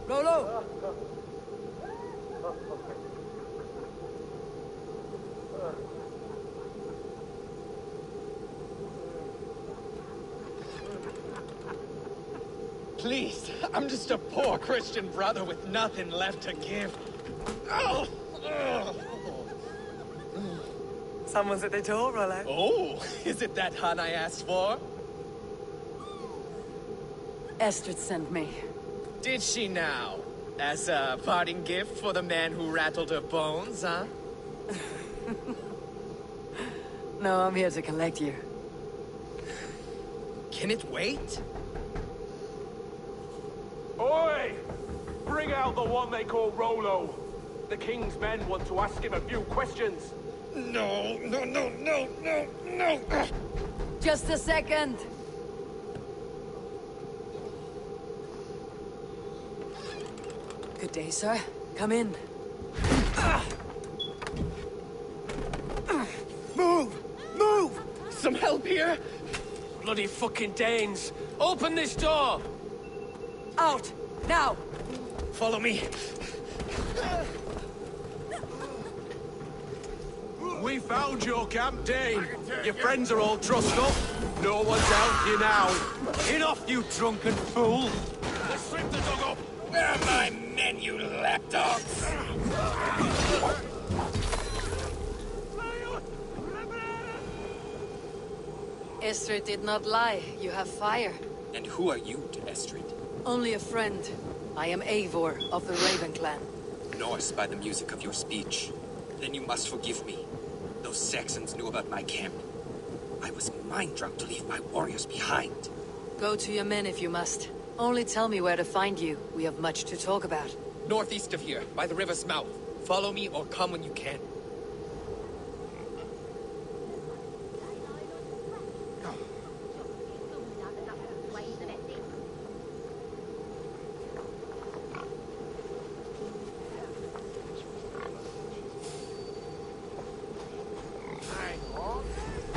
Rolo! Please, I'm just a poor Christian brother with nothing left to give. Oh! Someone's at the door, Rolo. Oh, is it that hun I asked for? Estrid sent me. Did she now? As a parting gift for the man who rattled her bones, huh? No, I'm here to collect you. Can it wait? Oi! Bring out the one they call Rolo. The king's men want to ask him a few questions. No, no, no, no, no, no! Just a second! Good day, sir. Come in. Move! Move! Some help here? Bloody fucking Danes! Open this door! Out! Now! Follow me. We found your camp, Dane. Your friends are all trussed up. No one's out you now. Enough, you drunken fool! Let's strip the dog up! Where are my men, you lapdogs? Estrid did not lie. You have fire. And who are you to Estrid? Only a friend. I am Eivor of the Raven Clan. Norse by the music of your speech. Then you must forgive me. Those Saxons knew about my camp. I was mind-drunk to leave my warriors behind. Go to your men if you must. Only tell me where to find you. We have much to talk about. Northeast of here, by the river's mouth. Follow me or come when you can.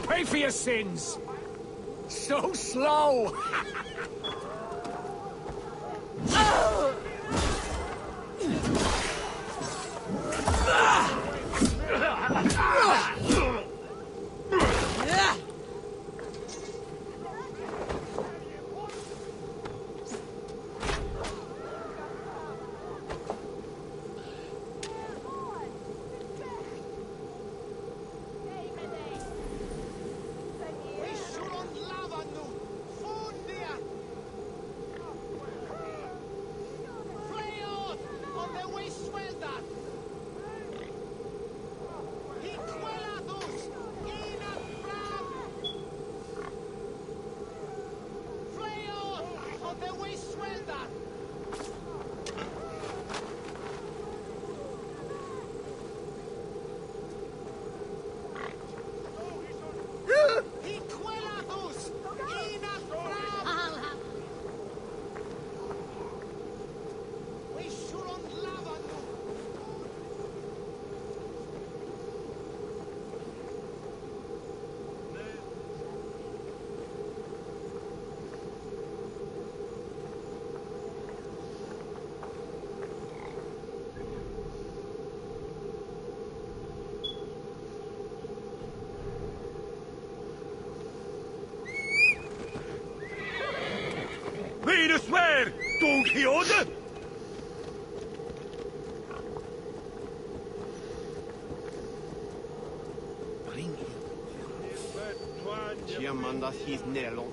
Pay for your sins! So slow! Mean swear, Don Quixote! Bring him. Diamandas his Nelon.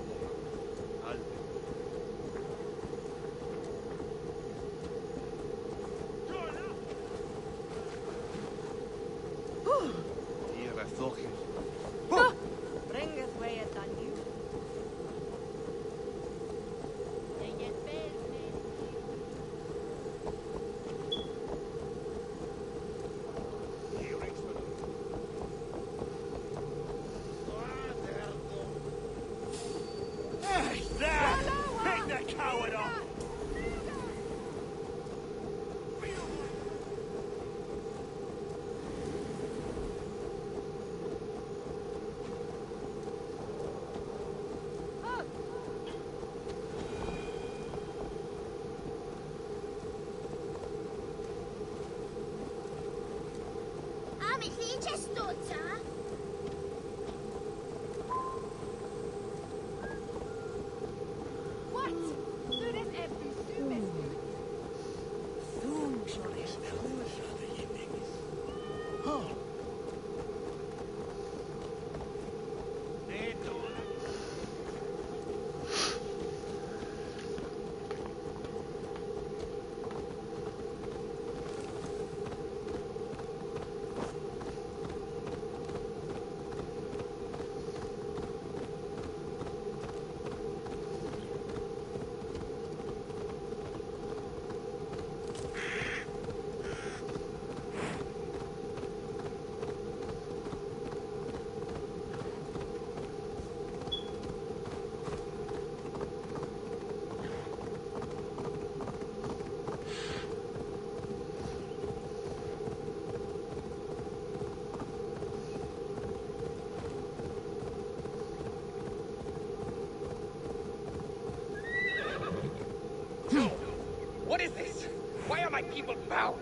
What is this? Why are my people bound?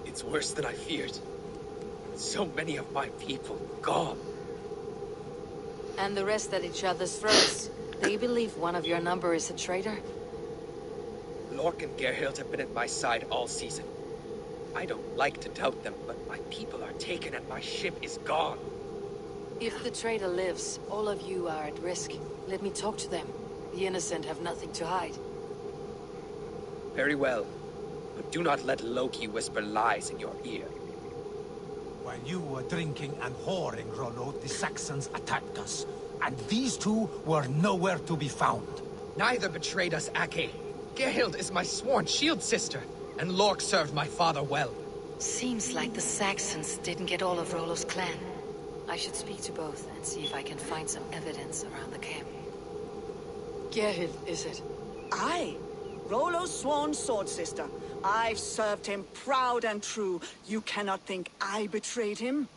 It's worse than I feared. So many of my people gone. And the rest at each other's throats. They believe one of your number is a traitor? Lork and Gerhild have been at my side all season. I don't like to doubt them, but my people are taken and my ship is gone. If the traitor lives, all of you are at risk. Let me talk to them. The innocent have nothing to hide. Very well. But do not let Loki whisper lies in your ear. While you were drinking and whoring, Rollo, the Saxons attacked us. And these two were nowhere to be found. Neither betrayed us, Ake. Gerhild is my sworn shield sister, and Lork served my father well. Seems like the Saxons didn't get all of Rollo's clan. I should speak to both and see if I can find some evidence around the camp. Gerhild, is it? Aye. Rollo's sworn sword sister. I've served him proud and true. You cannot think I betrayed him?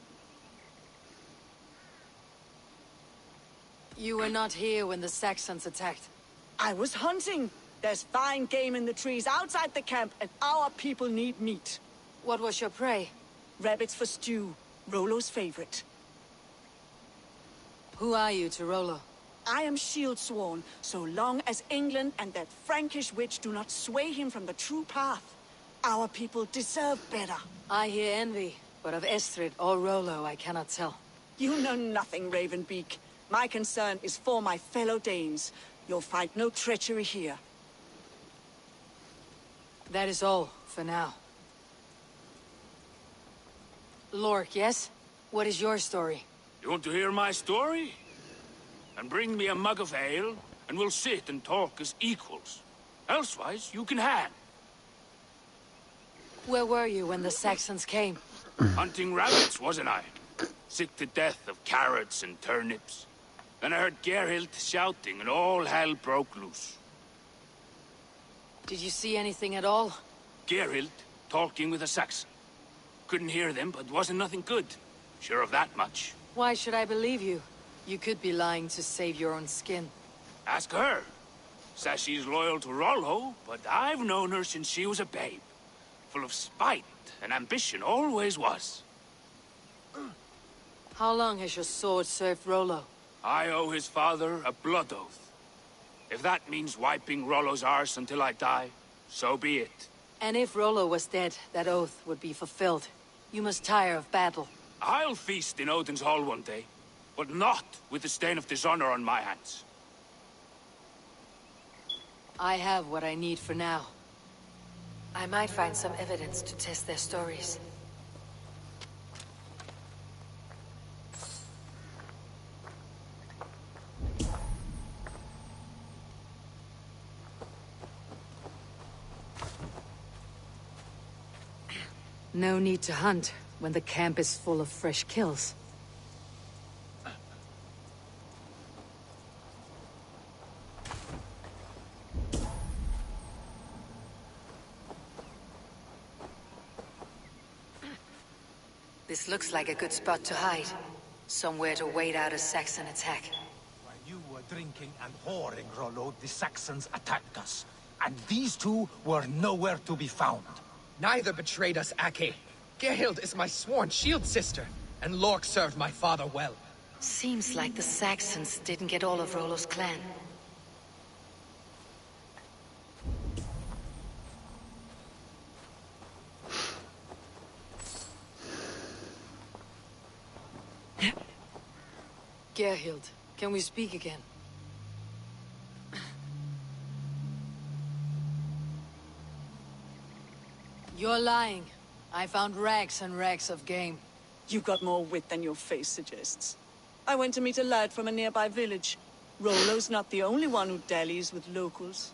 You were not here when the Saxons attacked. I was hunting. There's fine game in the trees outside the camp, and our people need meat. What was your prey? Rabbits for stew. Rollo's favorite. Who are you to Rollo? I am shield sworn, so long as England and that Frankish witch do not sway him from the true path. Our people deserve better. I hear envy, but of Estrid or Rollo I cannot tell. You know nothing, Ravenbeak. My concern is for my fellow Danes. You'll find no treachery here. That is all, for now. Lork, yes? What is your story? You want to hear my story? And bring me a mug of ale, and we'll sit and talk as equals. Elsewise, you can hang. Where were you when the Saxons came? Hunting rabbits, wasn't I? Sick to death of carrots and turnips. Then I heard Gerhild shouting, and all hell broke loose. Did you see anything at all? Gerhild talking with a Saxon. Couldn't hear them, but wasn't nothing good. Sure of that much. Why should I believe you? You could be lying to save your own skin. Ask her. Says she's loyal to Rollo, but I've known her since she was a babe. Full of spite and ambition, always was. How long has your sword served Rollo? I owe his father a blood oath. If that means wiping Rollo's arse until I die, so be it. And if Rollo was dead, that oath would be fulfilled. You must tire of battle. I'll feast in Odin's hall one day, but not with the stain of dishonor on my hands. I have what I need for now. I might find some evidence to test their stories. No need to hunt when the camp is full of fresh kills. This looks like a good spot to hide. Somewhere to wait out a Saxon attack. While you were drinking and whoring, Rollo, the Saxons attacked us. And these two were nowhere to be found. Neither betrayed us, Ake. Gerhild is my sworn shield sister, and Lork served my father well. Seems like the Saxons didn't get all of Rollo's clan. Gerhild, can we speak again? You're lying. I found rags and rags of game. You've got more wit than your face suggests. I went to meet a lad from a nearby village. Rollo's not the only one who dallies with locals.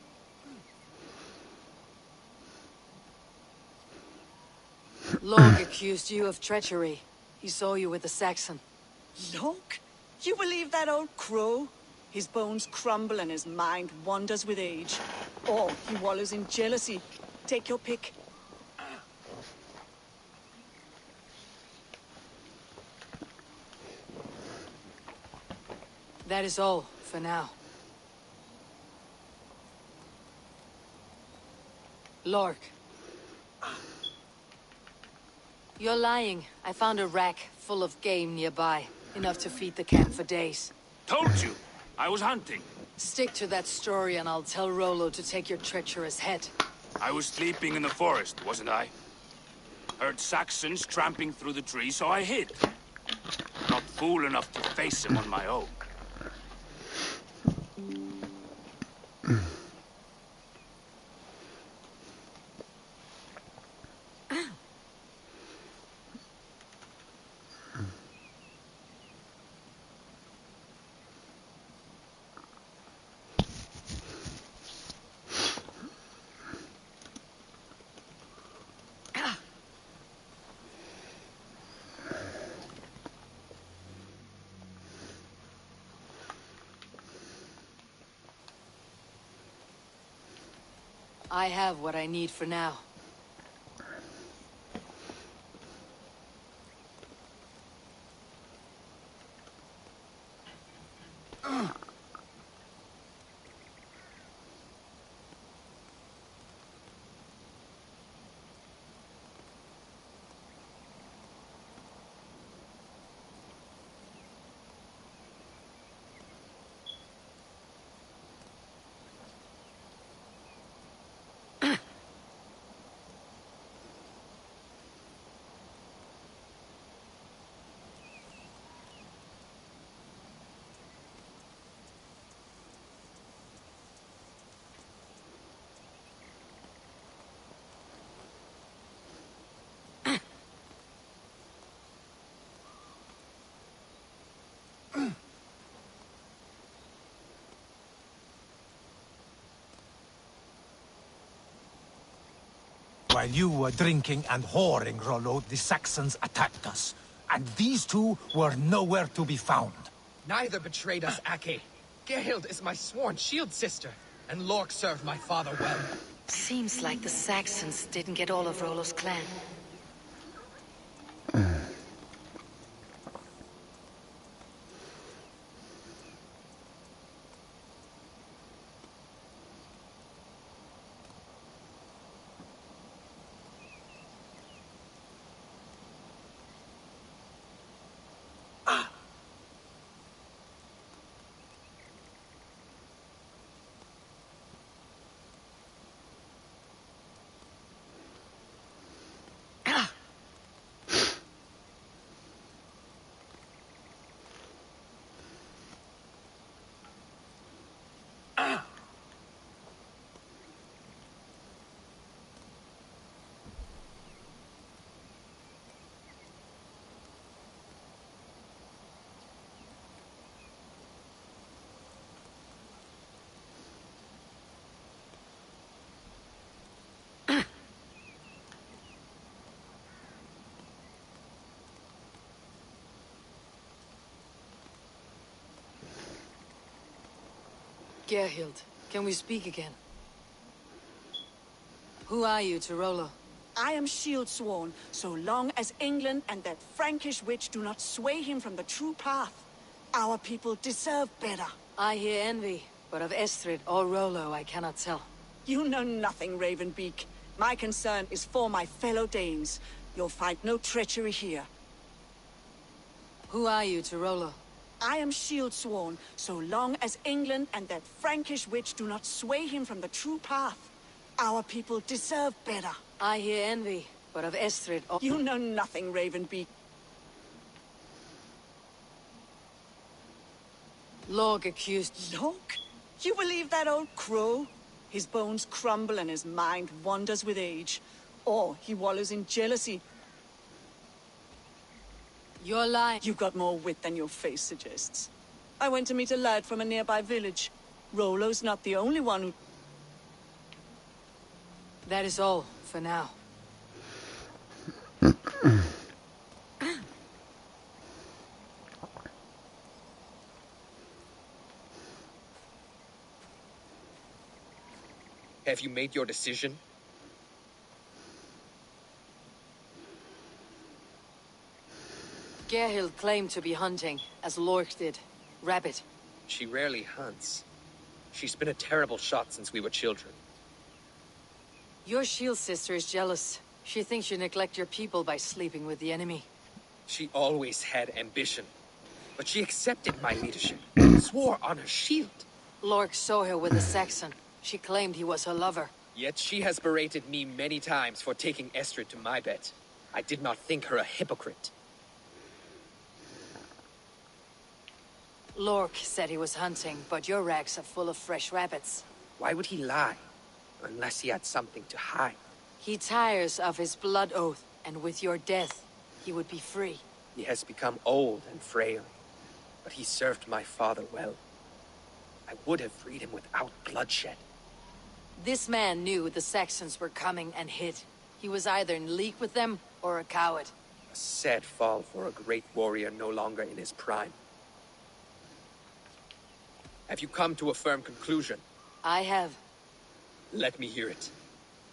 Lork accused you of treachery. He saw you with the Saxon. Look, you believe that old crow? His bones crumble and his mind wanders with age. Or he wallows in jealousy. Take your pick. That is all, for now. Lork. You're lying. I found a rack full of game nearby. Enough to feed the camp for days. Told you, I was hunting. Stick to that story and I'll tell Rollo to take your treacherous head. I was sleeping in the forest, wasn't I? Heard Saxons tramping through the trees, so I hid. Not fool enough to face them on my own. I have what I need for now. While you were drinking and whoring, Rollo, the Saxons attacked us. And these two were nowhere to be found. Neither betrayed us, Ake. Gerhild is my sworn shield sister, and Lork served my father well. Seems like the Saxons didn't get all of Rollo's clan. Gerhild, can we speak again? Who are you to Rollo? I am shield sworn, so long as England and that Frankish witch do not sway him from the true path. Our people deserve better. I hear envy, but of Estrid or Rollo I cannot tell. You know nothing, Ravenbeak. My concern is for my fellow Danes. You'll find no treachery here. Who are you to Rollo? I am shield sworn, so long as England and that Frankish witch do not sway him from the true path. Our people deserve better. I hear envy, but of Estrid or... You know nothing, Ravenbeak. Lorg accused... Lorg? You believe that old crow? His bones crumble and his mind wanders with age. Or he wallows in jealousy. You're lying. You've got more wit than your face suggests. I went to meet a lad from a nearby village. Rollo's not the only one who... That is all, for now. Have you made your decision? Gerhild claimed to be hunting, as Lork did. Rabbit. She rarely hunts. She's been a terrible shot since we were children. Your shield sister is jealous. She thinks you neglect your people by sleeping with the enemy. She always had ambition. But she accepted my leadership. Swore on her shield. Lork saw her with a Saxon. She claimed he was her lover. Yet she has berated me many times for taking Estrid to my bed. I did not think her a hypocrite. Lork said he was hunting, but your racks are full of fresh rabbits. Why would he lie? Unless he had something to hide. He tires of his blood oath, and with your death, he would be free. He has become old and frail. But he served my father well. I would have freed him without bloodshed. This man knew the Saxons were coming and hid. He was either in league with them, or a coward. A sad fall for a great warrior no longer in his prime. Have you come to a firm conclusion? I have. Let me hear it.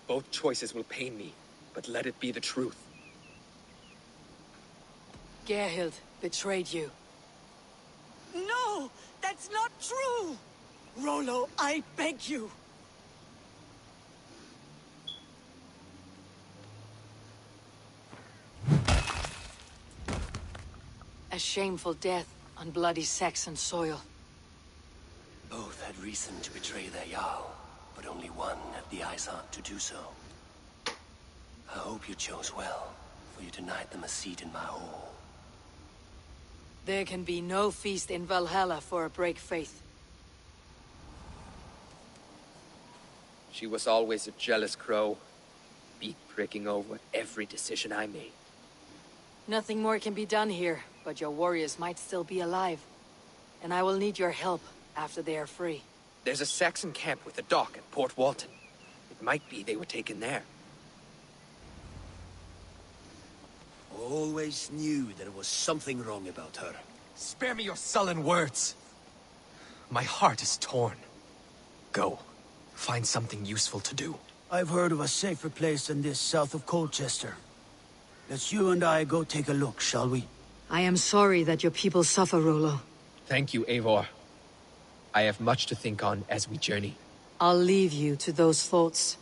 Both choices will pain me, but let it be the truth. Gerhild betrayed you. No! That's not true! Rollo, I beg you! A shameful death on bloody Saxon soil. Both had reason to betray their Jarl, but only one had the eyesight to do so. I hope you chose well, for you denied them a seat in my hall. There can be no feast in Valhalla for a break faith. She was always a jealous crow, beak pricking over every decision I made. Nothing more can be done here, but your warriors might still be alive. And I will need your help after they are free. There's a Saxon camp with a dock at Port Walton. It might be they were taken there. Always knew there was something wrong about her. Spare me your sullen words. My heart is torn. Go. Find something useful to do. I've heard of a safer place than this south of Colchester. Let's you and I go take a look, shall we? I am sorry that your people suffer, Rollo. Thank you, Eivor. I have much to think on as we journey. I'll leave you to those thoughts.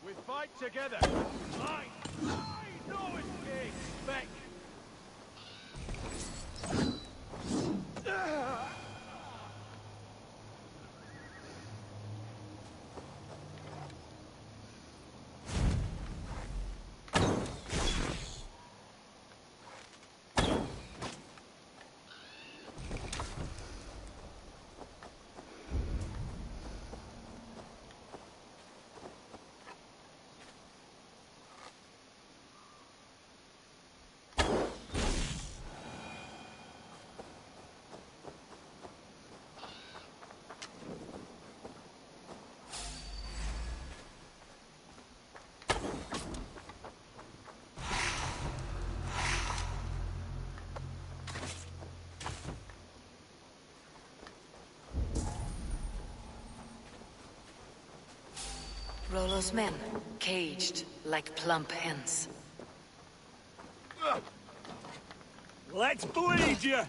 We fight together. I know it's king. Back. Rollo's men, caged like plump hens. Let's bleed you.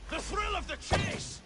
The thrill of the chase!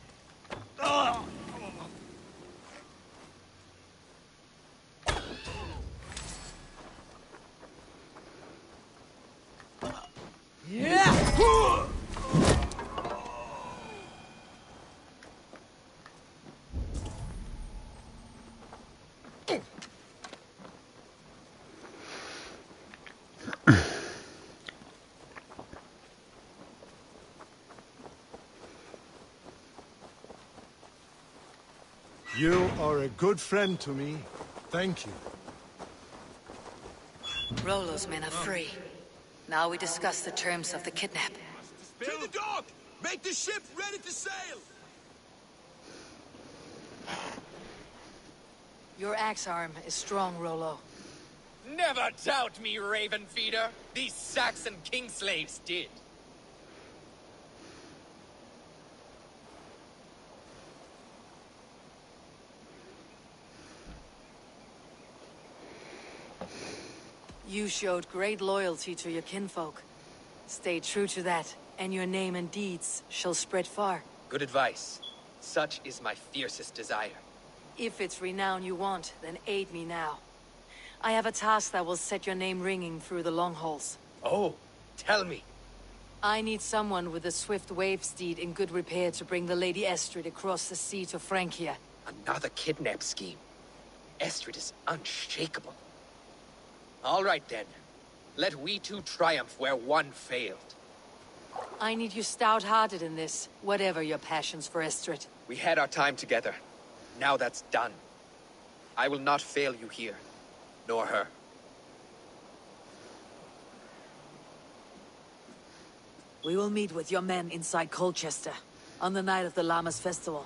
You are a good friend to me. Thank you. Rollo's men are free. Now we discuss the terms of the kidnap. To the dock! Make the ship ready to sail! Your axe arm is strong, Rollo. Never doubt me, Raven Feeder. These Saxon kingslaves did. You showed great loyalty to your kinfolk. Stay true to that, and your name and deeds shall spread far. Good advice. Such is my fiercest desire. If it's renown you want, then aid me now. I have a task that will set your name ringing through the long halls. Oh, tell me. I need someone with a swift wave steed in good repair to bring the Lady Estrid across the sea to Francia. Another kidnap scheme. Estrid is unshakable. All right, then. Let we two triumph where one failed. I need you stout-hearted in this, whatever your passions for Estrid. We had our time together. Now that's done. I will not fail you here, nor her. We will meet with your men inside Colchester, on the night of the Lammas festival.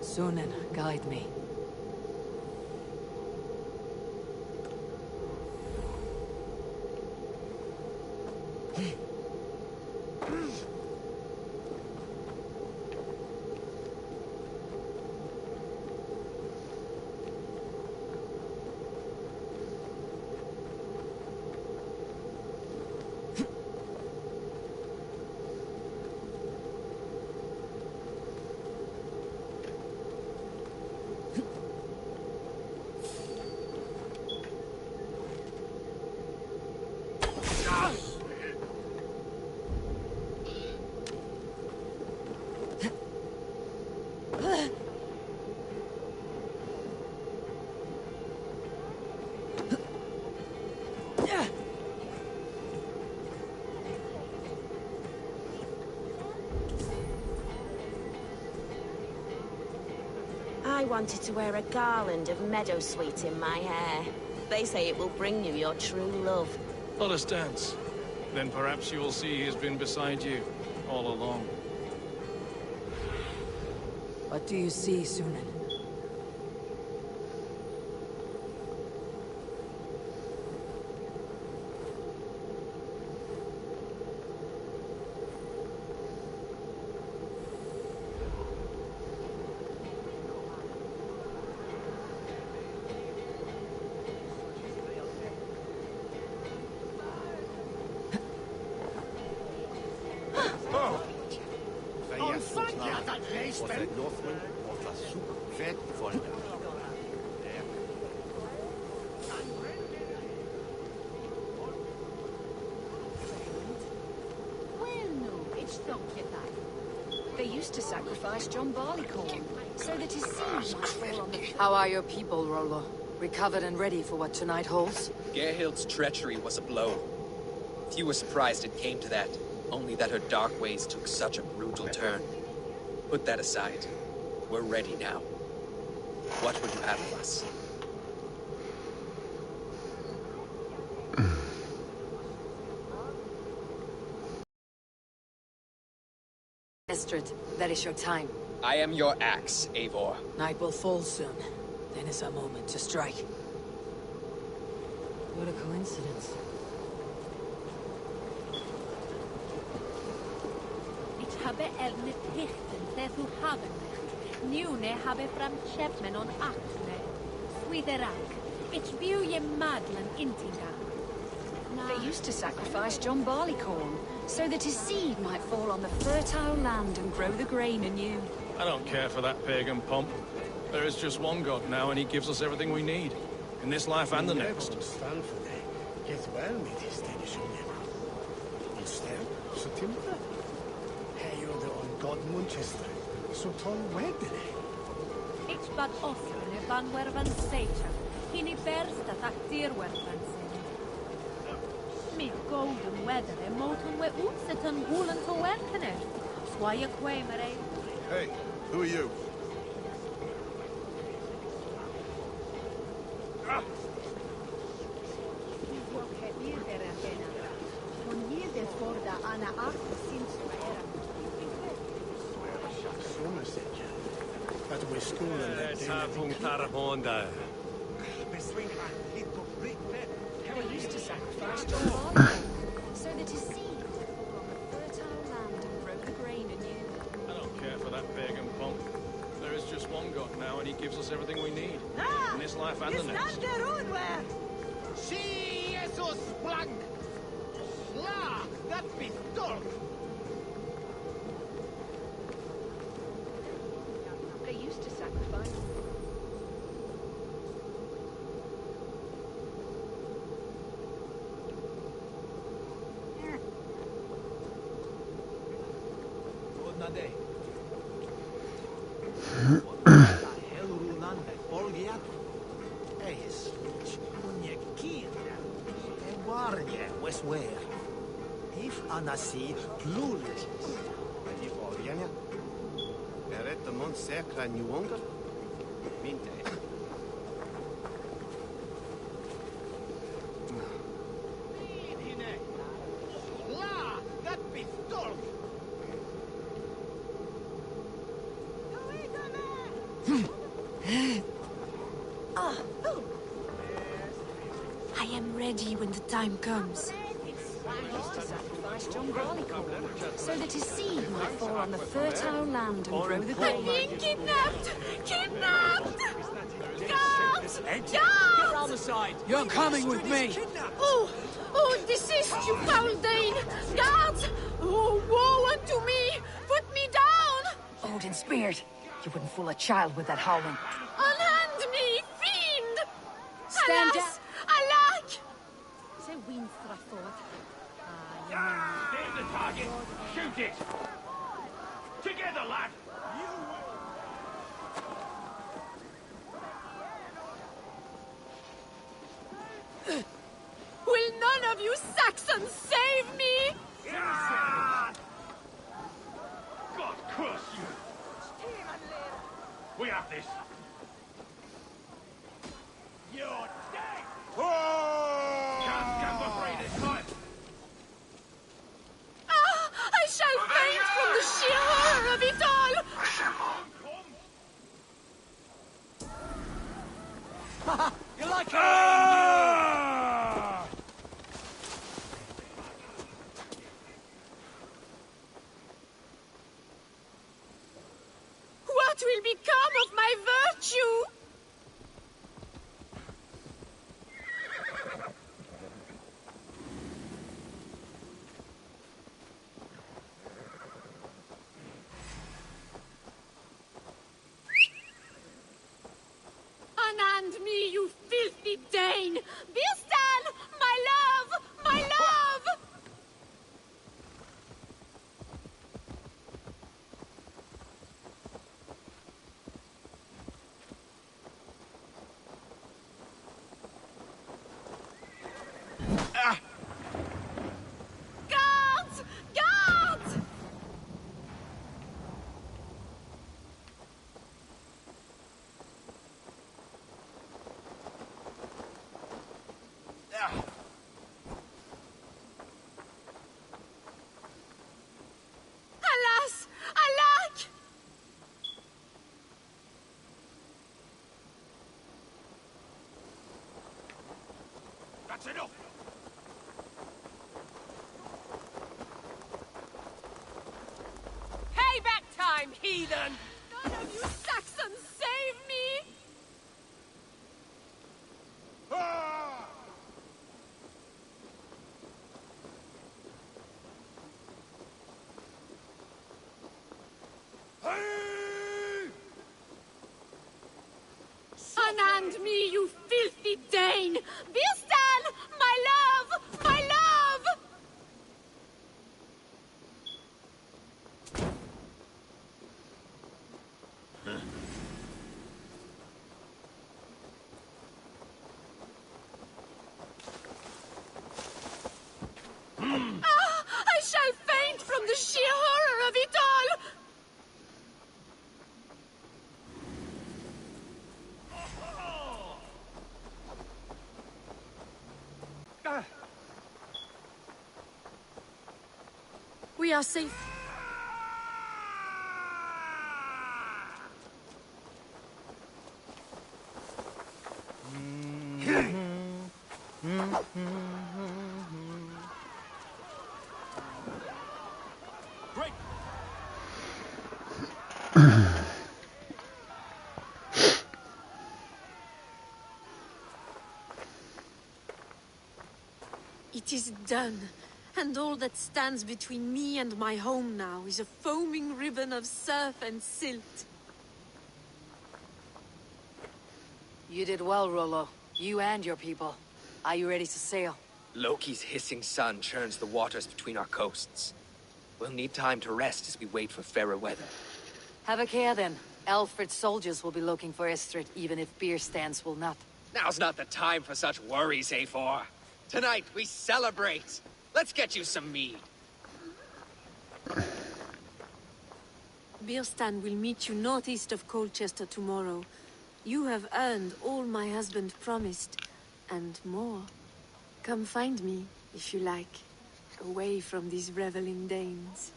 Sunan, guide me. I wanted to wear a garland of meadowsweet in my hair. They say it will bring you your true love. Let us dance. Then perhaps you will see he has been beside you all along. What do you see, Sunan? They used to sacrifice John Barleycorn, so that his seed might fall on the... How are your people, Rollo? Recovered and ready for what tonight holds? Gerhild's treachery was a blow. Few were surprised it came to that, only that her dark ways took such a brutal turn. Put that aside. We're ready now. What would you have of us? Estrid, that is your time. I am your axe, Eivor. Night will fall soon. Then is our moment to strike. What a coincidence. Ich habe elne Pichten, der du haben mich. Nune habe fram chepmen on akne. Swiderak. Ich view ye madlen intinga. They used to sacrifice John Barleycorn, so that his seed might fall on the fertile land and grow the grain anew. I don't care for that pagan pomp. There is just one God now, and he gives us everything we need. In this life and the next. Get well med historien. Instead, så timpe. Här gjorde on God Manchester. Så tål wedde. Ich bad offerne van wervan secha. Hini bersta taktirwervan sen. Mi golden weather e moton we utsetan hulen to werkene. Swaya quemere. Hey, who are you? They used to sacrifice John Barleycorn so that his seed would fall on the fertile land and grow the grain anew. I don't care for that pagan pomp. There is just one God now, and he gives us everything we need. In this life and the next. Si Jesus blank! Sla! That pistol! They used to sacrifice. If anasi pluris. Di Oriania. Eret the Mont Sacra Nuonga. Minte. La! That pistol! I am ready when the time comes. They used to sacrifice John Barleycorn so that his seed might fall on the fertile land and grow the grain. I'm being kidnapped! Kidnapped! Guards! Guards! Get round the side! You're coming with me! Oh, desist, you foul Dane! Guards! Oh, woe unto me! Put me down! Odin's beard. You wouldn't fool a child with that howling. Unhand me, fiend! Stand Alas! Alack! So Winstraford. Name the target. Shoot it. Together, lad. Will none of you Saxons save me? God curse you. We have this. You're dead. Can't come free this time. I shall faint from the sheer horror of it all! You like What will become of my virtue? Unhand me, you filthy Dane! Bistan! My love! My love! Guards! Guards! Alas! Alack! That's enough. Payback time, heathen! None of you Saxons save me! Unhand me, you filthy Dane! Bistan! My love! My love! I shall faint from the sheer horror of it all! we are safe. Great. It is done. And all that stands between me and my home now is a foaming ribbon of surf and silt. You did well, Rollo. You and your people. Are you ready to sail? Loki's hissing sun churns the waters between our coasts. We'll need time to rest as we wait for fairer weather. Have a care then. Alfred's soldiers will be looking for Estrid, even if beer stands will not. Now's not the time for such worries, Eivor. Tonight we celebrate. Let's get you some mead. Bierstan will meet you northeast of Colchester tomorrow. You have earned all my husband promised, and more. Come find me, if you like, away from these reveling Danes.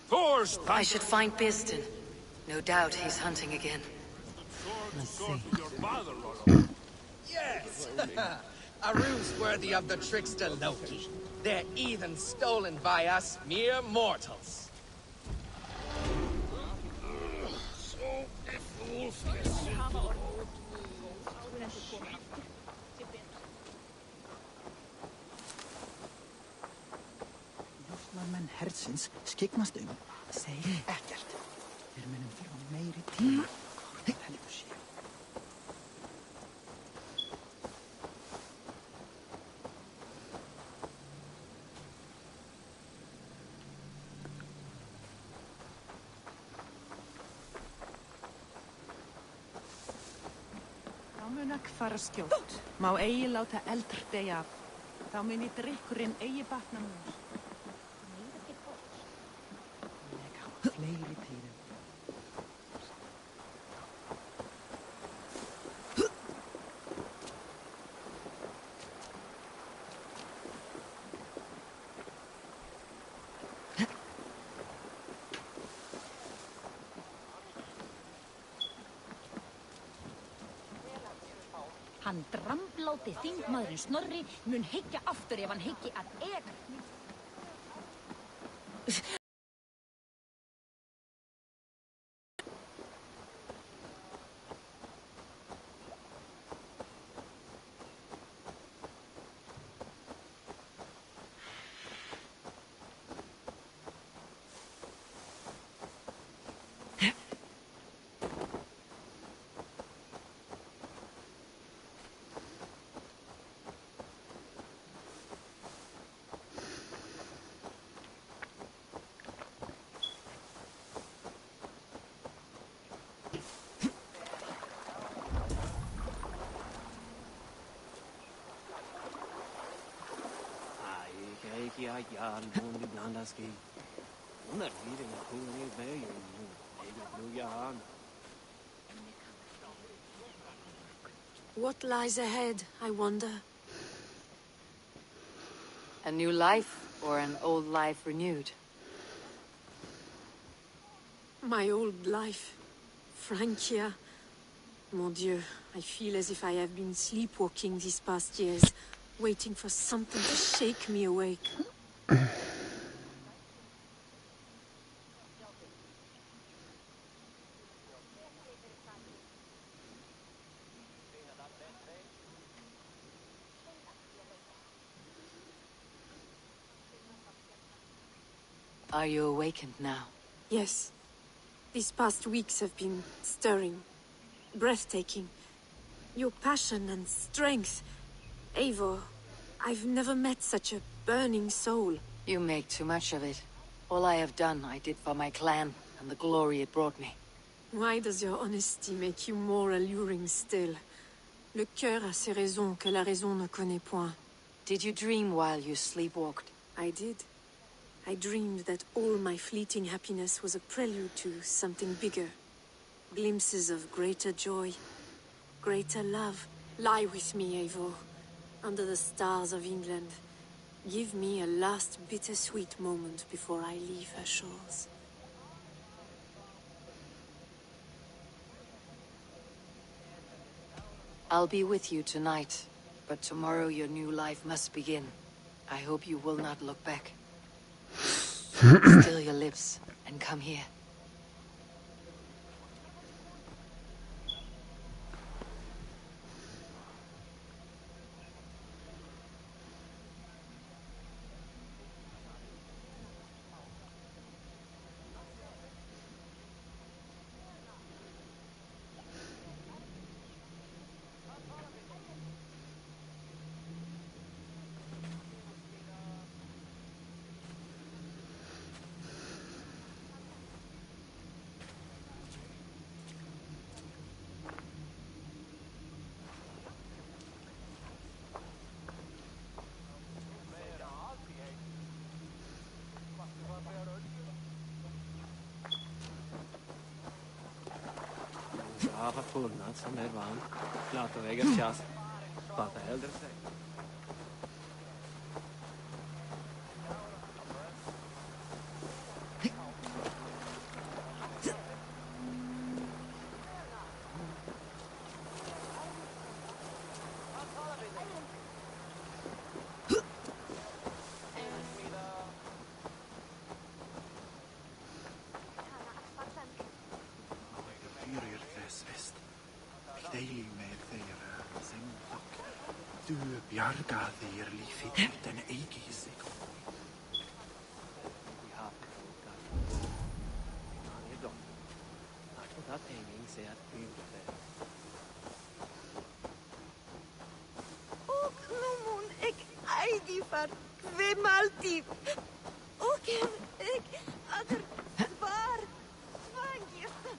Thor's I should find Bierstan. No doubt he's hunting again. Let's see. Yes! A ruse worthy of the trickster Loki. Their heathen stolen by us mere mortals. Menn herdsins skyggnast segir ekkert. Við munum þurfa meiri tíma. Heldur sé. Þá mun ekki fara skjótt. Má eigi láta eldr deyja. Þá mun í drykkurinn eigi batna mun. Fleiri tíðum. Hann drambláti þingmaðurinn Snorri mun hyggja aftur ef hann hyggi að What lies ahead, I wonder? A new life, or an old life renewed? My old life. Francia. Mon Dieu, I feel as if I have been sleepwalking these past years, waiting for something to shake me awake. Are you awakened now? Yes. These past weeks have been stirring, breathtaking. Your passion and strength. Eivor, I've never met such a burning soul. You make too much of it. All I have done, I did for my clan, and the glory it brought me. Why does your honesty make you more alluring still? Le cœur a ses raisons que la raison ne connaît point. Did you dream while you sleepwalked? I did. I dreamed that all my fleeting happiness was a prelude to something bigger. Glimpses of greater joy, greater love. Lie with me, Eivor, under the stars of England. Give me a last bittersweet moment before I leave her shores. I'll be with you tonight, but tomorrow your new life must begin. I hope you will not look back. Still your lips and come here. Brava funnad som är varm. Lata vägar tjast. Prata äldre sig. Du bjargar þeir lífi utan eigi sig. Och nomun ek aidi far kvemalti. Och ek agar svar svangista.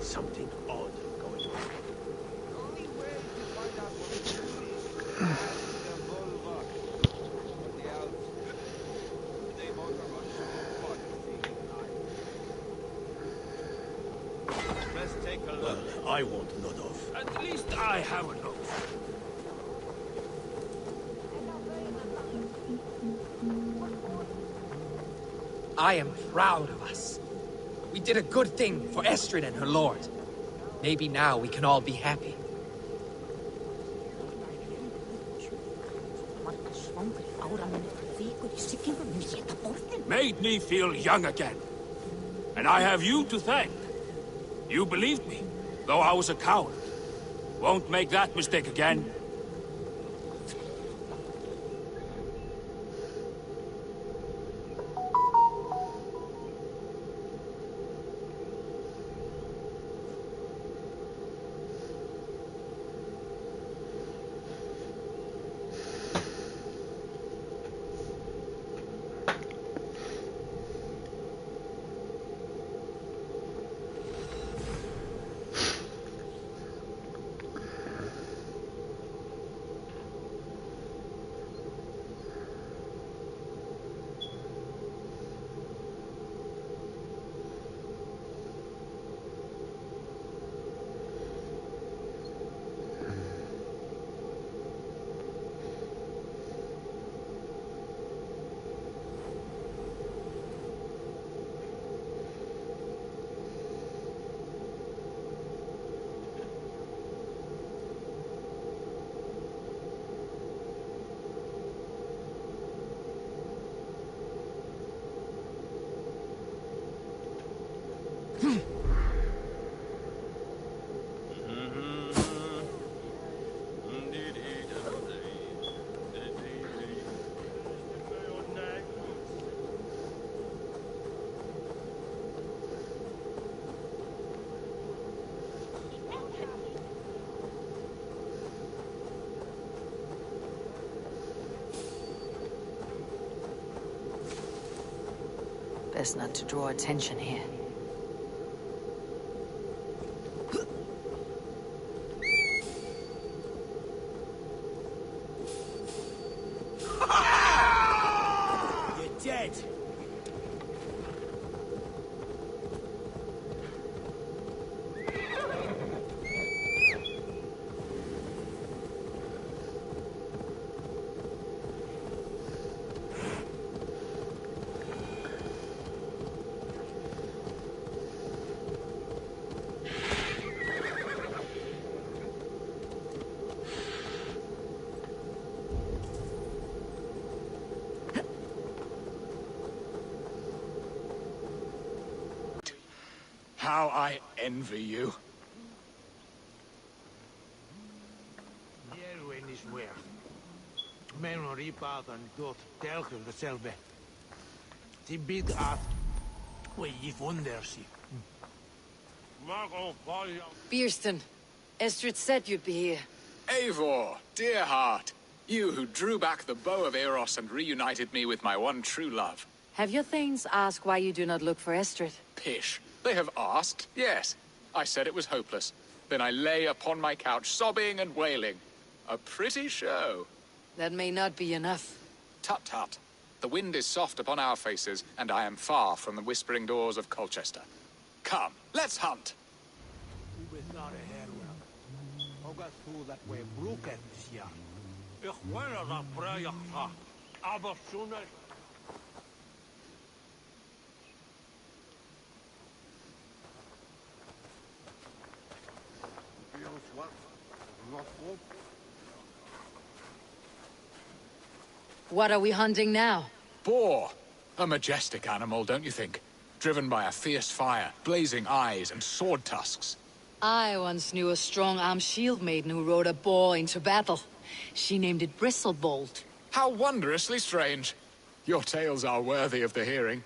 Something odd going on. Only way to find out what it is the vulva. The elves. They both are much fun. Let's take a look. Well, I want none of. At least I have a nose. I am proud of us. We did a good thing for Estrid and her lord. Maybe now we can all be happy. Made me feel young again. And I have you to thank. You believed me, though I was a coward. Won't make that mistake again. Best not to draw attention here. You're dead. How I envy you. Jerwin is where. Men ripa dan dood telkens hetzelfde. Die biedt af. Wait, je wonder sie. Beerston, Estrid said you'd be here. Eivor, dear heart. You who drew back the bow of Eros and reunited me with my one true love. Have your thanes asked why you do not look for Estrid? Pish. They have asked, yes. I said it was hopeless. Then I lay upon my couch, sobbing and wailing. A pretty show. That may not be enough. Tut tut. The wind is soft upon our faces, and I am far from the whispering doors of Colchester. Come, let's hunt. Dat we broeken this jaar. Ik wil dat project gaan. Aber sooner. What are we hunting now? Boar. A majestic animal, don't you think? Driven by a fierce fire, blazing eyes, and sword tusks. I once knew a strong-armed shield maiden who rode a boar into battle. She named it Bristlebolt. How wondrously strange. Your tales are worthy of the hearing.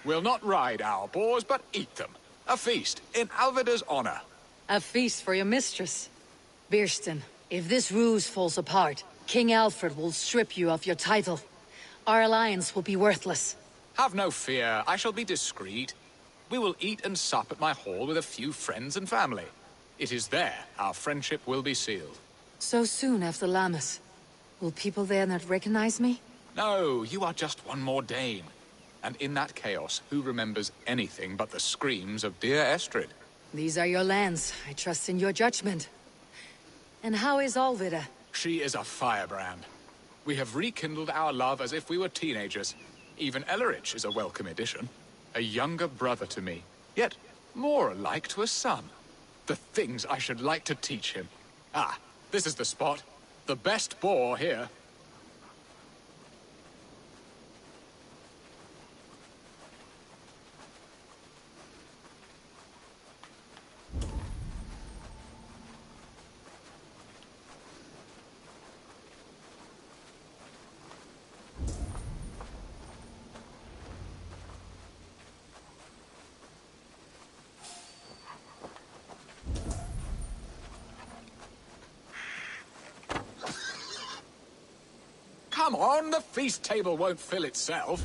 We'll not ride our boars, but eat them. A feast in Alvida's honor. A feast for your mistress. Birsten, if this ruse falls apart, King Alfred will strip you of your title. Our alliance will be worthless. Have no fear, I shall be discreet. We will eat and sup at my hall with a few friends and family. It is there our friendship will be sealed. So soon after Lammas. Will people there not recognize me? No, you are just one more Dane. And in that chaos, who remembers anything but the screams of dear Estrid? These are your lands. I trust in your judgment. And how is Alvida? She is a firebrand. We have rekindled our love as if we were teenagers. Even Ellerich is a welcome addition. A younger brother to me, yet more alike to a son. The things I should like to teach him. Ah, this is the spot. The best boar here. Come on, the feast table won't fill itself.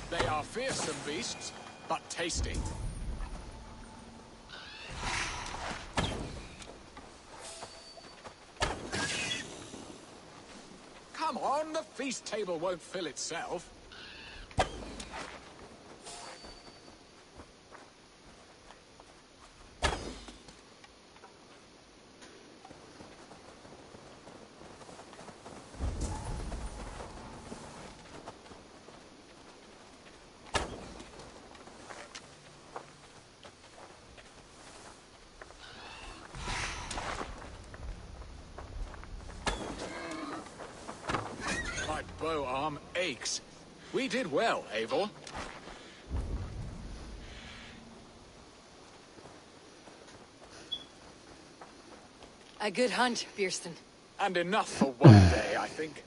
They are fearsome beasts, but tasty. Come on, the feast table won't fill itself. My bow arm aches. We did well, Eivor. A good hunt, Birsten. And enough for one day, I think.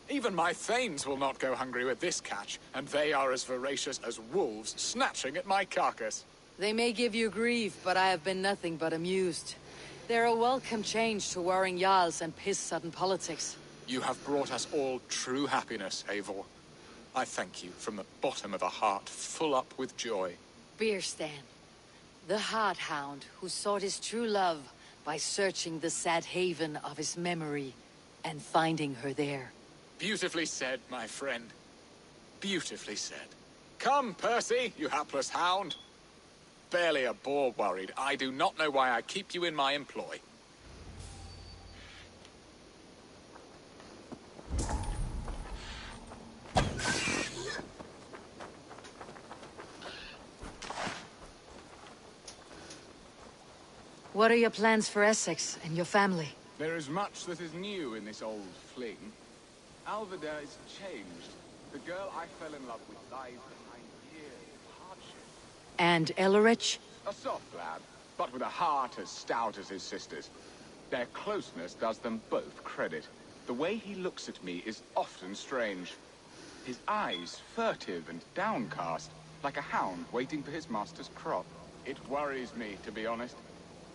Even my thanes will not go hungry with this catch, and they are as voracious as wolves snatching at my carcass. They may give you grief, but I have been nothing but amused. They're a welcome change to warring jarls and piss-sudden politics. You have brought us all true happiness, Eivor. I thank you from the bottom of a heart full up with joy. Birsten, the Heart Hound who sought his true love by searching the sad haven of his memory and finding her there. Beautifully said, my friend. Beautifully said. Come, Percy, you hapless hound. Barely a boar worried. I do not know why I keep you in my employ. What are your plans for Essex and your family? There is much that is new in this old fling. Alvida is changed. The girl I fell in love with lies behind years of hardship. And Ellerich? A soft lad, but with a heart as stout as his sister's. Their closeness does them both credit. The way he looks at me is often strange. His eyes furtive and downcast, like a hound waiting for his master's crop. It worries me, to be honest.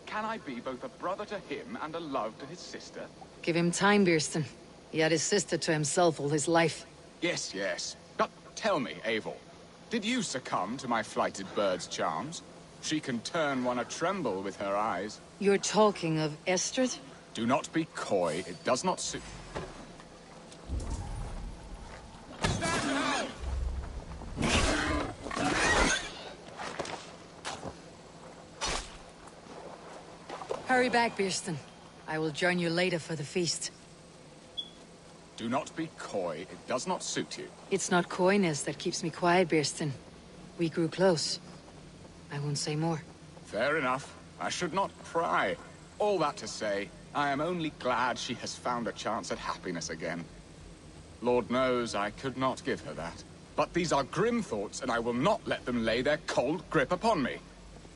Can I be both a brother to him and a love to his sister? Give him time, Birsten. He had his sister to himself all his life. Yes, yes. But tell me, Eivor, did you succumb to my flighted bird's charms? She can turn one a tremble with her eyes. You're talking of Estrid? Do not be coy. It does not suit. Hurry back, Birsten. I will join you later for the feast. Do not be coy. It does not suit you. It's not coyness that keeps me quiet, Birsten. We grew close. I won't say more. Fair enough. I should not pry. All that to say, I am only glad she has found a chance at happiness again. Lord knows I could not give her that. But these are grim thoughts, and I will not let them lay their cold grip upon me.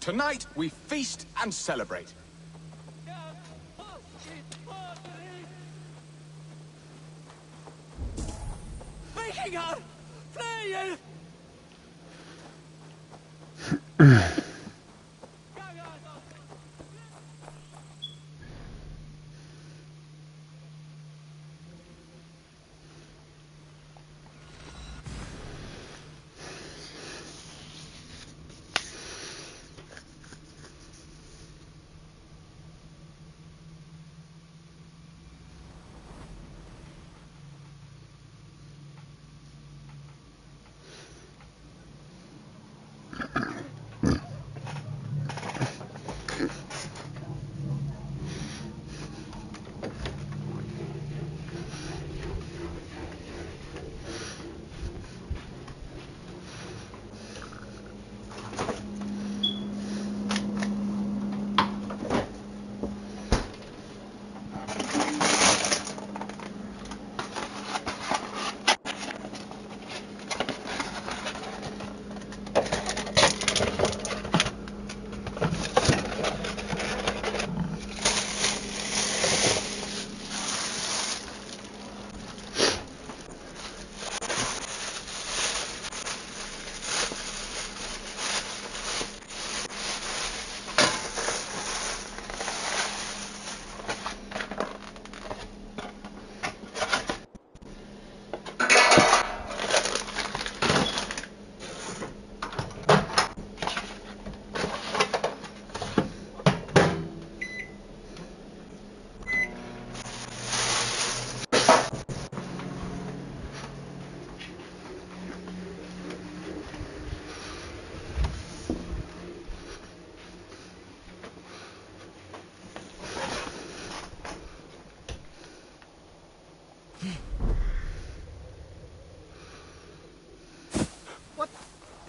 Tonight, we feast and celebrate. Vikingar! Fly!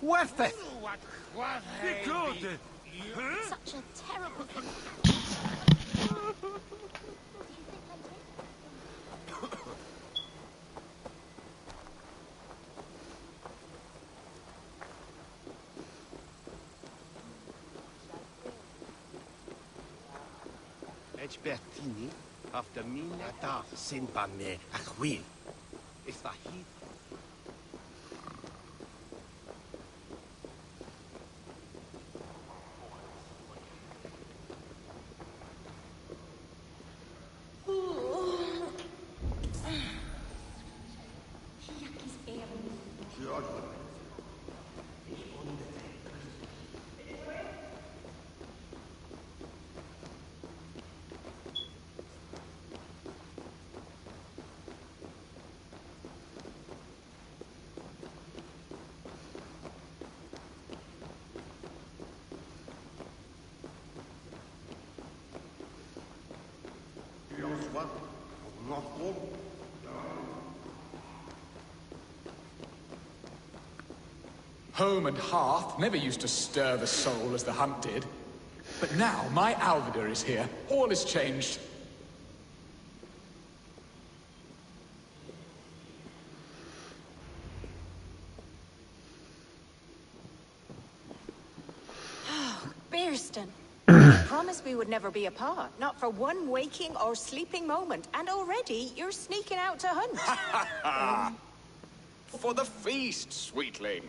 Worth it! Be good! Such a terrible... Bertini, after me, da Sinbane, Achwil. Is that he? Home and hearth never used to stir the soul as the hunt did. But now my Alvidar is here. All is changed. Birsten, you promised we would never be apart. Not for one waking or sleeping moment. And already you're sneaking out to hunt. For the feast, sweetling.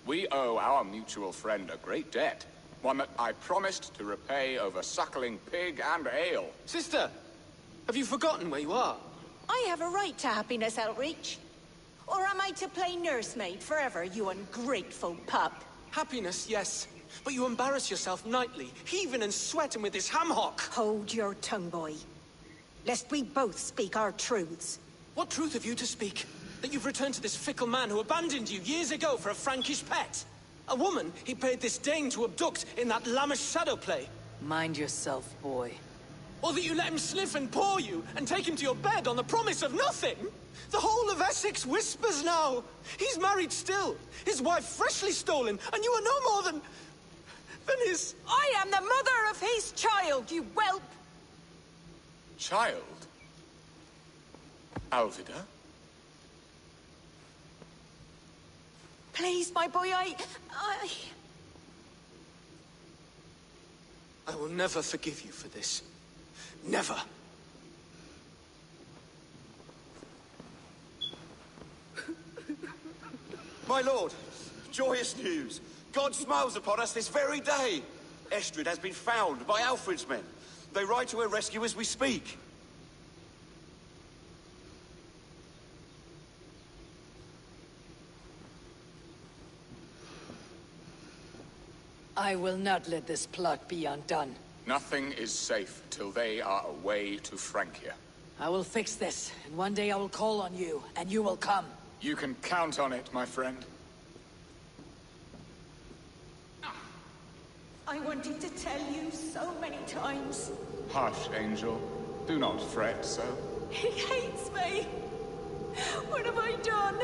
We owe our mutual friend a great debt. One that I promised to repay over suckling pig and ale. Sister, have you forgotten where you are? I have a right to happiness, Outreach. Or am I to play nursemaid forever, you ungrateful pup? Happiness, yes. But you embarrass yourself nightly, heaving and sweating with this ham-hock. Hold your tongue, boy. Lest we both speak our truths. What truth have you to speak? That you've returned to this fickle man who abandoned you years ago for a Frankish pet? A woman he paid this Dane to abduct in that lammish shadow play? Mind yourself, boy. Or that you let him sniff and paw you, and take him to your bed on the promise of nothing? The whole of Essex whispers now. He's married still, his wife freshly stolen, and you are no more than his... I am the mother of his child, you whelp! Child? Alvida? Please, my boy, I will never forgive you for this. Never. My lord, joyous news. God smiles upon us this very day. Estrid has been found by Alfred's men. They ride to her rescue as we speak. I will not let this plot be undone. Nothing is safe till they are away to Francia. I will fix this, and one day I will call on you, and you will come. You can count on it, my friend. I wanted to tell you so many times. Hush, Angel. Do not fret so. He hates me. What have I done?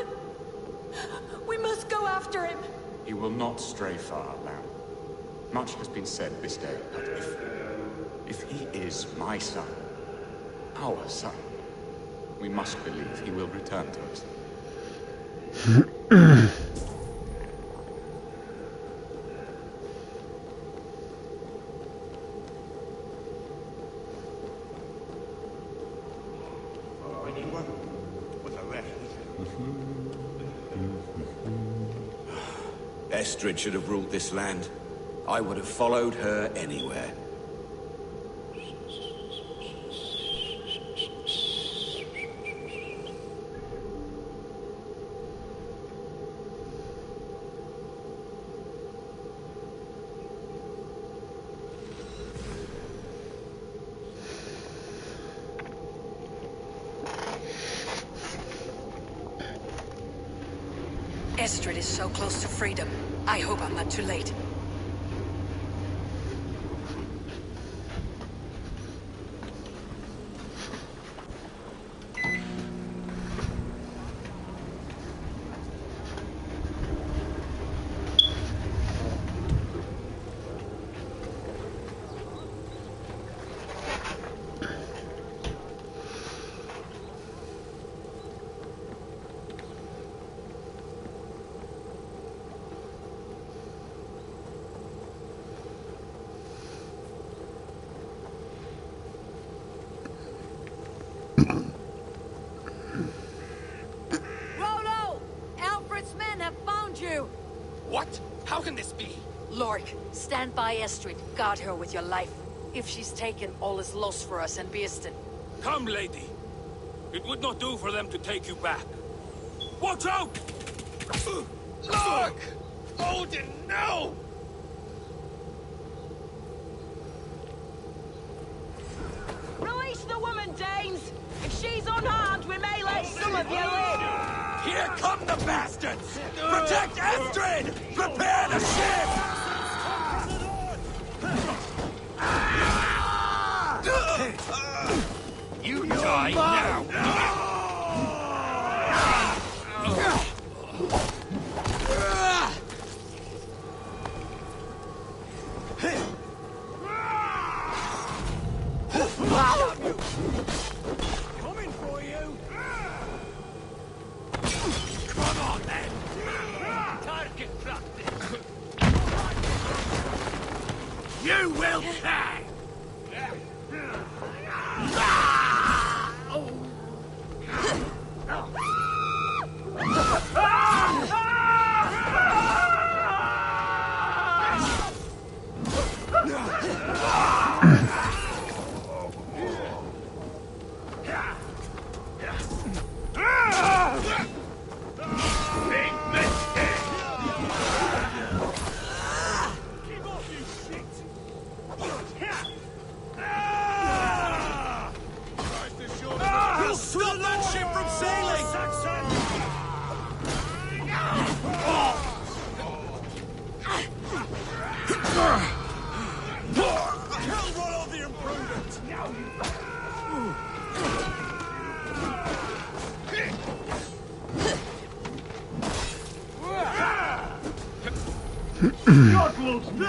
We must go after him. He will not stray far, lamb. Much has been said this day, but if he is my son, our son, we must believe he will return to us. Anyone with a refuge? Estrid should have ruled this land. I would have followed her anywhere. Estrid is so close to freedom. I hope I'm not too late. What? How can this be? Lork, stand by Estrid. Guard her with your life. If she's taken, all is lost for us and Beeston. Come, lady. It would not do for them to take you back. Watch out! Look! Odin, no! Release the woman, Danes! If she's unharmed, we may let some of you live! Here come the bastards! Protect Estrid! Prepare the ship! You die now! Coming for you! Come on, then! Target practice! You will pay! God loves me!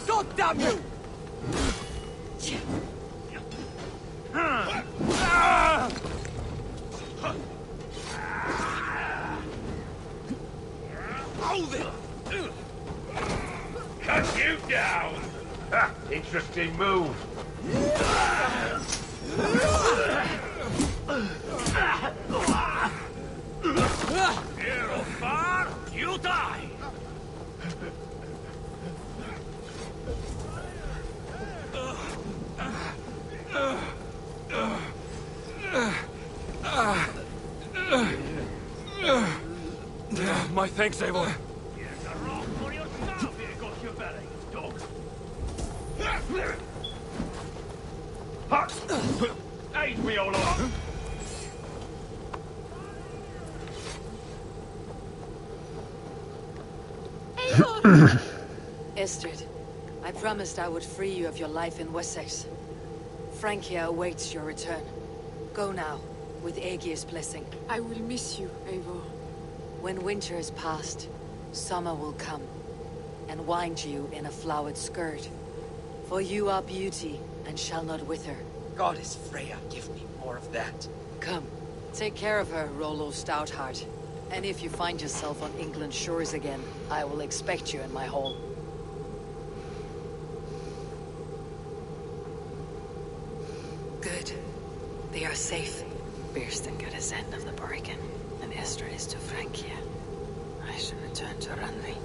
God damn you! Hold it! Cut you down! Ha, interesting move. Here or far, you die! My thanks, Eivor. Here's a rock for yourself, here got your belly, dog. Aid me, old lord. Estrid, I promised I would free you of your life in Wessex. Francia awaits your return. Go now, with Aegir's blessing. I will miss you, Eivor. When winter is past, summer will come, and wind you in a flowered skirt. For you are beauty, and shall not wither. Goddess Freya, give me more of that. Come, take care of her, Rollo Stoutheart. And if you find yourself on England's shores again, I will expect you in my hall. Good. They are safe. Birsten got his end of the bargain, and Estrid is to Francia. I should return to Randvi.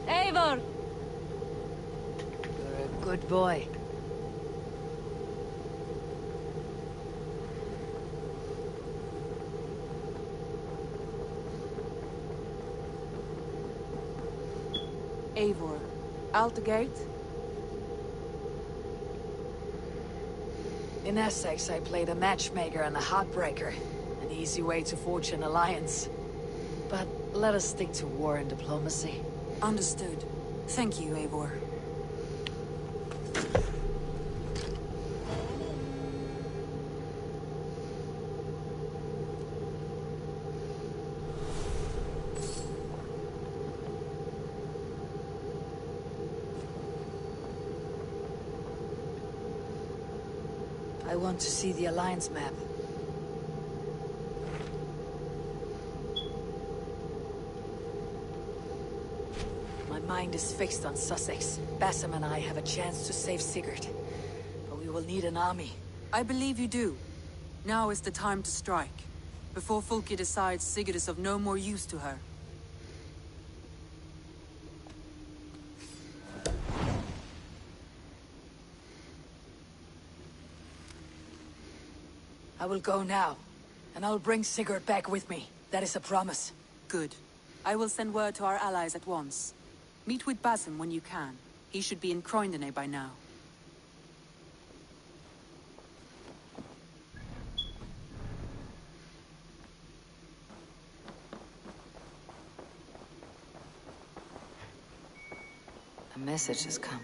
Eivor! You're a good boy. Eivor, out the gate? In Essex, I played a matchmaker and a heartbreaker. An easy way to forge an alliance. But let us stick to war and diplomacy. Understood. Thank you, Eivor. I want to see the alliance map. My mind is fixed on Sussex. Bassam and I have a chance to save Sigurd. But we will need an army. I believe you do. Now is the time to strike. Before Fulki decides Sigurd is of no more use to her. I will go now, and I'll bring Sigurd back with me. That is a promise. Good. I will send word to our allies at once. Meet with Basim when you can. He should be in Croydon by now. A message has come.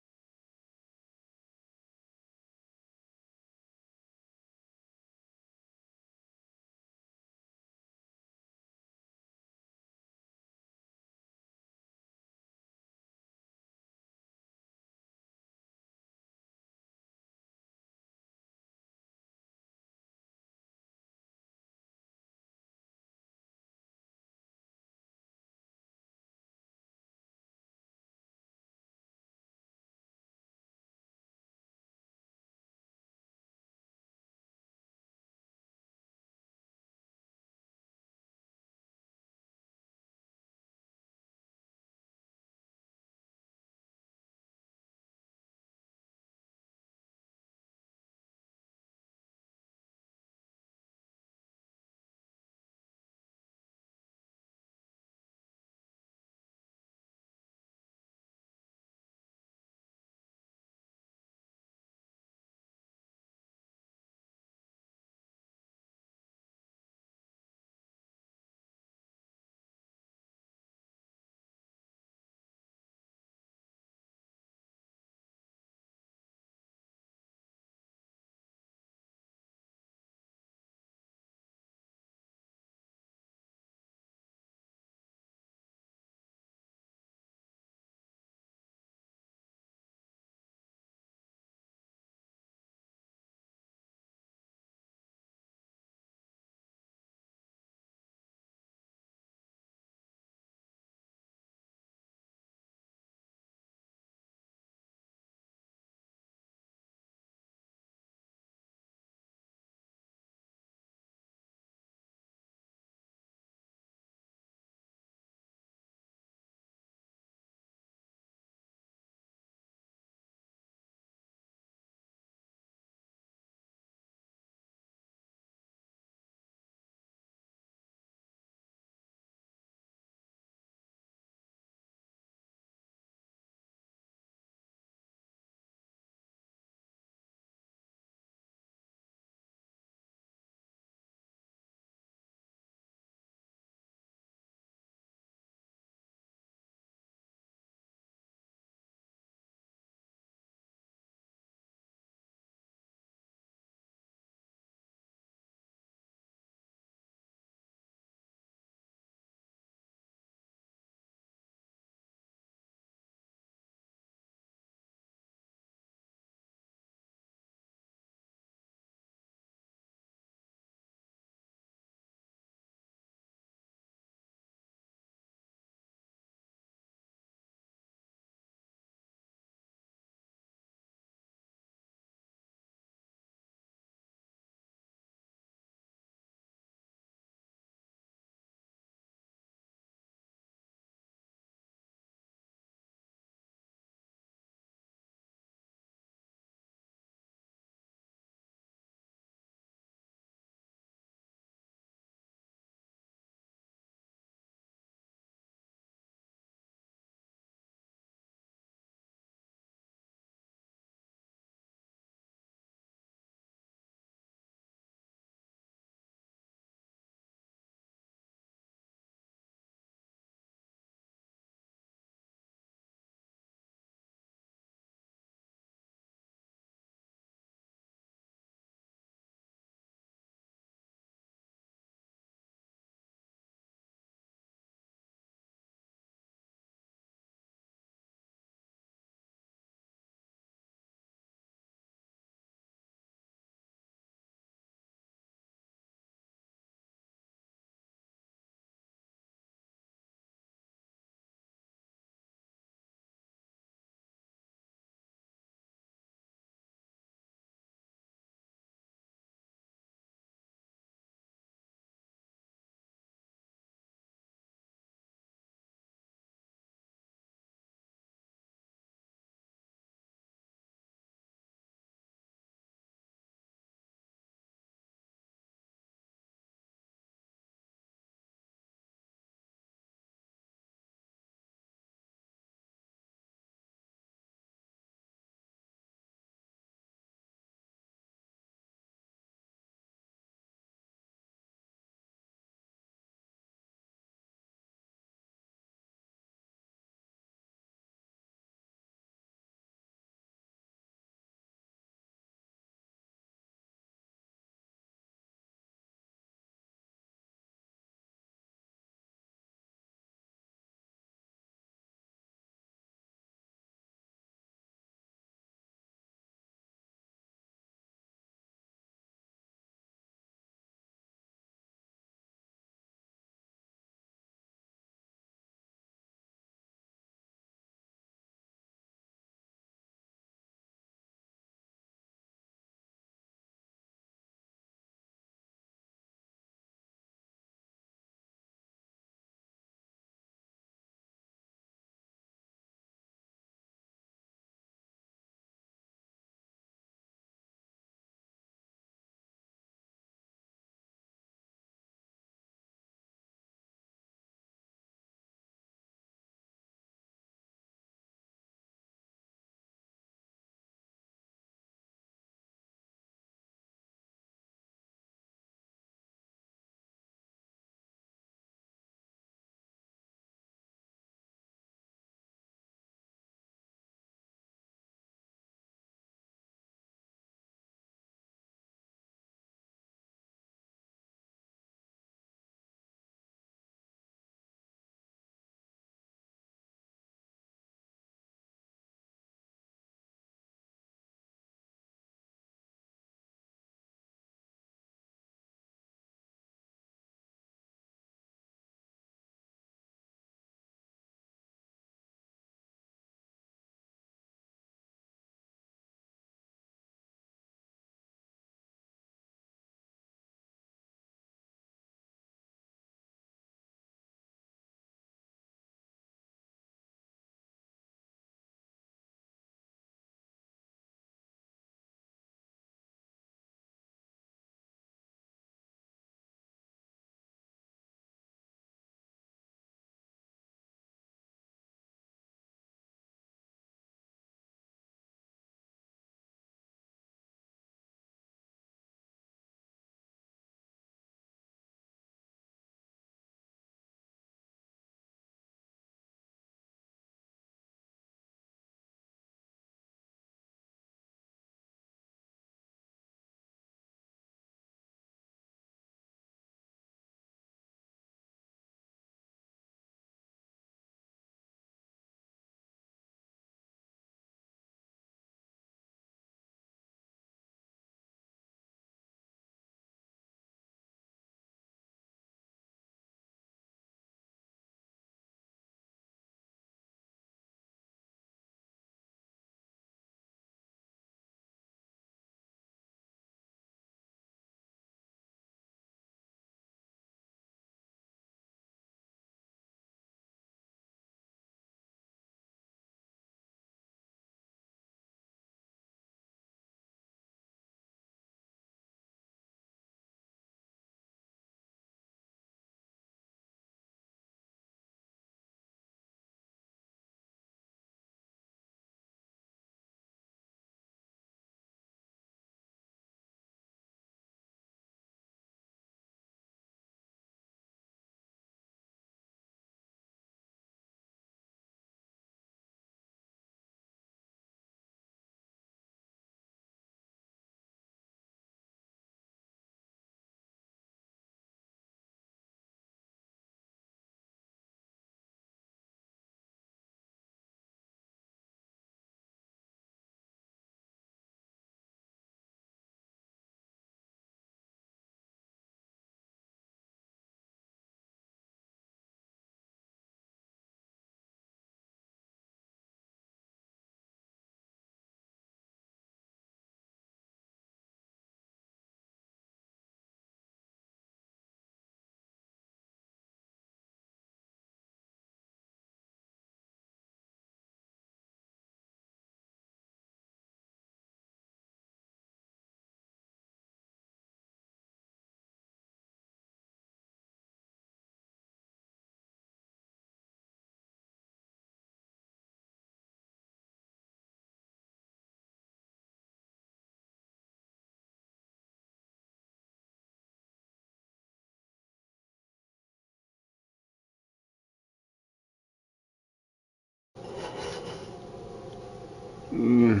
Oh,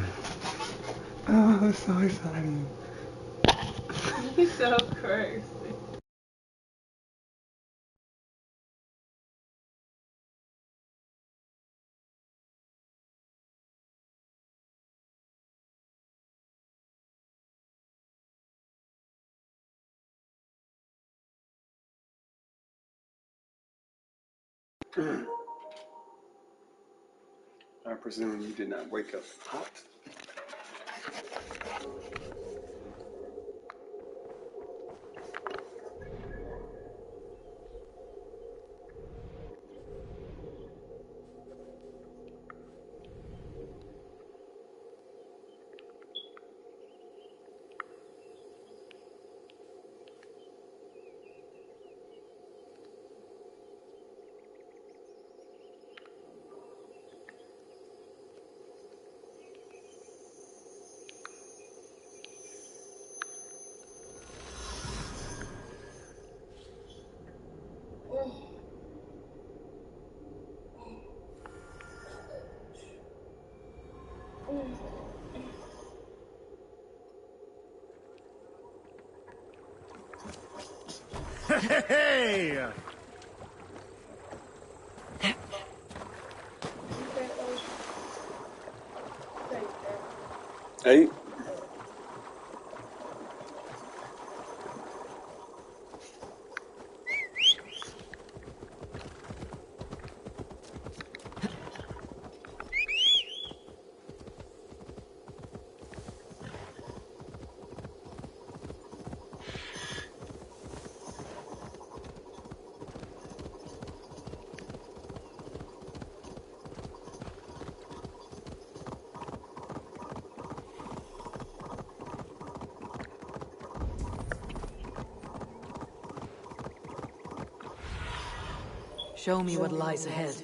so exciting. He's so crazy. I presume you did not wake up hot. Hey! Hey. Show me what lies ahead.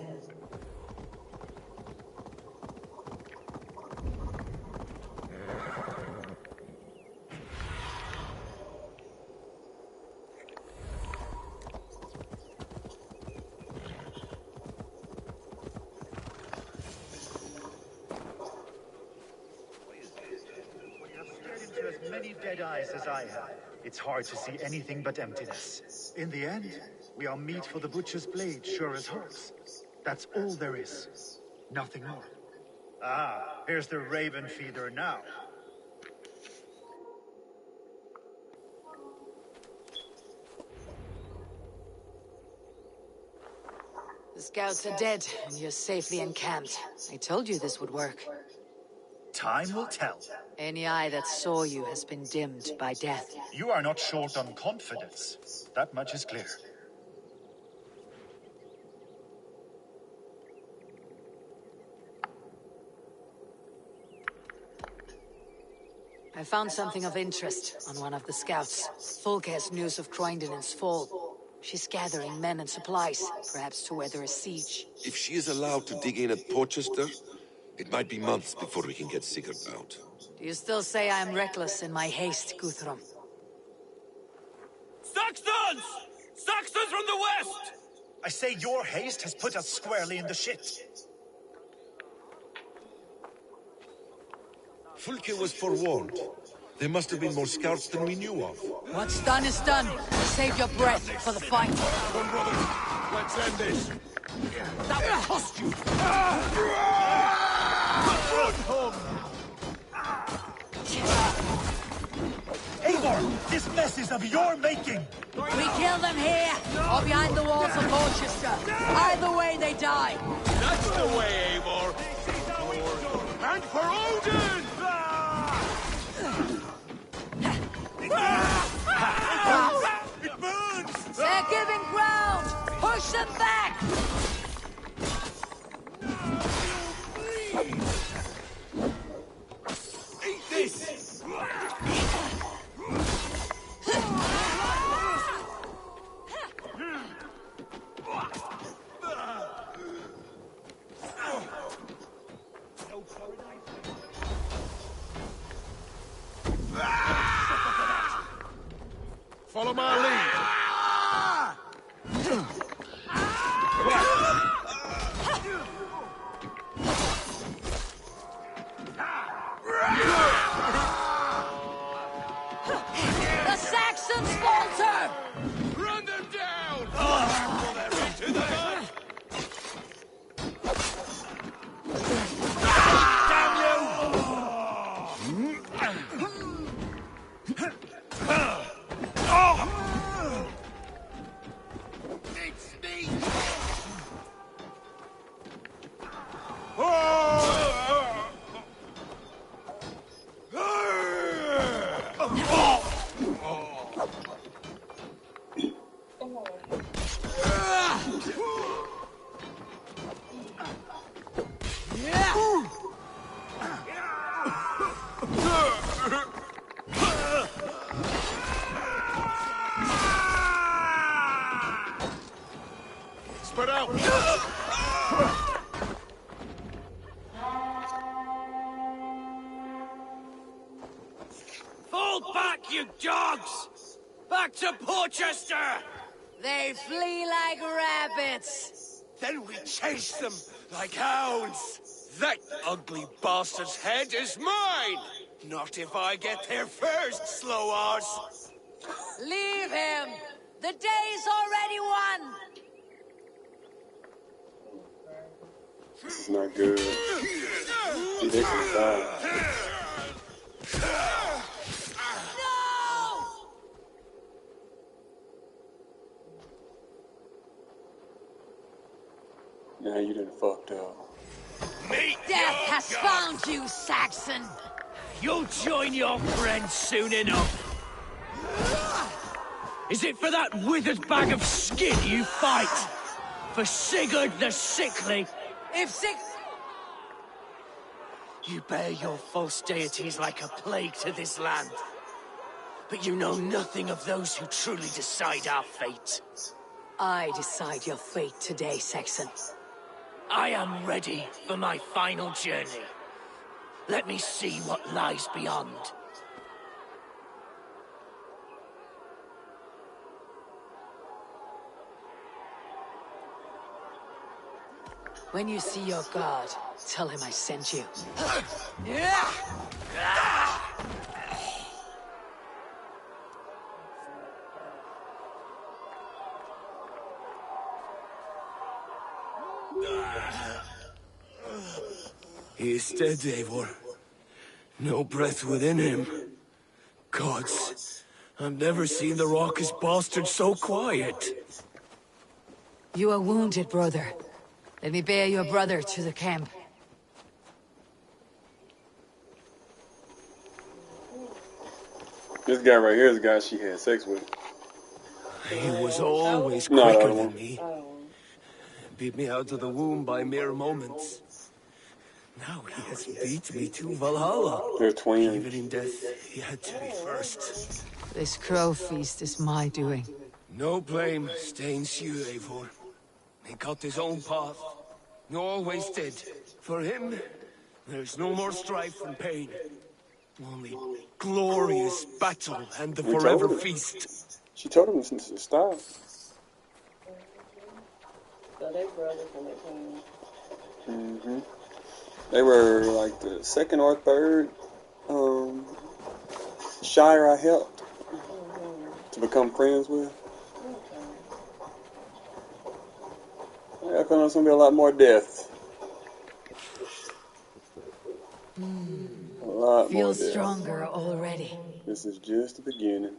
Into as many dead eyes as I have, it's hard to see anything but emptiness. In the end, we are meat for the butcher's blade, sure as hawks. That's all there is. Nothing more. Ah, here's the raven feeder now. The scouts are dead, and you're safely encamped. I told you this would work. Time will tell. Any eye that saw you has been dimmed by death. You are not short on confidence. That much is clear. I found something of interest on one of the scouts. Fulke has news of Croydon's fall. She's gathering men and supplies, perhaps to weather a siege. If she is allowed to dig in at Porchester, it might be months before we can get Sigurd out. Do you still say I am reckless in my haste, Guthrum? Saxons! Saxons from the west! I say your haste has put us squarely in the shit. Fulke was forewarned. There must have been more scouts than we knew of. What's done is done. Save your breath for the fight. Come, brothers. Let's end this. That will cost you! Eivor, this mess is of your making! We kill them here, or behind the walls of Porchester. Either way, they die. That's the way, Eivor. And for Odin! It burns! They're giving ground! Push them back! Eat this! Follow my lead. Spread out! Fall back, you dogs! Back to Porchester! They flee like rabbits. Then we chase them like hounds. That ugly bastard's head is mine! Not if I get there first, slow arse! Leave him! The day's already won! This is not good. See, they can die. Now you done fucked up. Death has found you, Saxon! You'll join your friends soon enough. Is it for that withered bag of skin you fight? For Sigurd the Sickly? You bear your false deities like a plague to this land. But you know nothing of those who truly decide our fate. I decide your fate today, Saxon. I am ready for my final journey. Let me see what lies beyond. When you see your god, tell him I sent you. He is dead, Eivor. No breath within him. Gods, I've never seen the raucous bastard so quiet. You are wounded, brother. Let me bear your brother to the camp. This guy right here is the guy she had sex with. He was always No, quicker no, no. than me. Beat me out of the womb by mere moments. Now he has beat me to Valhalla. They're twins. Even in death, he had to be first. This crow feast is my doing. No blame stains you, Eivor. He got his own path. He always did. For him, there's no more strife and pain. Only glorious battle and the We forever told him. feast. She told him to stop. So they brothers and they came. They were like the second or third Shire I helped to become friends with. I feel there's gonna be a lot more death. A lot Feel more death. stronger already. This is just the beginning.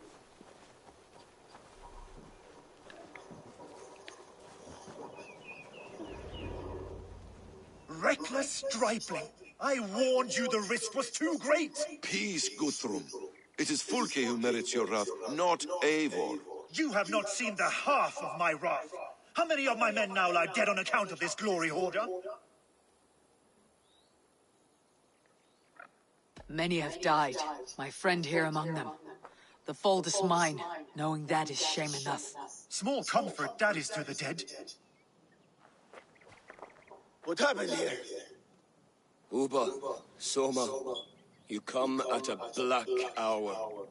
Reckless stripling! I warned you the risk was too great! Peace, Guthrum. It is Fulke who merits your wrath, not Eivor. You have not seen the half of my wrath. How many of my men now lie dead on account of this glory hoarder? Many have died, my friend here among them. The fault is mine, knowing that is shame enough. Small comfort that is to the dead. What happened here? Uba, Soma, you come at a black hour.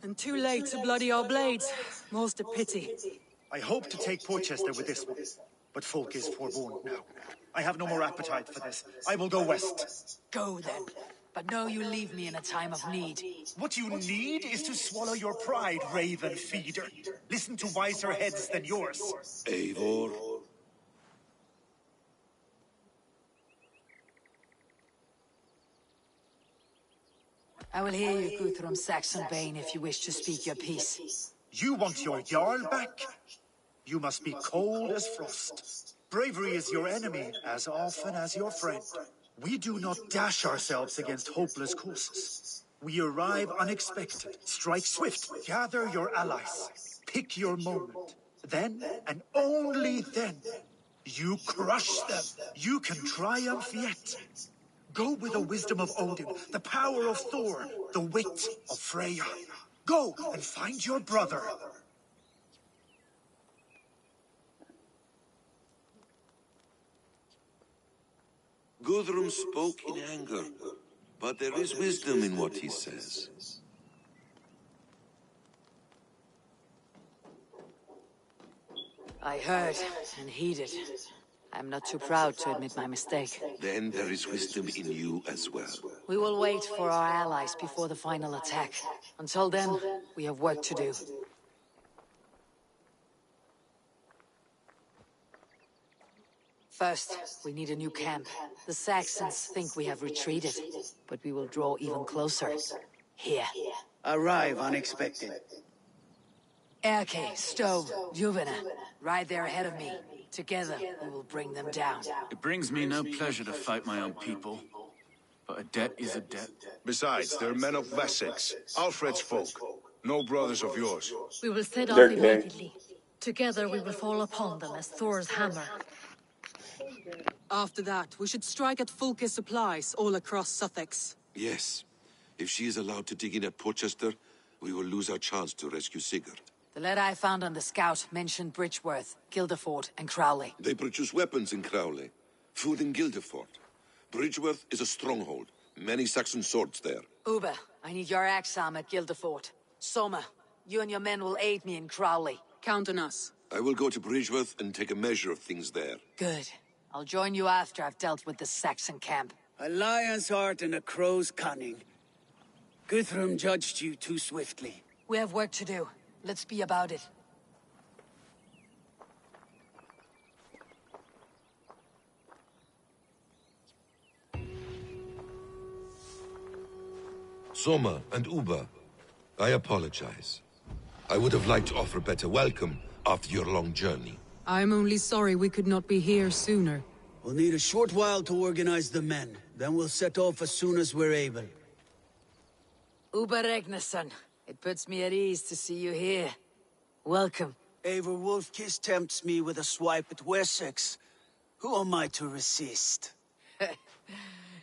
And too late to bloody our blades. More's the pity. I hope to take Porchester with this one, but folk is forewarned now. I have no more appetite for this. I will go west. Go then, but know you leave me in a time of need. What you need is to swallow your pride, raven feeder. Listen to wiser heads than yours. Eivor. I will hear you, Guthrum Saxonbane, if you wish to speak your piece. You want your Jarl back? You must be cold as frost. Bravery is your enemy as often as your friend. We do not dash ourselves against hopeless causes. We arrive unexpected, strike swift, gather your allies, pick your moment. Then, and only then, you crush them. You can triumph yet. Go with the wisdom of Odin, the power of Thor, the wit of Freya. Go and find your brother. Guthrum spoke in anger, but there is wisdom in what he says. I heard and heeded. I'm not too proud to admit my mistake. Then there is wisdom in you as well. We will wait for our allies before the final attack. Until then, we have work to do. First, we need a new camp. The Saxons think we have retreated, but we will draw even closer. Here. Arrive unexpected. Erke, Stowe, Juvena, right there ahead of me. Together, we will bring them down. It brings me no pleasure to fight my own people, but a debt is a debt. Besides, they're men of Wessex, Alfred's folk, no brothers of yours. We will set They're off gay. immediately. Together we will fall upon them as Thor's hammer. After that, we should strike at Fulke's supplies all across Sussex. Yes. If she is allowed to dig in at Portchester, we will lose our chance to rescue Sigurd. The letter I found on the scout mentioned Bridgeworth, Guildeford, and Crowley. They produce weapons in Crowley, food in Guildeford. Bridgeworth is a stronghold. Many Saxon swords there. Uber, I need your axe arm at Guildeford. Soma, you and your men will aid me in Crowley. Count on us. I will go to Bridgeworth and take a measure of things there. Good. I'll join you after I've dealt with the Saxon camp. A lion's heart and a crow's cunning. Guthrum judged you too swiftly. We have work to do. Let's be about it. Soma and Uba, I apologize. I would have liked to offer a better welcome after your long journey. I'm only sorry we could not be here sooner. We'll need a short while to organize the men. Then we'll set off as soon as we're able. Uber Regnason, it puts me at ease to see you here. Welcome. Eivor Wolfkiss tempts me with a swipe at Wessex. Who am I to resist?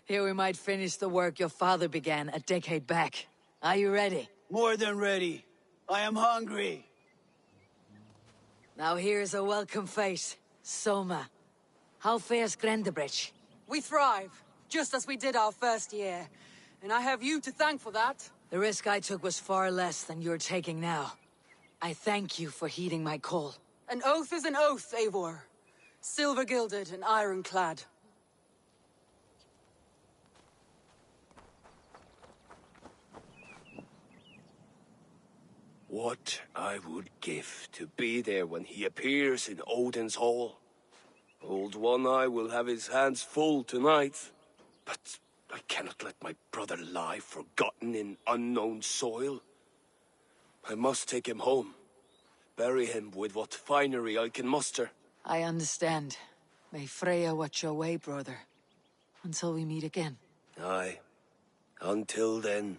Here we might finish the work your father began a decade back. Are you ready? More than ready. I am hungry. Now here's a welcome face. Soma. How fares Grendebridge? We thrive, just as we did our first year. And I have you to thank for that. The risk I took was far less than you're taking now. I thank you for heeding my call. An oath is an oath, Eivor. Silver-gilded and ironclad. What I would give to be there when he appears in Odin's hall. Old One-Eye will have his hands full tonight. But I cannot let my brother lie forgotten in unknown soil. I must take him home. Bury him with what finery I can muster. I understand. May Freya watch your way, brother. Until we meet again. Aye. Until then.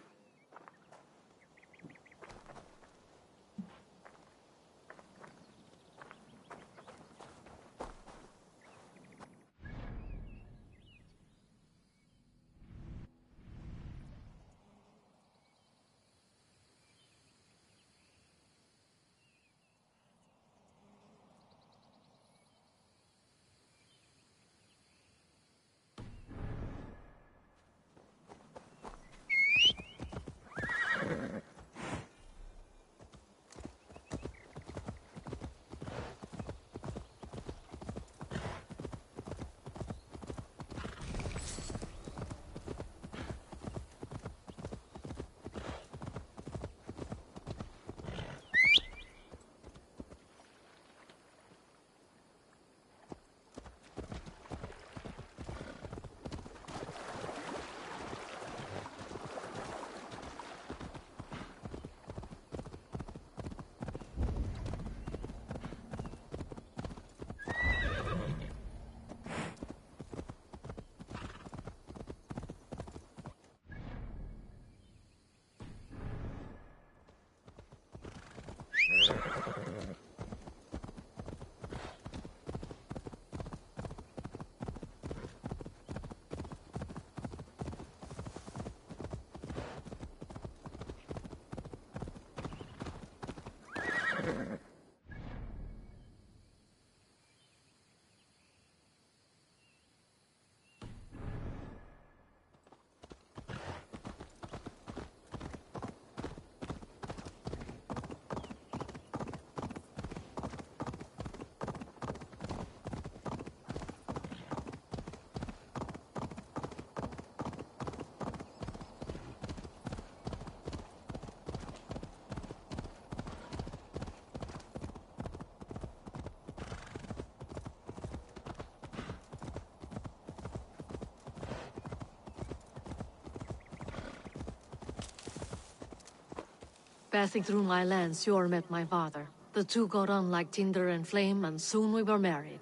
Passing through my lands, Yor met my father. The two got on like tinder and flame, and soon we were married.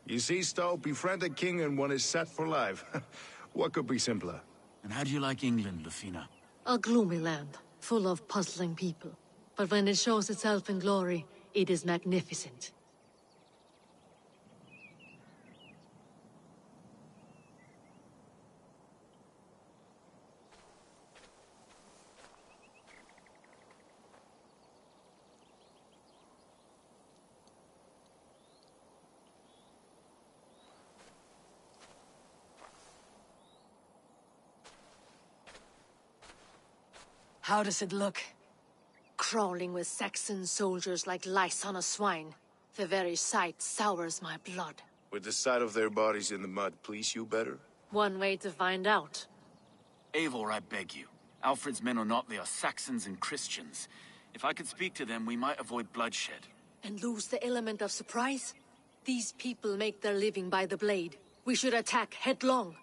You see, Stowe, befriend a king and one is set for life. What could be simpler? And how do you like England, Lufina? A gloomy land, full of puzzling people. But when it shows itself in glory, it is magnificent. How does it look? Crawling with Saxon soldiers like lice on a swine. The very sight sours my blood. Would the sight of their bodies in the mud please you better? One way to find out. Eivor, I beg you. Alfred's men are not, they are Saxons and Christians. If I could speak to them, we might avoid bloodshed. And lose the element of surprise? These people make their living by the blade. We should attack headlong.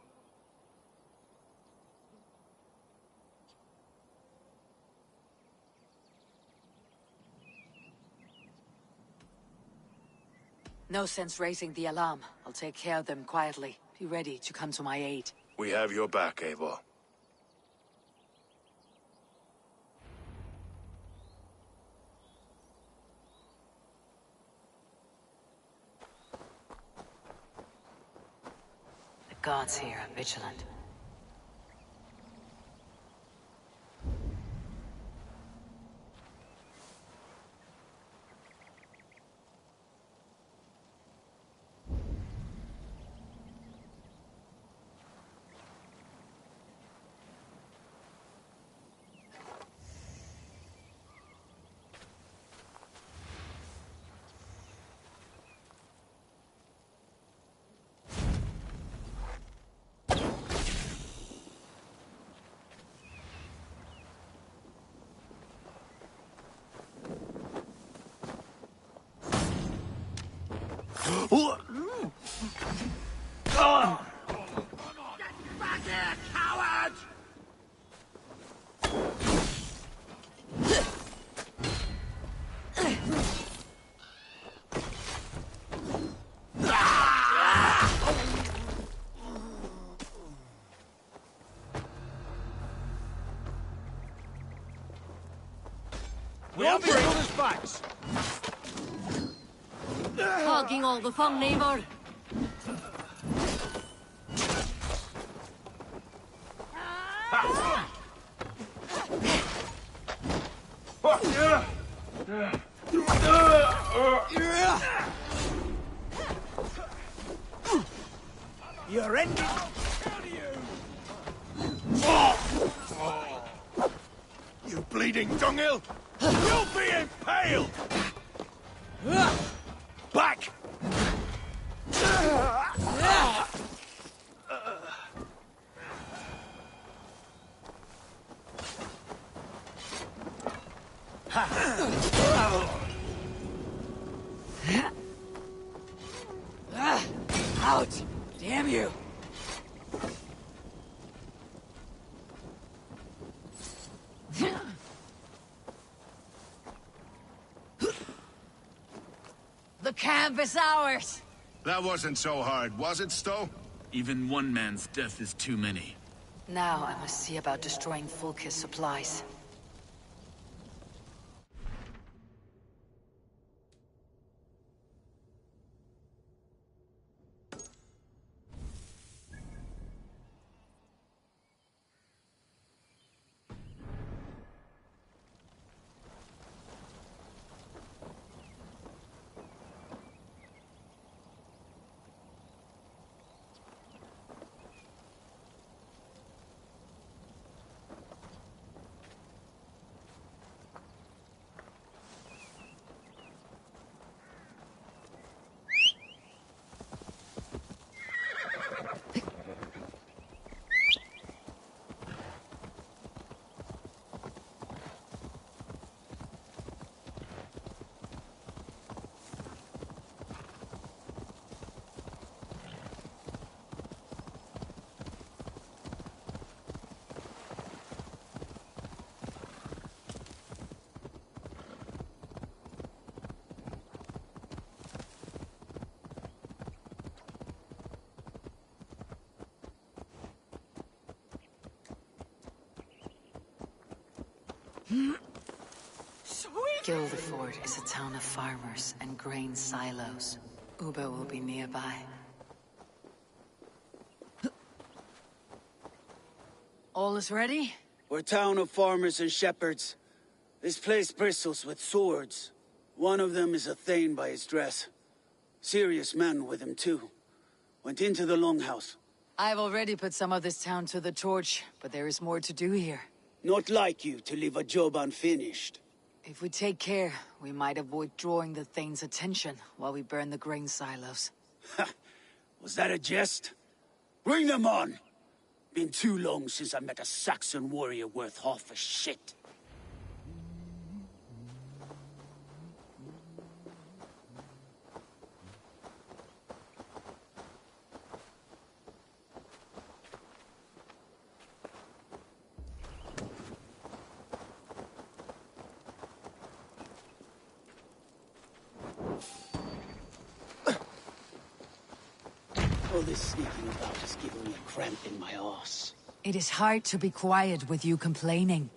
No sense raising the alarm. I'll take care of them quietly. Be ready to come to my aid. We have your back, Eivor. The guards here are vigilant. Back here, coward! We have each other's backs. Hogging all the fun, neighbor. You're ending. You bleeding dunghill! You'll be impaled! Back! Out! Damn you! The camp is ours! That wasn't so hard, was it, Stowe? Even one man's death is too many. Now I must see about destroying Fulk's supplies. Guildford is a town of farmers and grain silos. Uber will be nearby. All is ready? We're a town of farmers and shepherds. This place bristles with swords. One of them is a Thane by his dress. Serious man with him, too. Went into the longhouse. I've already put some of this town to the torch, but there is more to do here. Not like you to leave a job unfinished. If we take care, we might avoid drawing the Thane's attention while we burn the grain silos. Was that a jest? Bring them on! Been too long since I met a Saxon warrior worth half a shit. All this sneaking about is giving me a cramp in my arse. It is hard to be quiet with you complaining.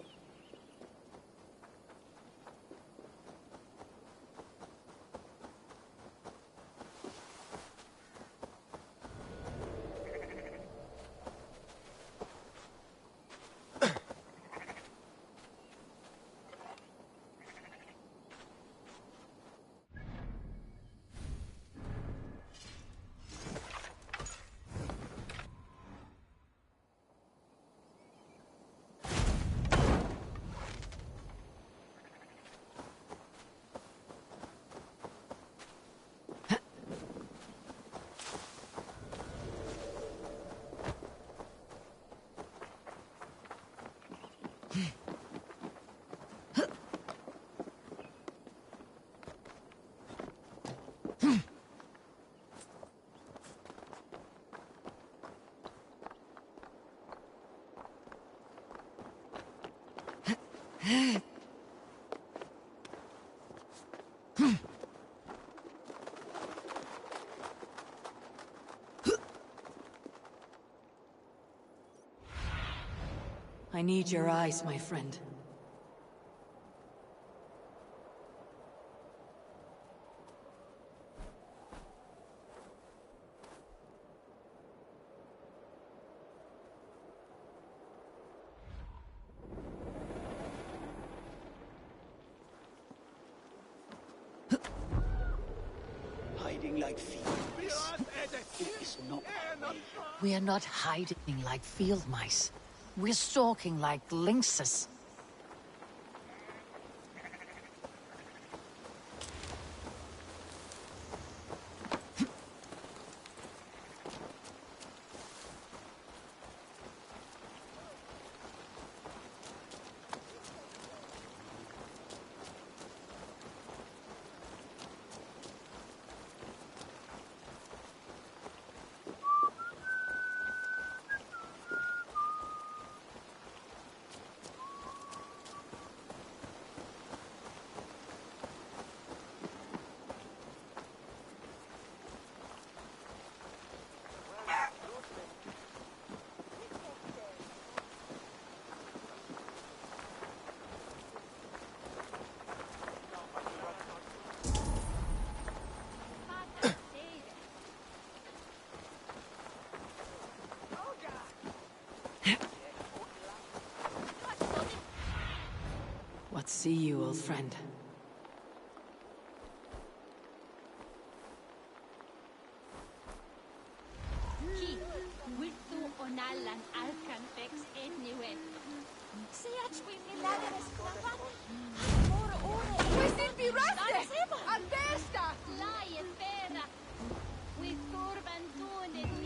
I need your eyes, my friend. Hiding like thieves. It is not my way. We are not hiding like field mice. We're stalking like lynxes. What see you, old friend?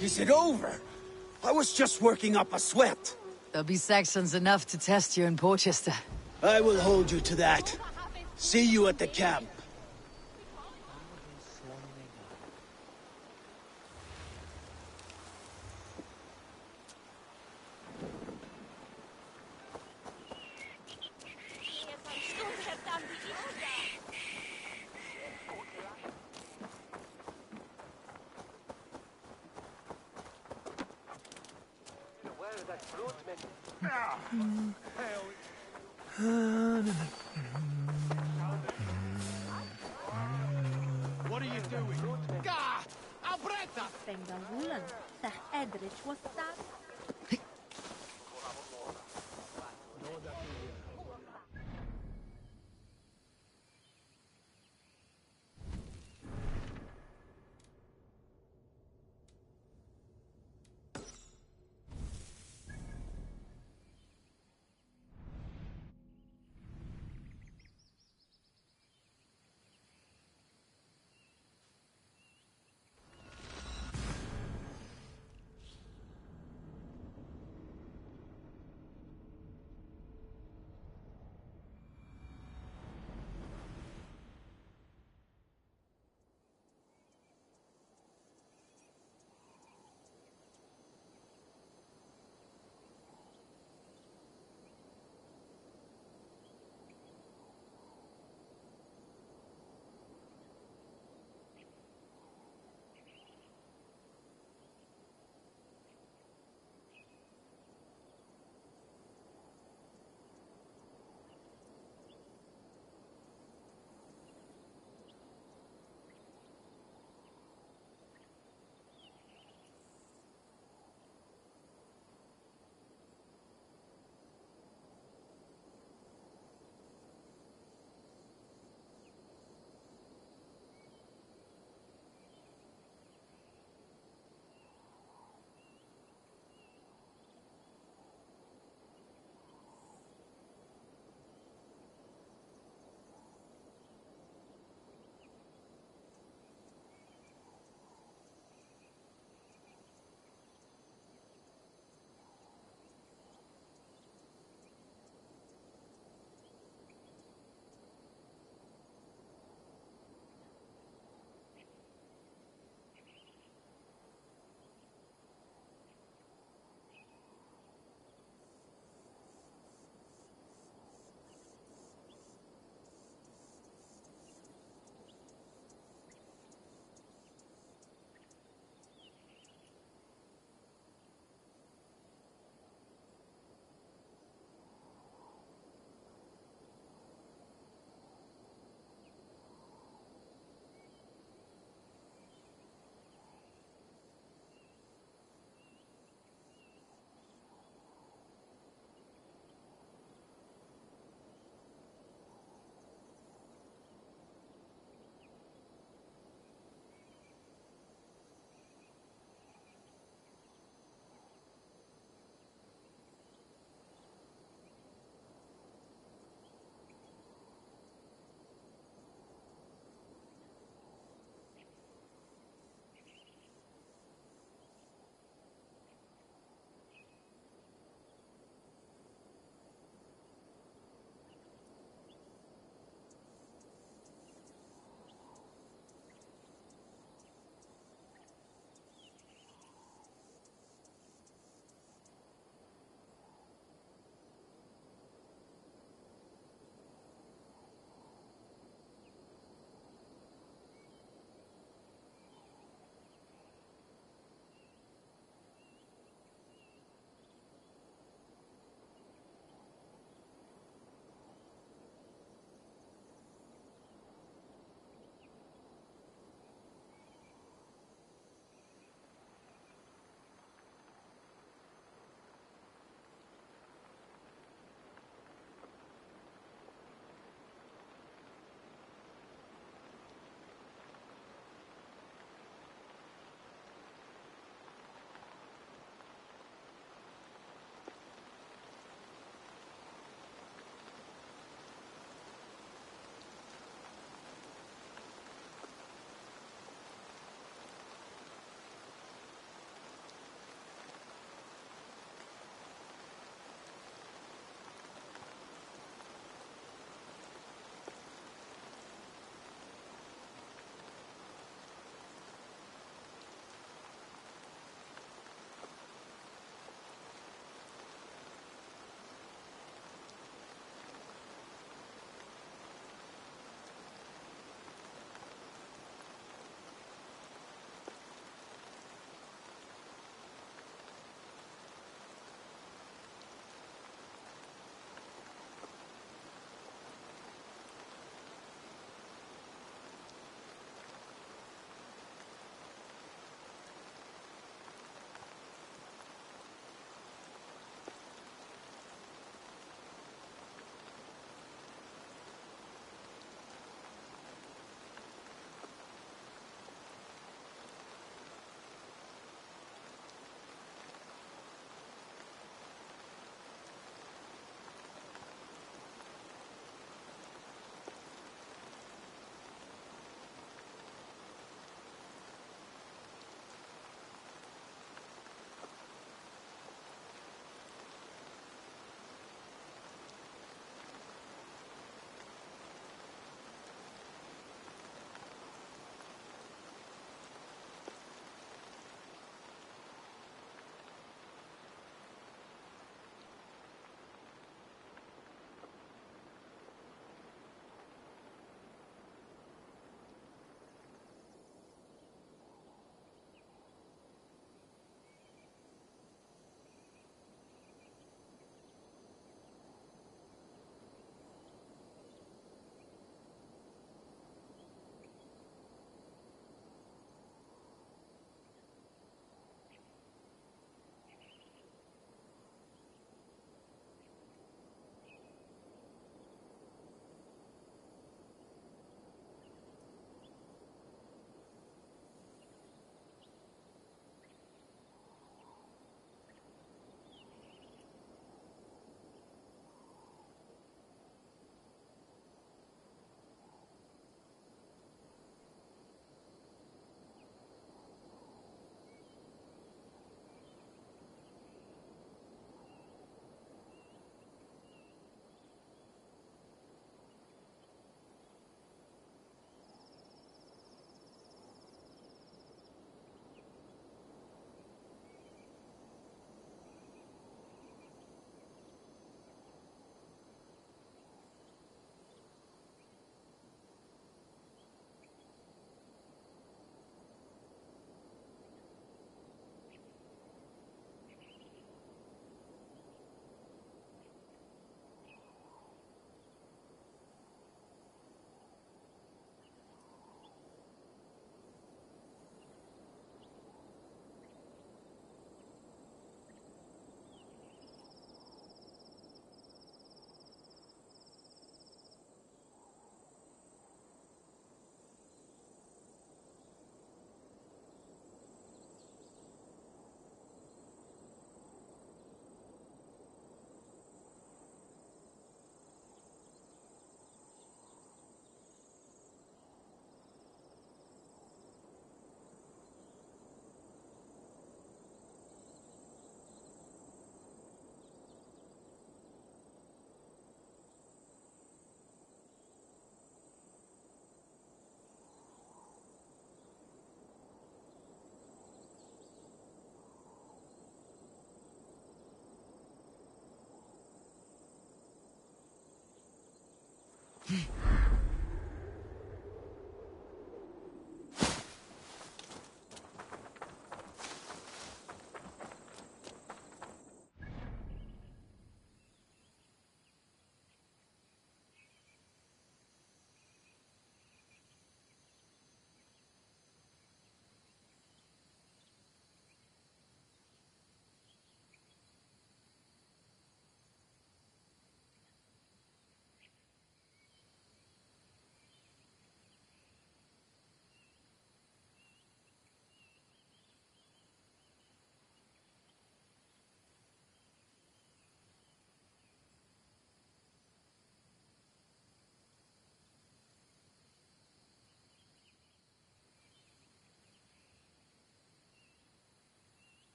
Is it over? I was just working up a sweat. There'll be Saxons enough to test you in Porchester. I will hold you to that. See you at the camp. What are you doing? Gah! Albretta! Venga wulen. Sech Edrich was that.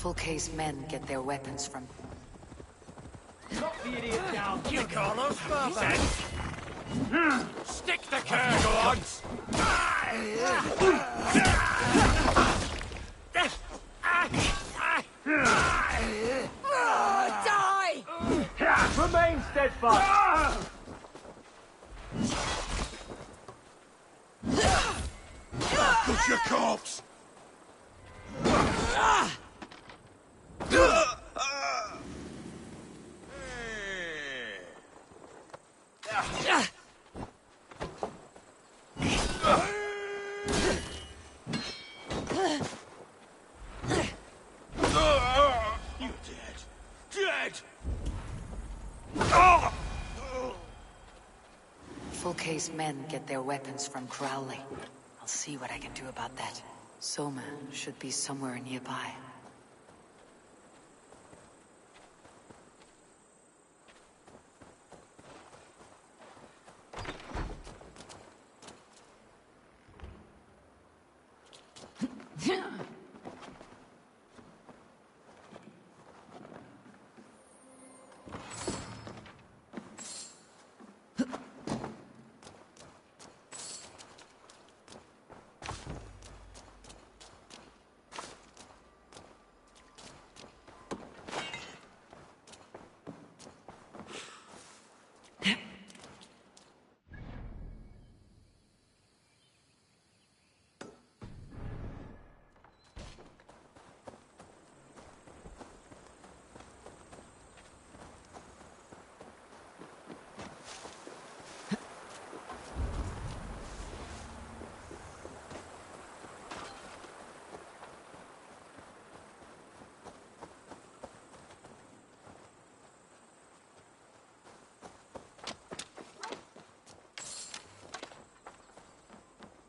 Full-case men get their weapons from... Knock the idiot down. You Carlos, stick the curve, go on. Die! Remain steadfast. Push your corpse! You dead. Dead! Full-case men get their weapons from Crowley. I'll see what I can do about that. Soma should be somewhere nearby.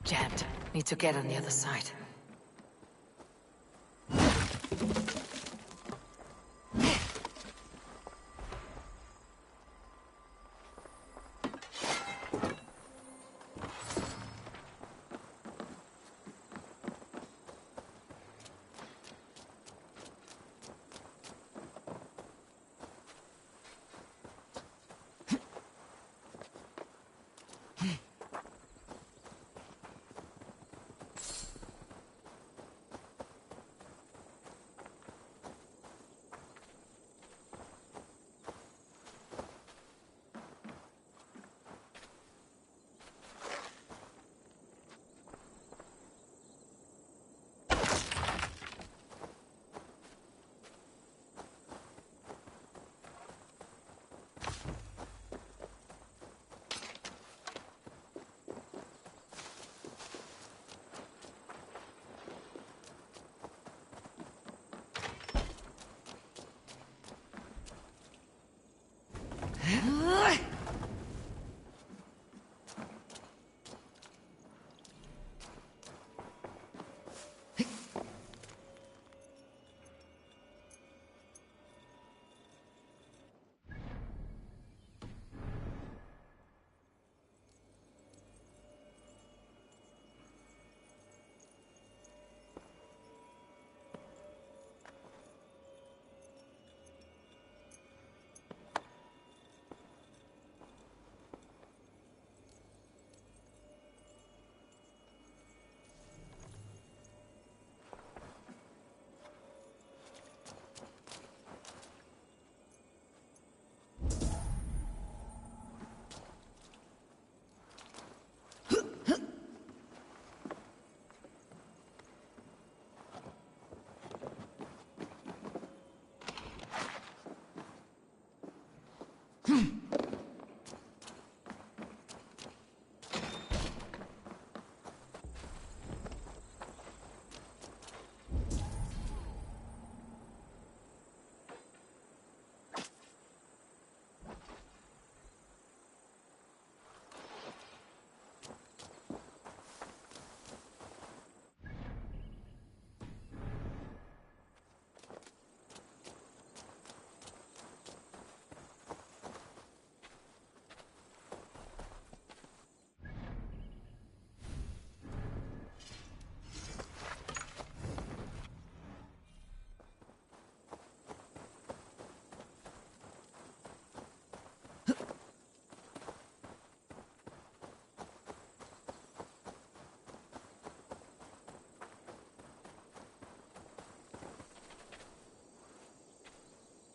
Jammed. Need to get on the other side.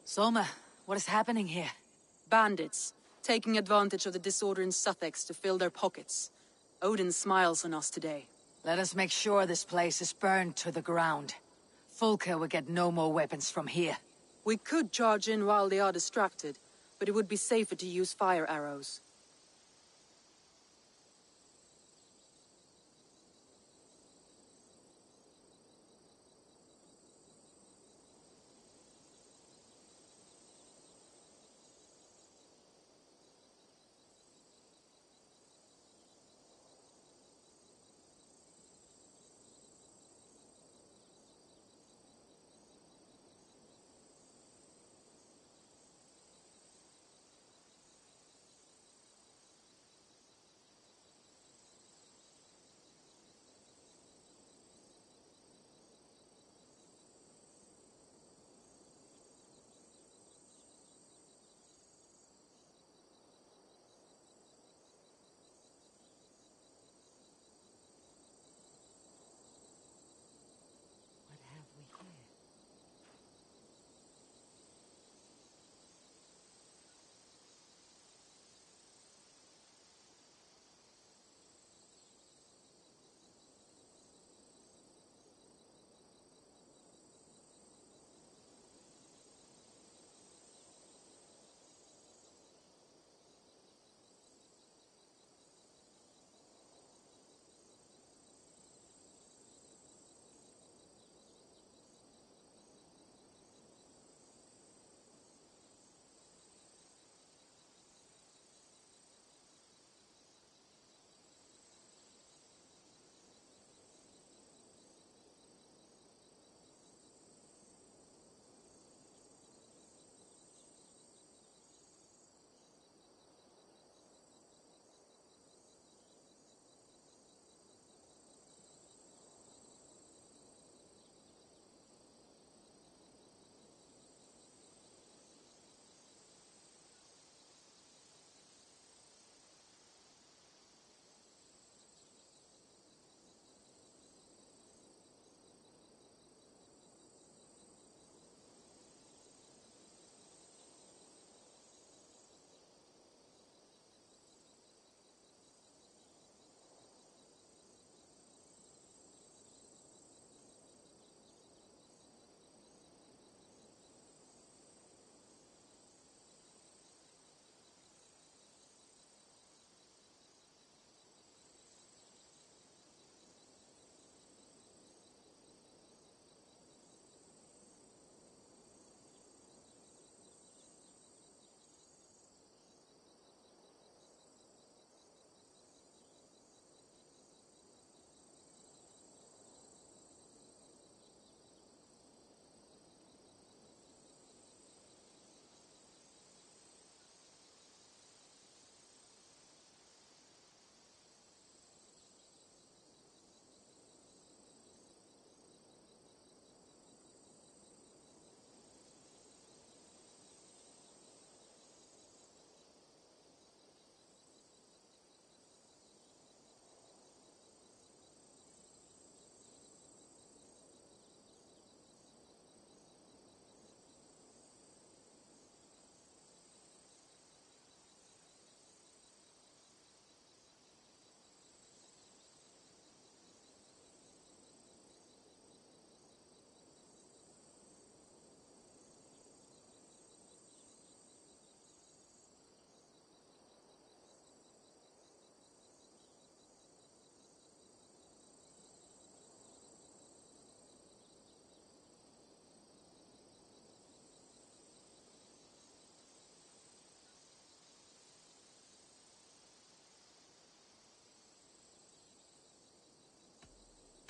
Soma, what is happening here? Bandits, taking advantage of the disorder in Sussex to fill their pockets. Odin smiles on us today. Let us make sure this place is burned to the ground. Fulka will get no more weapons from here. We could charge in while they are distracted, but it would be safer to use fire arrows.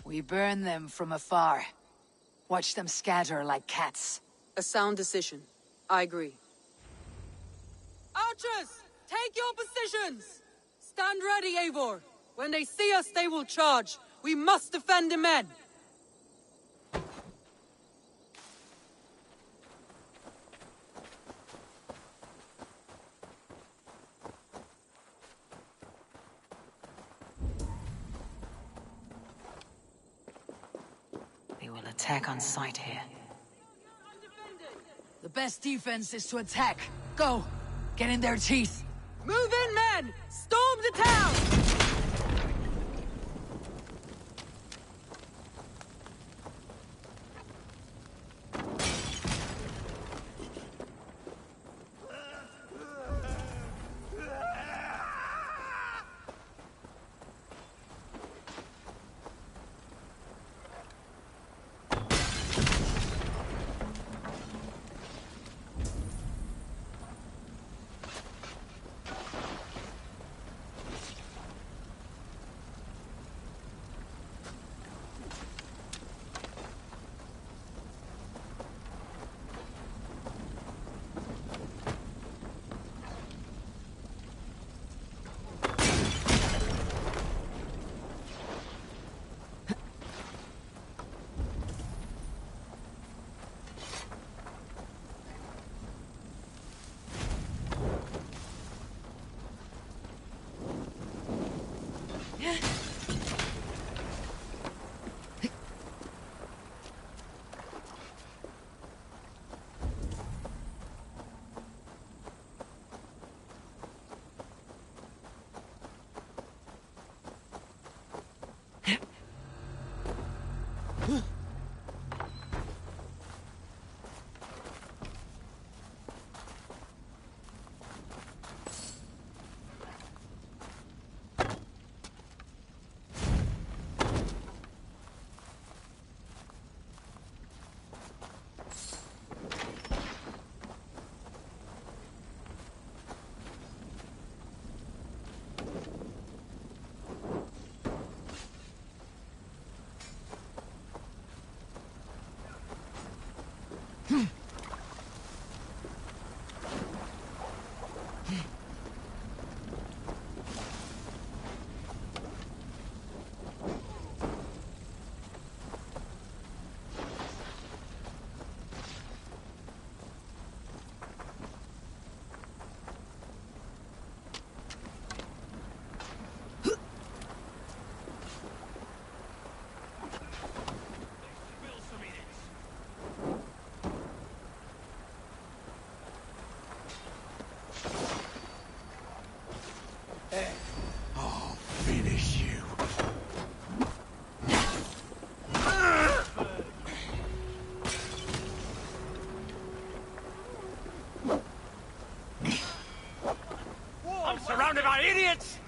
We burn them from afar. Watch them scatter like cats. A sound decision. I agree. Archers! Take your positions! Stand ready, Eivor! When they see us, they will charge. We must defend the men! They will attack on sight here. The best defense is to attack. Go! Get in their teeth! Move in, men! Storm the town! I'll finish you. I'm surrounded by idiots!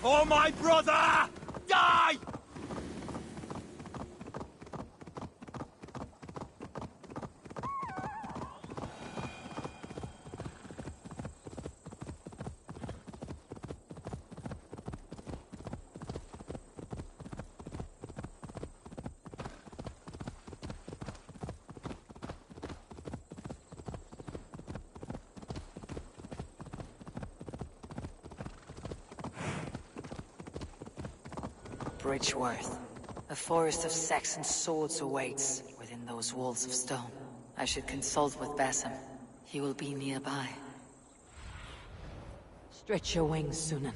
For my brother! Die! Bridgeworth. A forest of Saxon swords awaits within those walls of stone. I should consult with Basim. He will be nearby. Stretch your wings, Sunan.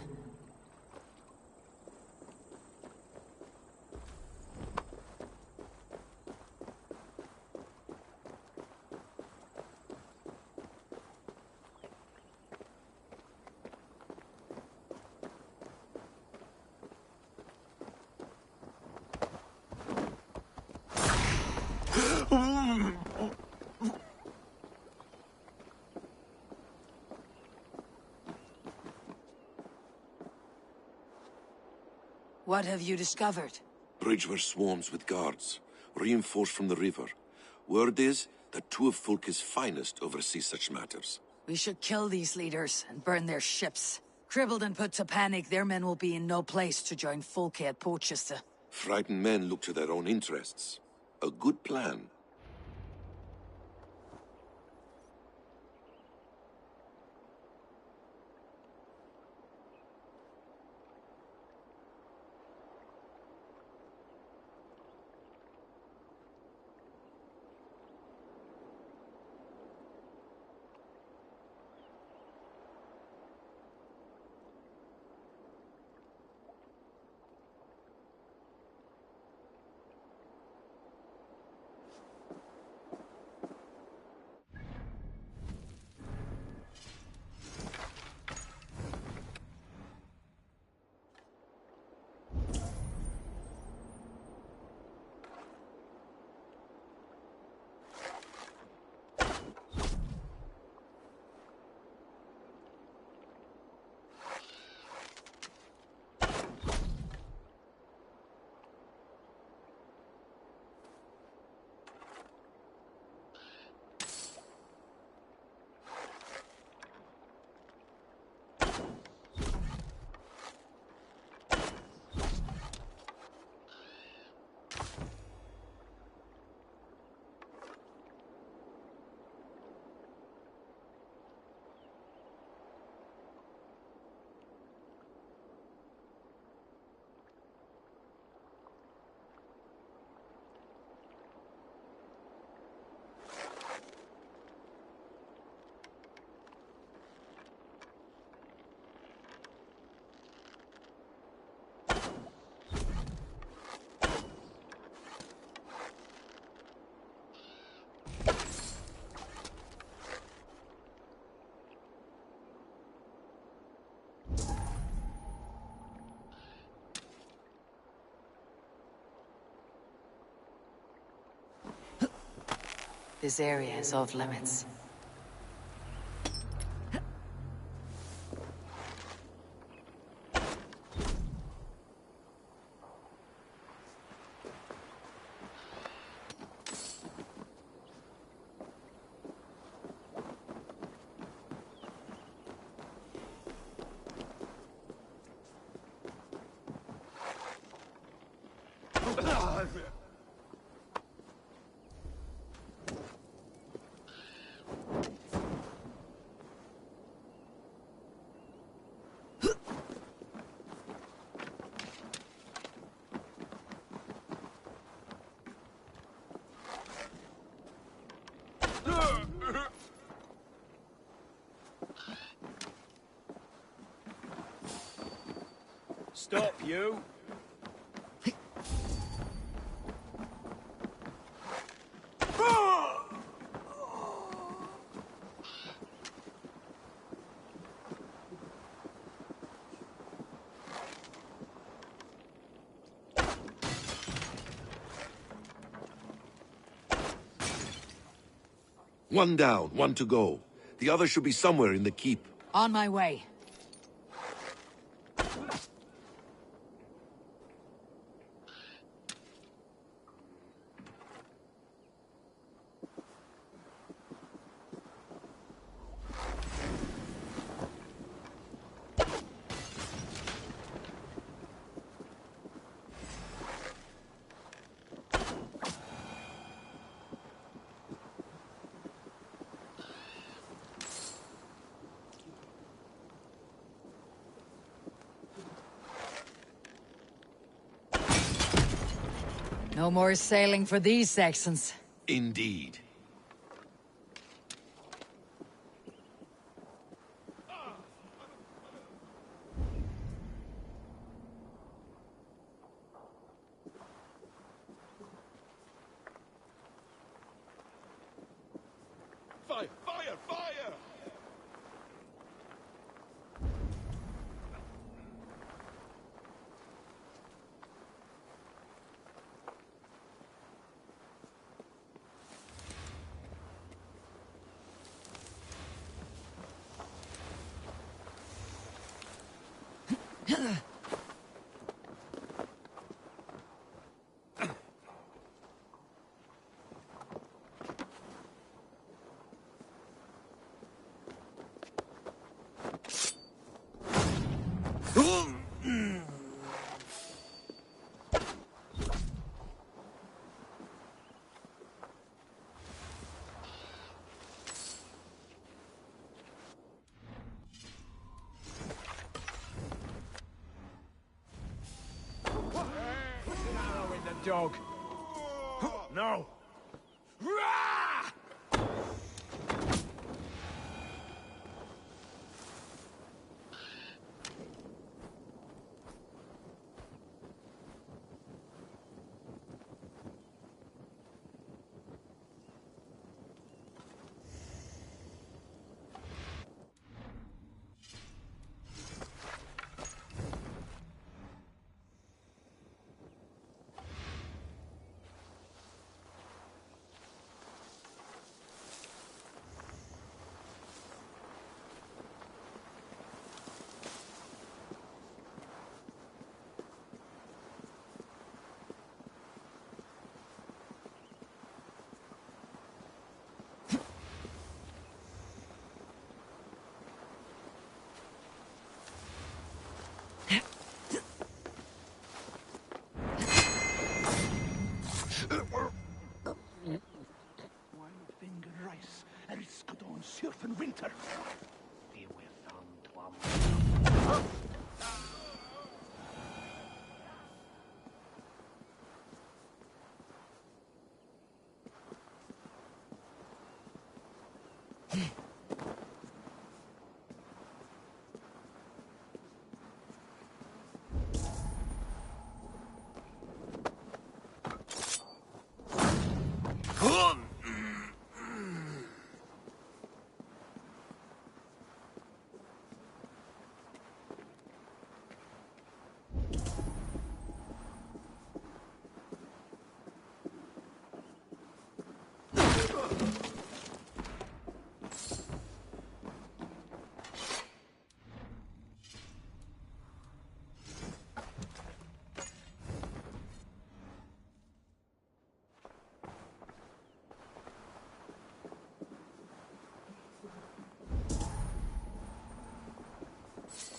What have you discovered? Bridgeworth swarms with guards, reinforced from the river. Word is that two of Fulke's finest oversee such matters. We should kill these leaders and burn their ships. Crippled and put to panic, their men will be in no place to join Fulke at Porchester. Frightened men look to their own interests. A good plan. This area is off limits. Stop, you! One down, one to go. The other should be somewhere in the keep. On my way. No more sailing for these Saxons. Indeed. Fire! Fire! Fire! Arrow in the dog. No. Finger rice, Eriskadon, surf and winter. Be with Antoine.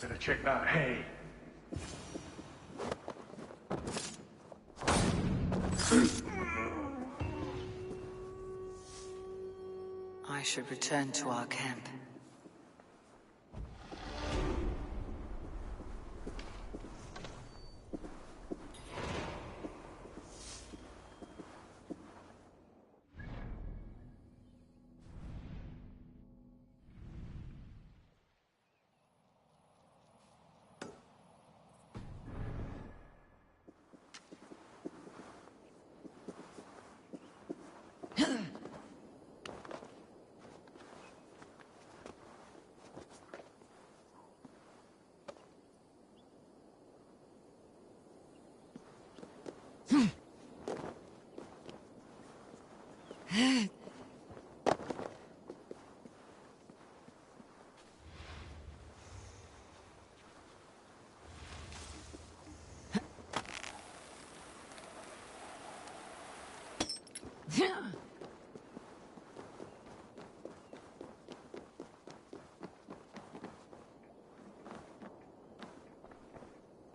Better check that hay. I should return to our camp.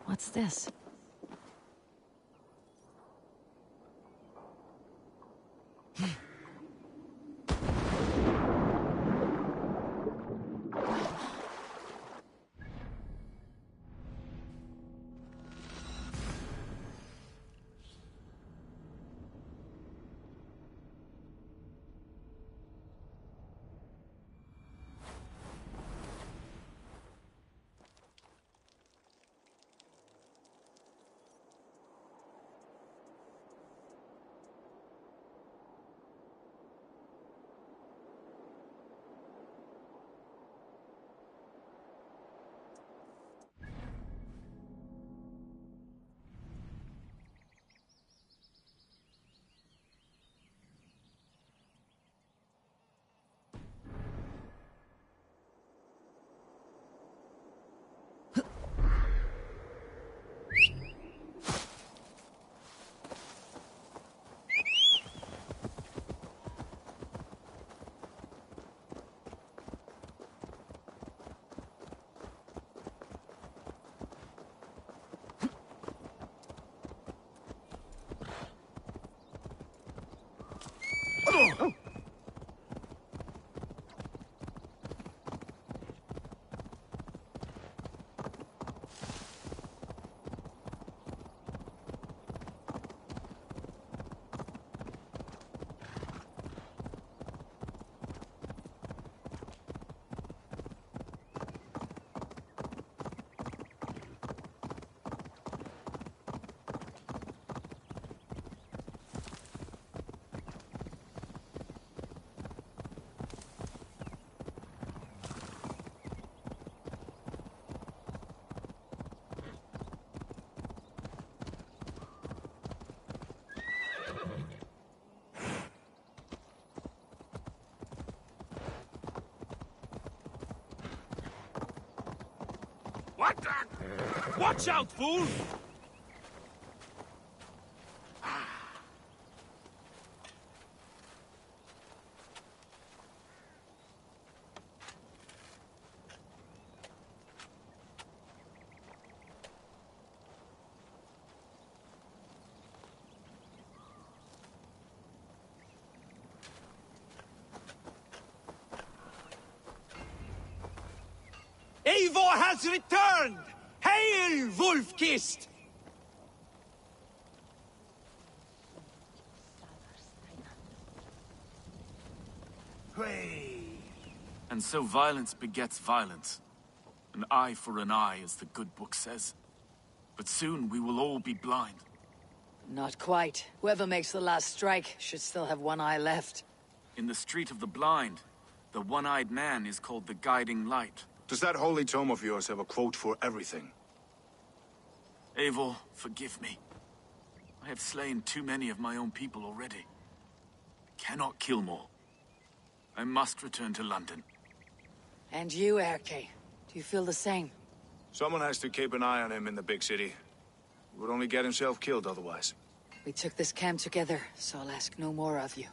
What's this? Watch out, fool! Eivor has returned! Hail, Wolf-Kissed! And so violence begets violence. An eye for an eye, as the good book says. But soon we will all be blind. Not quite. Whoever makes the last strike should still have one eye left. In the Street of the Blind, the one-eyed man is called the Guiding Light. Does that holy tome of yours have a quote for everything? Eivor, forgive me. I have slain too many of my own people already. I cannot kill more. I must return to London. And you, Erke, do you feel the same? Someone has to keep an eye on him in the big city. He would only get himself killed otherwise. We took this camp together, so I'll ask no more of you.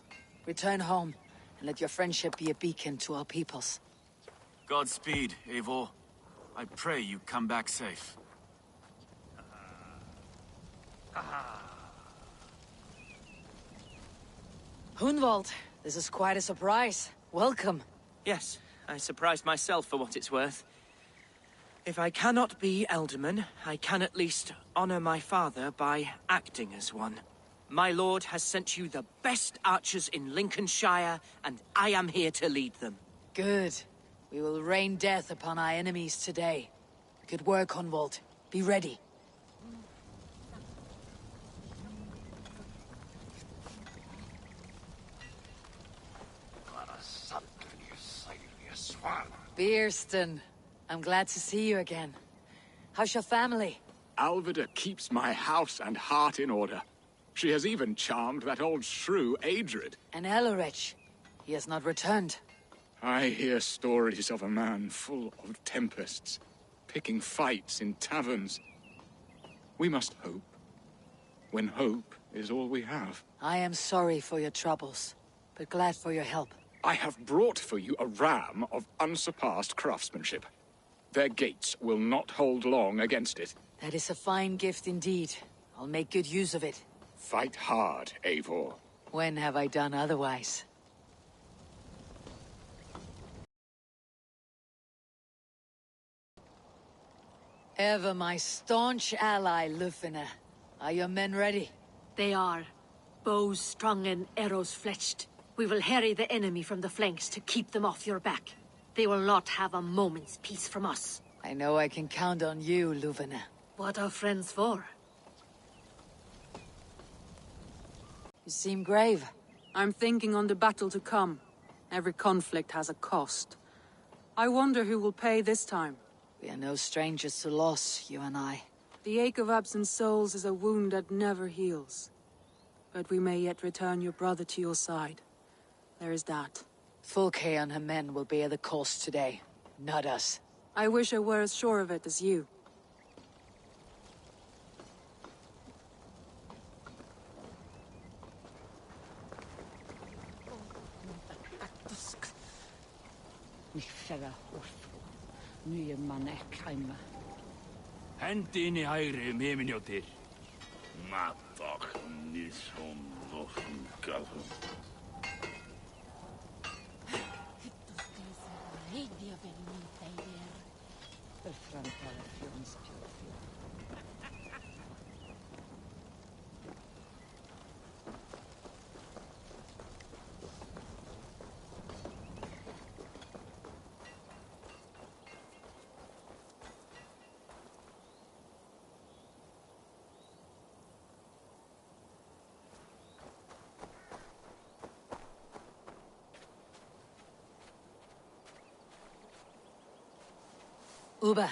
Return home, and let your friendship be a beacon to all peoples. Godspeed, Eivor. I pray you come back safe. Hunwald, this is quite a surprise. Welcome. Yes, I surprised myself for what it's worth. If I cannot be Elderman, I can at least honor my father by acting as one. My lord has sent you the best archers in Lincolnshire, and I am here to lead them. Good. We will rain death upon our enemies today. Good work, Hunwald. Be ready. Beerston, I'm glad to see you again. How's your family? Alvida keeps my house and heart in order. She has even charmed that old shrew, Adrid. And Elorich. He has not returned. I hear stories of a man full of tempests, picking fights in taverns. We must hope, when hope is all we have. I am sorry for your troubles, but glad for your help. I have brought for you a ram of unsurpassed craftsmanship. Their gates will not hold long against it. That is a fine gift indeed. I'll make good use of it. Fight hard, Eivor. When have I done otherwise? Ever my staunch ally, Lufina. Are your men ready? They are. Bows strung and arrows fletched. We will harry the enemy from the flanks to keep them off your back. They will not have a moment's peace from us. I know I can count on you, Lufina. What are friends for? You seem grave. I'm thinking on the battle to come. Every conflict has a cost. I wonder who will pay this time. We are no strangers to loss, you and I. The ache of absent souls is a wound that never heals. But we may yet return your brother to your side. There is that. Fulke and her men will bear the cost today, not us. I wish I were as sure of it as you. Hendi inn í hægri himinjóttir. Matok nishon lofen galhum. Uba,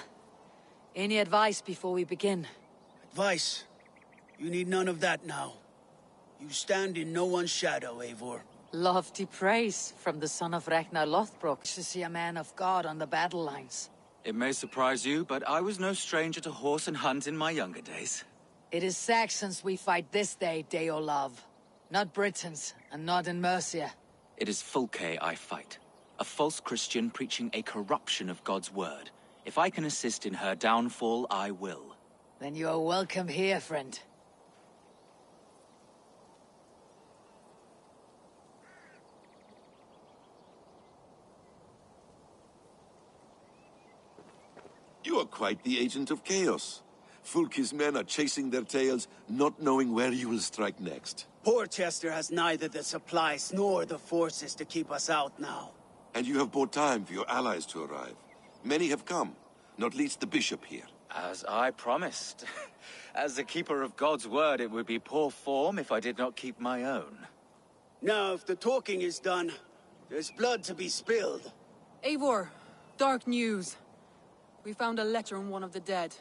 any advice before we begin? Advice? You need none of that now. You stand in no one's shadow, Eivor. Lofty praise from the son of Ragnar Lothbrok to see a man of God on the battle lines. It may surprise you, but I was no stranger to horse and hunt in my younger days. It is Saxons we fight this day, Deolov. Not Britons, and not in Mercia. It is Fulke I fight. A false Christian preaching a corruption of God's word. If I can assist in her downfall, I will. Then you are welcome here, friend. You are quite the agent of chaos. Fulke's men are chasing their tails, not knowing where you will strike next. Porchester has neither the supplies nor the forces to keep us out now. And you have bought time for your allies to arrive. Many have come, not least the bishop here. As I promised. As the keeper of God's word, it would be poor form if I did not keep my own. Now, if the talking is done, there's blood to be spilled. Eivor, dark news. We found a letter on one of the dead.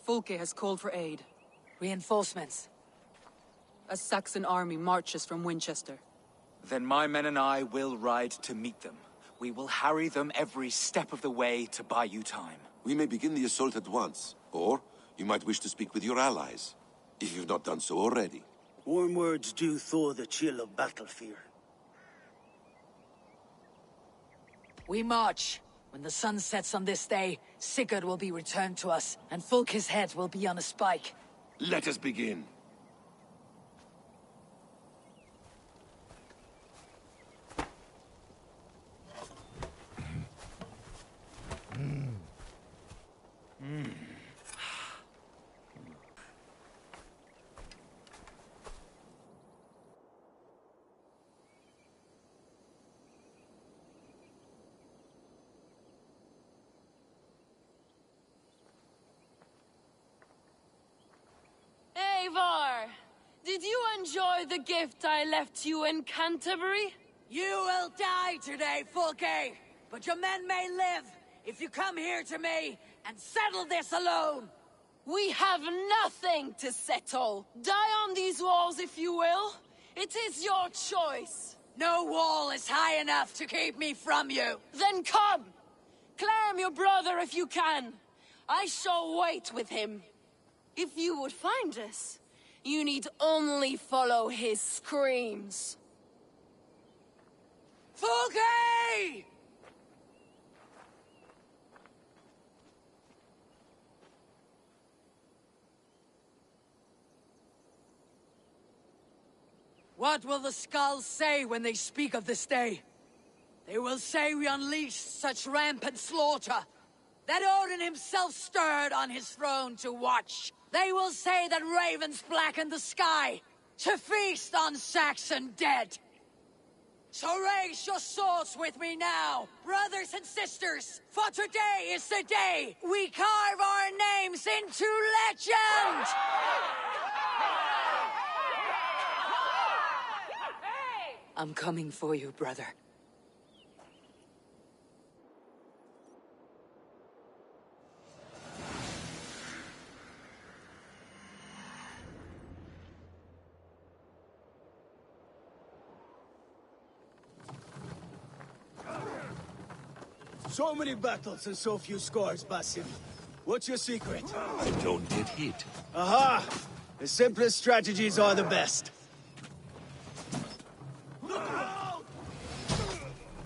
Fulke has called for aid. Reinforcements. A Saxon army marches from Winchester. Then my men and I will ride to meet them. We will harry them every step of the way to buy you time. We may begin the assault at once, or you might wish to speak with your allies, if you've not done so already. Warm words do thaw the chill of battle fear. We march. When the sun sets on this day, Sigurd will be returned to us, and Fulke's head will be on a spike. Let us begin. Eivor, did you enjoy the gift I left you in Canterbury? You will die today, Fulke! But your men may live if you come here to me and settle this alone! We have nothing to settle. Die on these walls if you will. It is your choice. No wall is high enough to keep me from you. Then come! Claim your brother if you can. I shall wait with him. If you would find us, you need only follow his screams. Fulke! What will the skulls say when they speak of this day? They will say we unleashed such rampant slaughter, that Odin himself stirred on his throne to watch. They will say that ravens blackened the sky, to feast on Saxon dead. So raise your swords with me now, brothers and sisters, for today is the day we carve our names into legend! I'm coming for you, brother. So many battles and so few scars, Basim. What's your secret? I don't get hit. Aha! The simplest strategies are the best.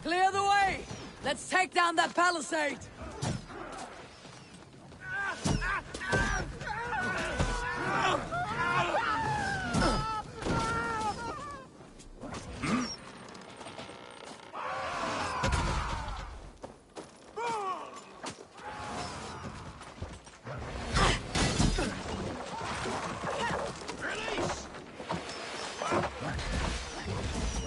Clear the way! Let's take down that palisade!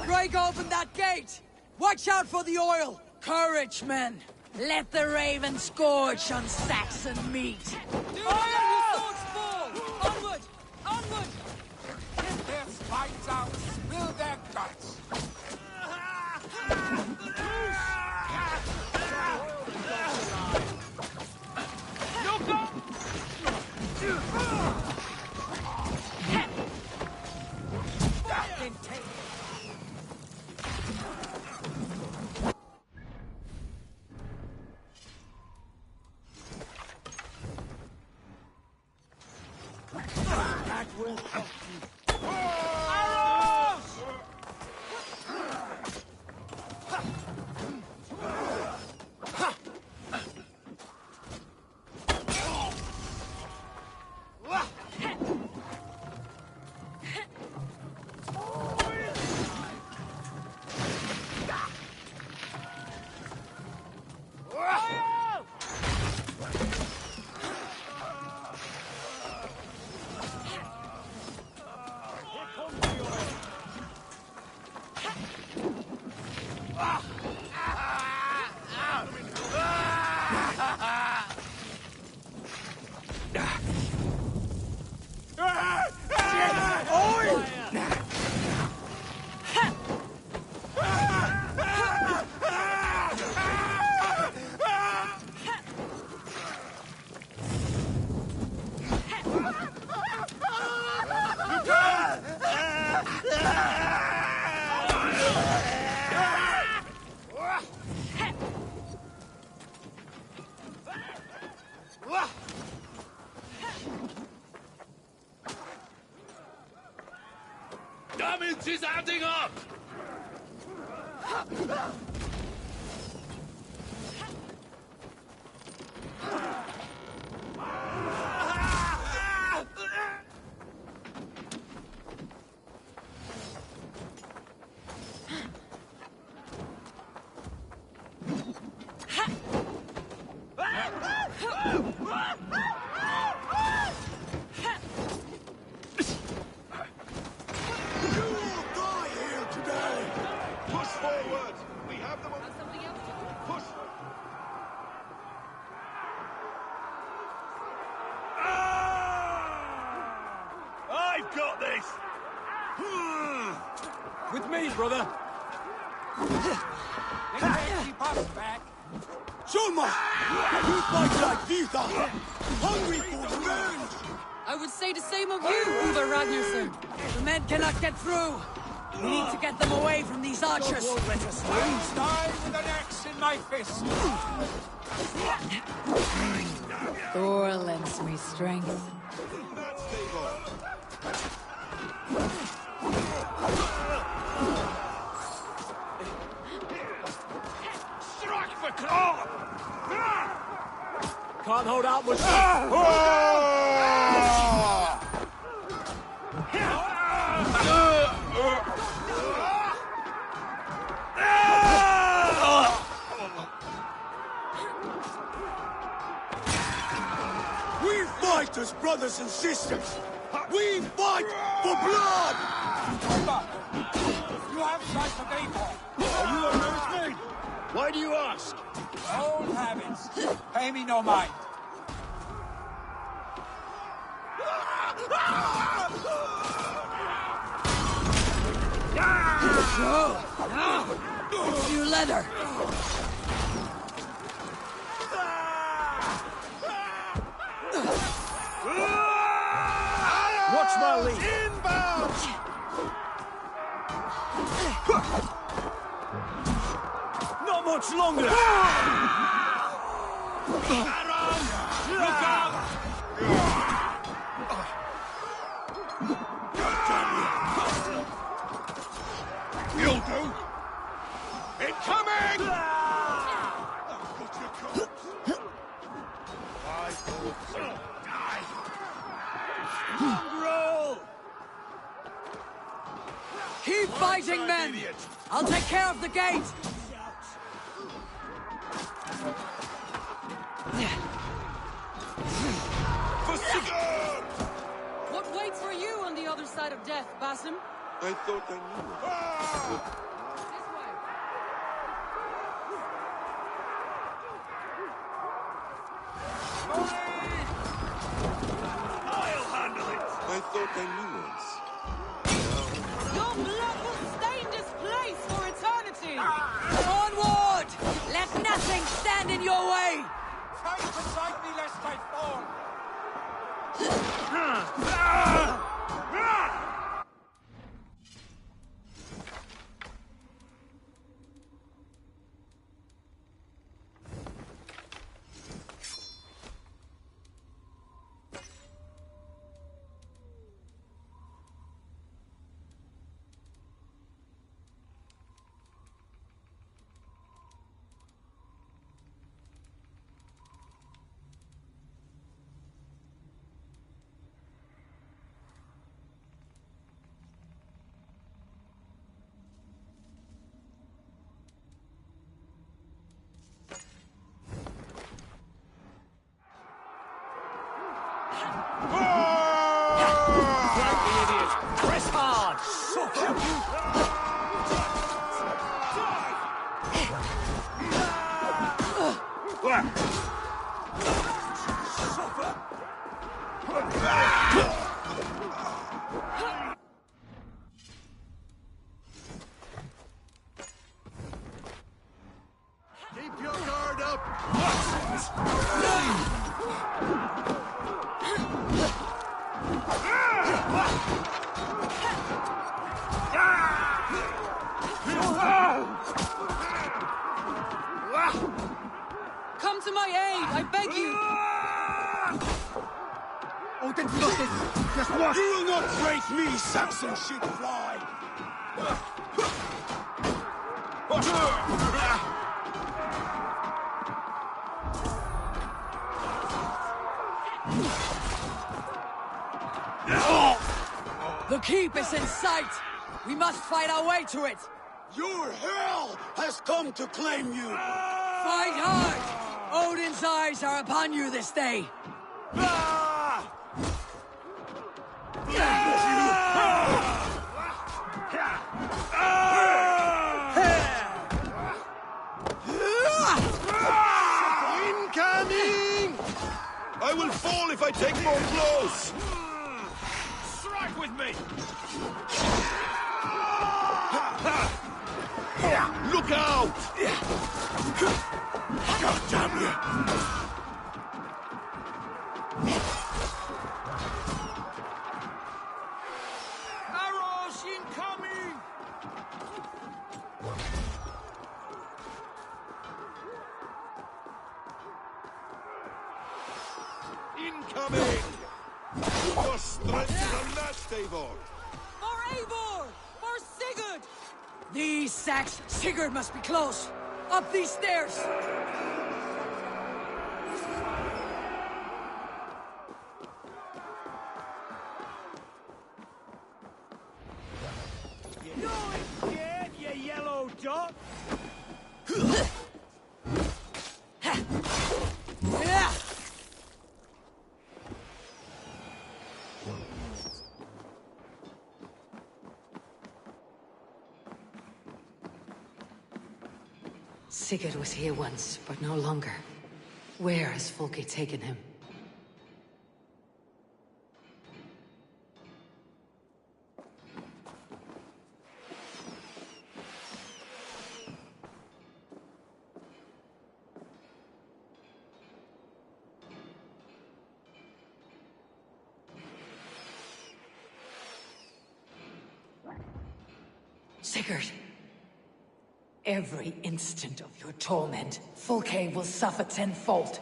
Break open that gate! Watch out for the oil! Courage, men! Let the raven scorch on Saxon meat! Swords fall! Onward! Onward! Get their spines out, spill their guts. No go! will help you. Arrows! Damage is adding up! I've got this! With me, brother. Back. Shoma! You fight like Vita! Hungry for revenge! I would say the same of you, Uber Ragnarsson. The men cannot get through. We need to get them away from these archers. Let us die with an axe in my fist. Thor lends me strength. Strike for claw! Can't hold out much. We fight as brothers and sisters! We fight for blood! You have sight of Eivor. Are you a nursemaid? Why do you ask? Old habits. Pay me no mind. You let her. Watch my lead. Inbound! Not much longer. Look out! You'll do! Incoming! Keep fighting, men! I'll take care of the gate! What waits for you on the other side of death, Basim? I thought I knew. This way. I'll handle it! I thought I knew once. Your blood will stain this place for eternity! Onward! Let nothing stand in your way! Fight beside me lest I fall. Keep your guard up! Come to my aid, I beg you! Odin Fluffy, just watch! You will not break me, Saxon shit fly! The keep is in sight! We must fight our way to it! Your hell has come to claim you! Fight hard! Odin's eyes are upon you this day! Incoming! I will fall if I take more blows! Strike with me! Look out! God damn you! Arrows incoming! Incoming! Your strength is unmatched, Eivor! For Eivor! For Sigurd! These sacks, Sigurd must be close! Up these stairs! You're scared, you yellow dot! Sigurd was here once, but no longer. Where has Folke taken him? Sigurd! Every instant of your torment, Folke will suffer tenfold.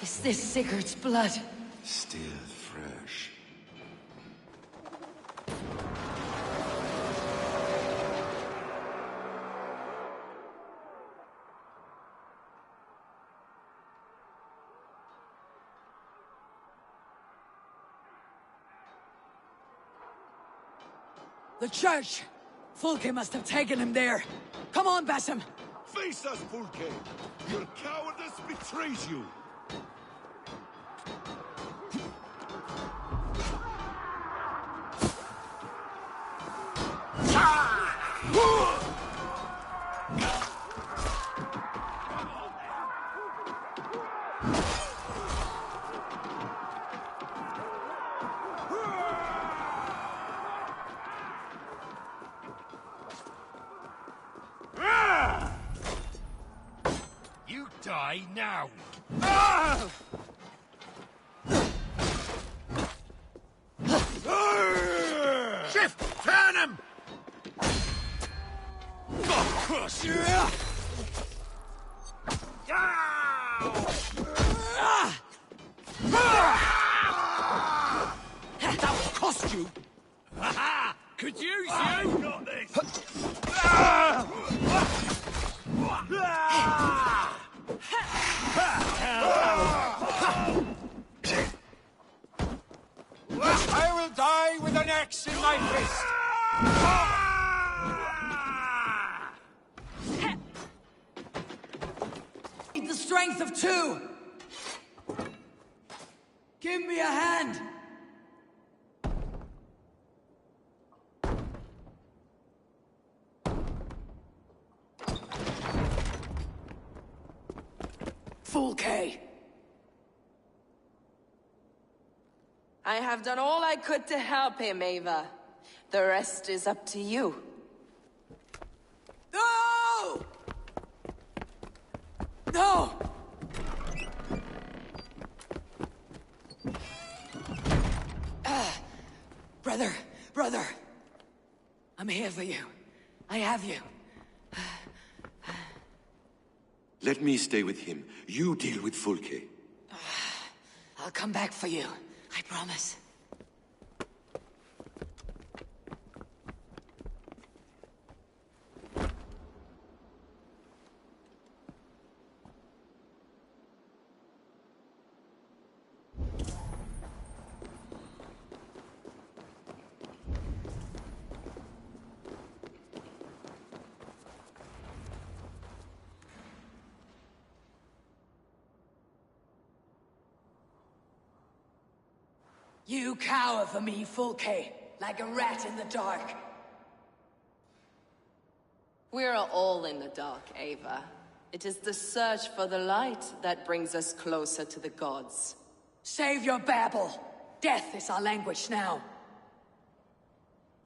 Is this Sigurd's blood? Still fresh. The church! Folke must have taken him there. Come on, Basim! Face us, Fulke! Your cowardice betrays you! You die now! Shift! Turn him! That will cost you! Ha-ha! Could use you! I've got this! I will die with an axe in my fist! Need the strength of two! Give me a hand! Fulke! I have done all I could to help him, Ava. The rest is up to you. No! No! Brother. I'm here for you. I have you. Let me stay with him. You deal with Fulke. I'll come back for you. I promise. You cower for me, Fulke, like a rat in the dark. We're all in the dark, Ava. It is the search for the light that brings us closer to the gods. Save your babble. Death is our language now.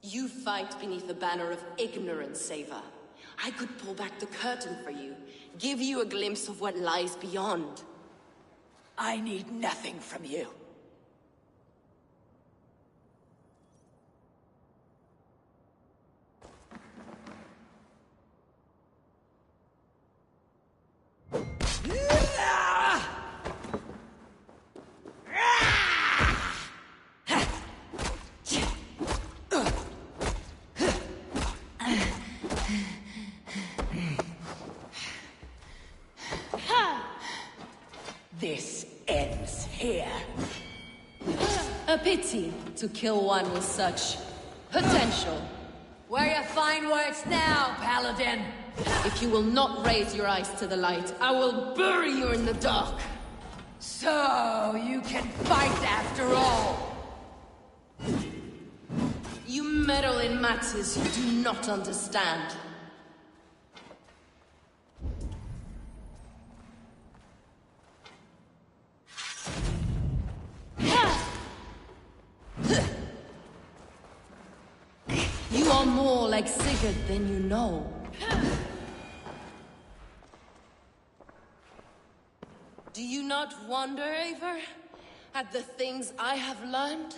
You fight beneath the banner of ignorance, Ava. I could pull back the curtain for you, give you a glimpse of what lies beyond. I need nothing from you. This ends here. A pity to kill one with such potential. Where you find words now, Paladin? If you will not raise your eyes to the light, I will bury you in the dark. So, you can fight after all. You meddle in matters you do not understand. You are more like Sigurd than you know. Do you not wonder, Eivor, at the things I have learned?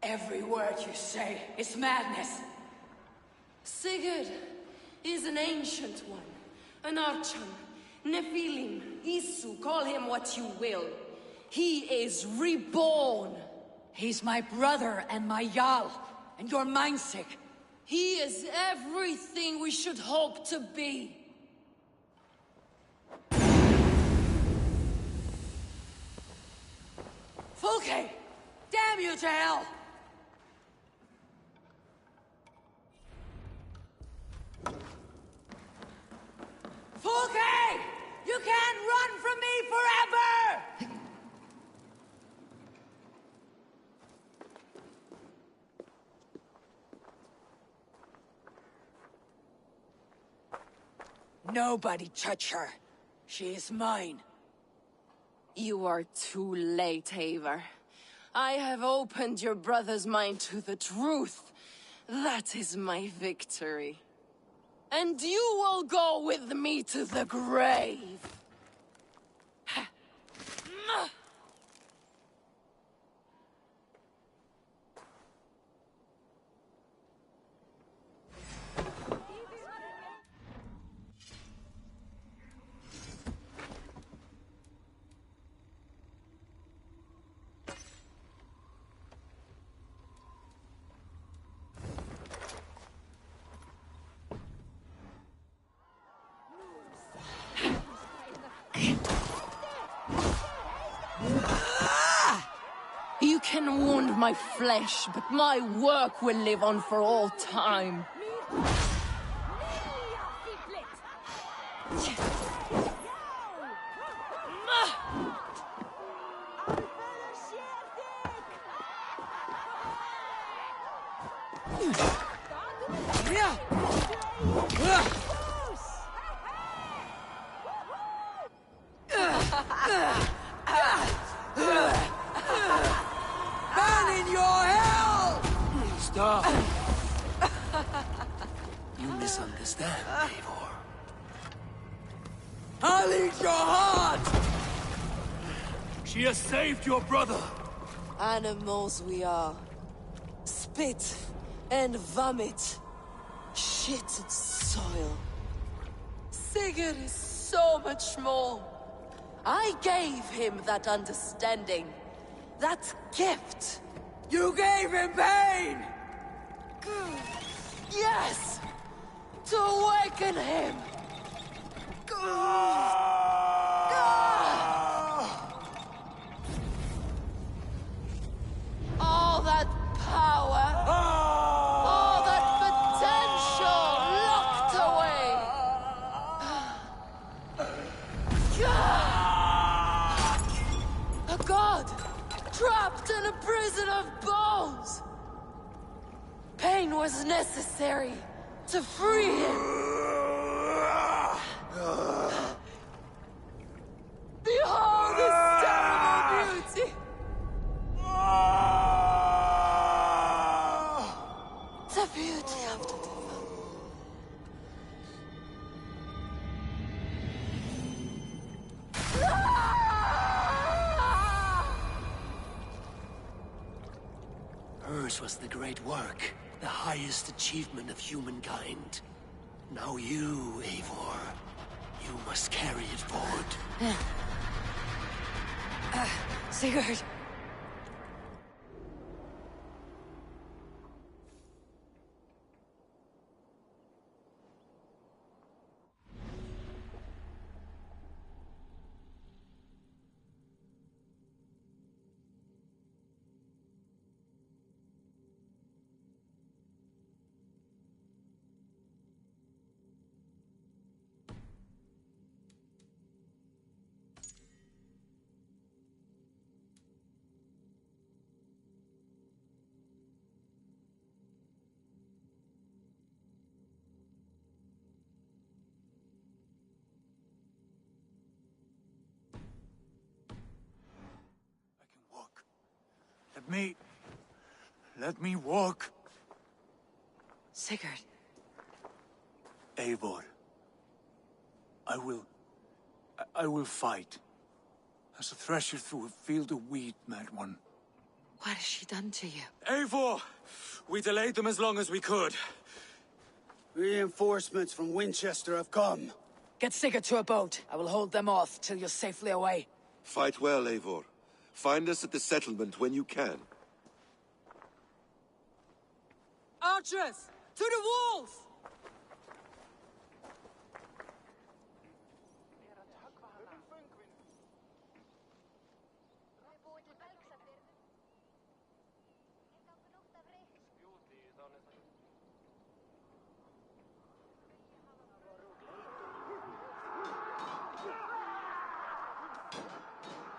Every word you say is madness. Sigurd is an ancient one, an Archon, Nephilim, Isu, call him what you will. He is reborn. He's my brother and my Jarl, and you're mindsick. He is everything we should hope to be. Fulke! Damn you to hell! Fulke! You can't run from me forever! Nobody touch her. She is mine. You are too late, Eivor. I have opened your brother's mind to the truth. That is my victory. And you will go with me to the grave. You can wound my flesh, but my work will live on for all time. Stop! You misunderstand, Eivor. I'll eat your heart! She has saved your brother! Animals we are. Spit and vomit. Shit and soil. Sigurd is so much more. I gave him that understanding. That gift. You gave him pain! Yes! To awaken him! All that power! All that potential locked away! A god! Trapped in a prison of bones! Pain was necessary to free him! Behold his terrible beauty! The beauty of the devil. Hers was the great work, the highest achievement of humankind. Now you, Eivor, you must carry it forward. Sigurd! Let me walk. Sigurd. Eivor. I will fight. As a thresher through a field of wheat, mad one. What has she done to you? Eivor! We delayed them as long as we could. Reinforcements from Winchester have come. Get Sigurd to a boat. I will hold them off till you're safely away. Fight well, Eivor. Find us at the settlement when you can. Archers! To the walls!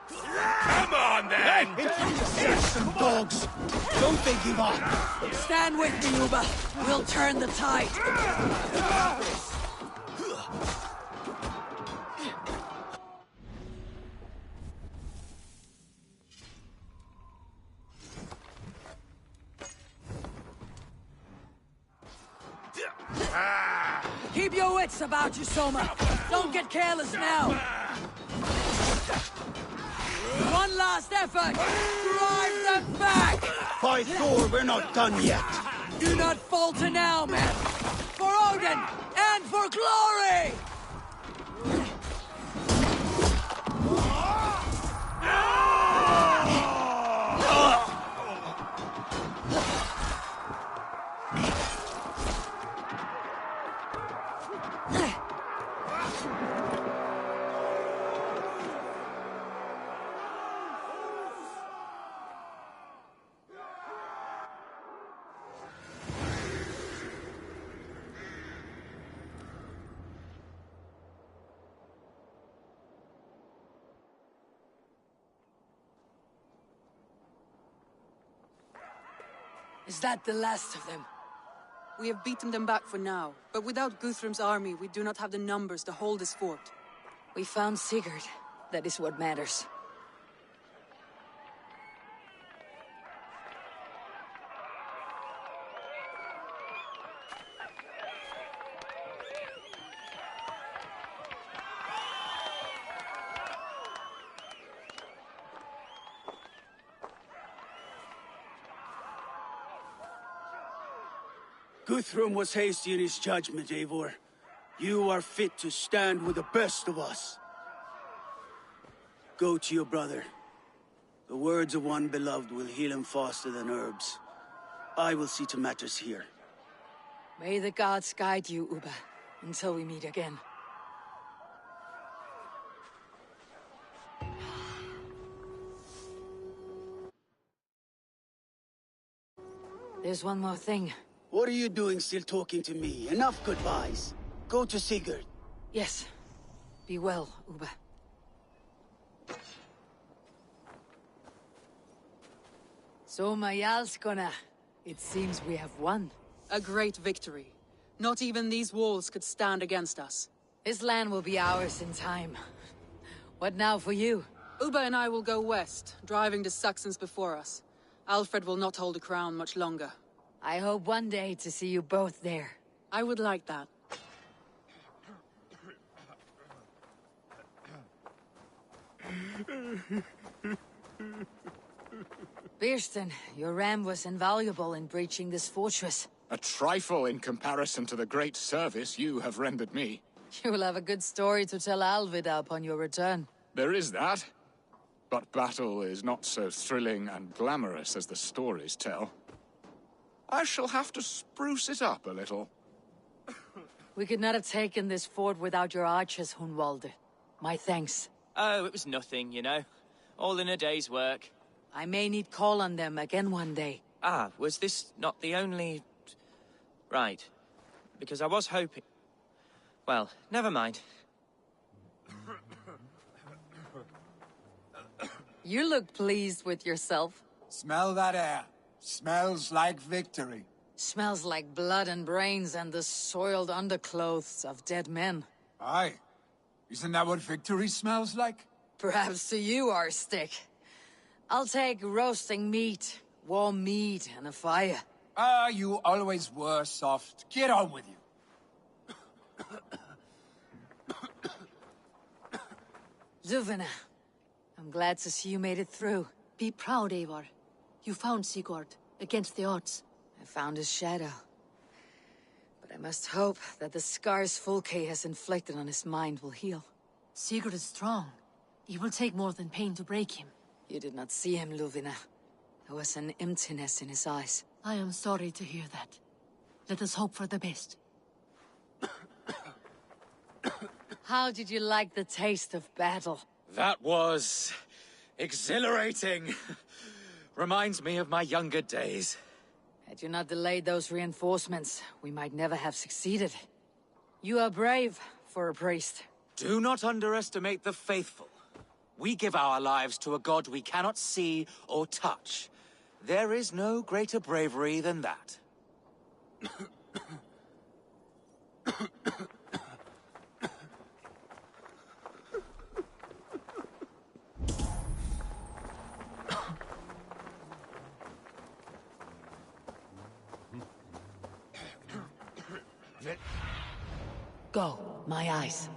Come on, then! Some dogs! Don't they give up! Stand with me, Uba. We'll turn the tide. Keep your wits about you, Soma. Don't get careless now. One last effort! Drive them back! By Thor, we're not done yet! Do not falter now, men! For Odin and for glory! Is that the last of them? We have beaten them back for now, but without Guthrum's army, we do not have the numbers to hold this fort. We found Sigurd. That is what matters. Guthrum was hasty in his judgment, Eivor. You are fit to stand with the best of us. Go to your brother. The words of one beloved will heal him faster than herbs. I will see to matters here. May the gods guide you, Uba, until we meet again. There's one more thing. What are you doing still talking to me? Enough goodbyes. Go to Sigurd. Yes. Be well, Uba. So, Majalskona, it seems we have won. A great victory. Not even these walls could stand against us. This land will be ours in time. What now for you? Uba and I will go west, driving the Saxons before us. Alfred will not hold the crown much longer. I hope one day to see you both there. I would like that. Birsten, your ram was invaluable in breaching this fortress. A trifle in comparison to the great service you have rendered me. You will have a good story to tell Alvida upon your return. There is that. But battle is not so thrilling and glamorous as the stories tell. I shall have to spruce it up a little. We could not have taken this fort without your archers, Hunwalde. My thanks. Oh, it was nothing, you know. All in a day's work. I may need call on them again one day. Ah, was this not the only... Right. Because I was hoping... Well, never mind. You look pleased with yourself. Smell that air. Smells like victory. Smells like blood and brains and the soiled underclothes of dead men. Aye. Isn't that what victory smells like? Perhaps to you, Arstick. I'll take roasting meat, warm meat, and a fire. Ah, you always were soft. Get on with you. Luvina, I'm glad to see you made it through. Be proud, Eivor. You found Sigurd, against the odds. I found his shadow. But I must hope that the scars Fulke has inflicted on his mind will heal. Sigurd is strong. It will take more than pain to break him. You did not see him, Luvina. There was an emptiness in his eyes. I am sorry to hear that. Let us hope for the best. How did you like the taste of battle? That was... exhilarating. Reminds me of my younger days. Had you not delayed those reinforcements, we might never have succeeded. You are brave for a priest. Do not underestimate the faithful. We give our lives to a god we cannot see or touch. There is no greater bravery than that. Go, my eyes.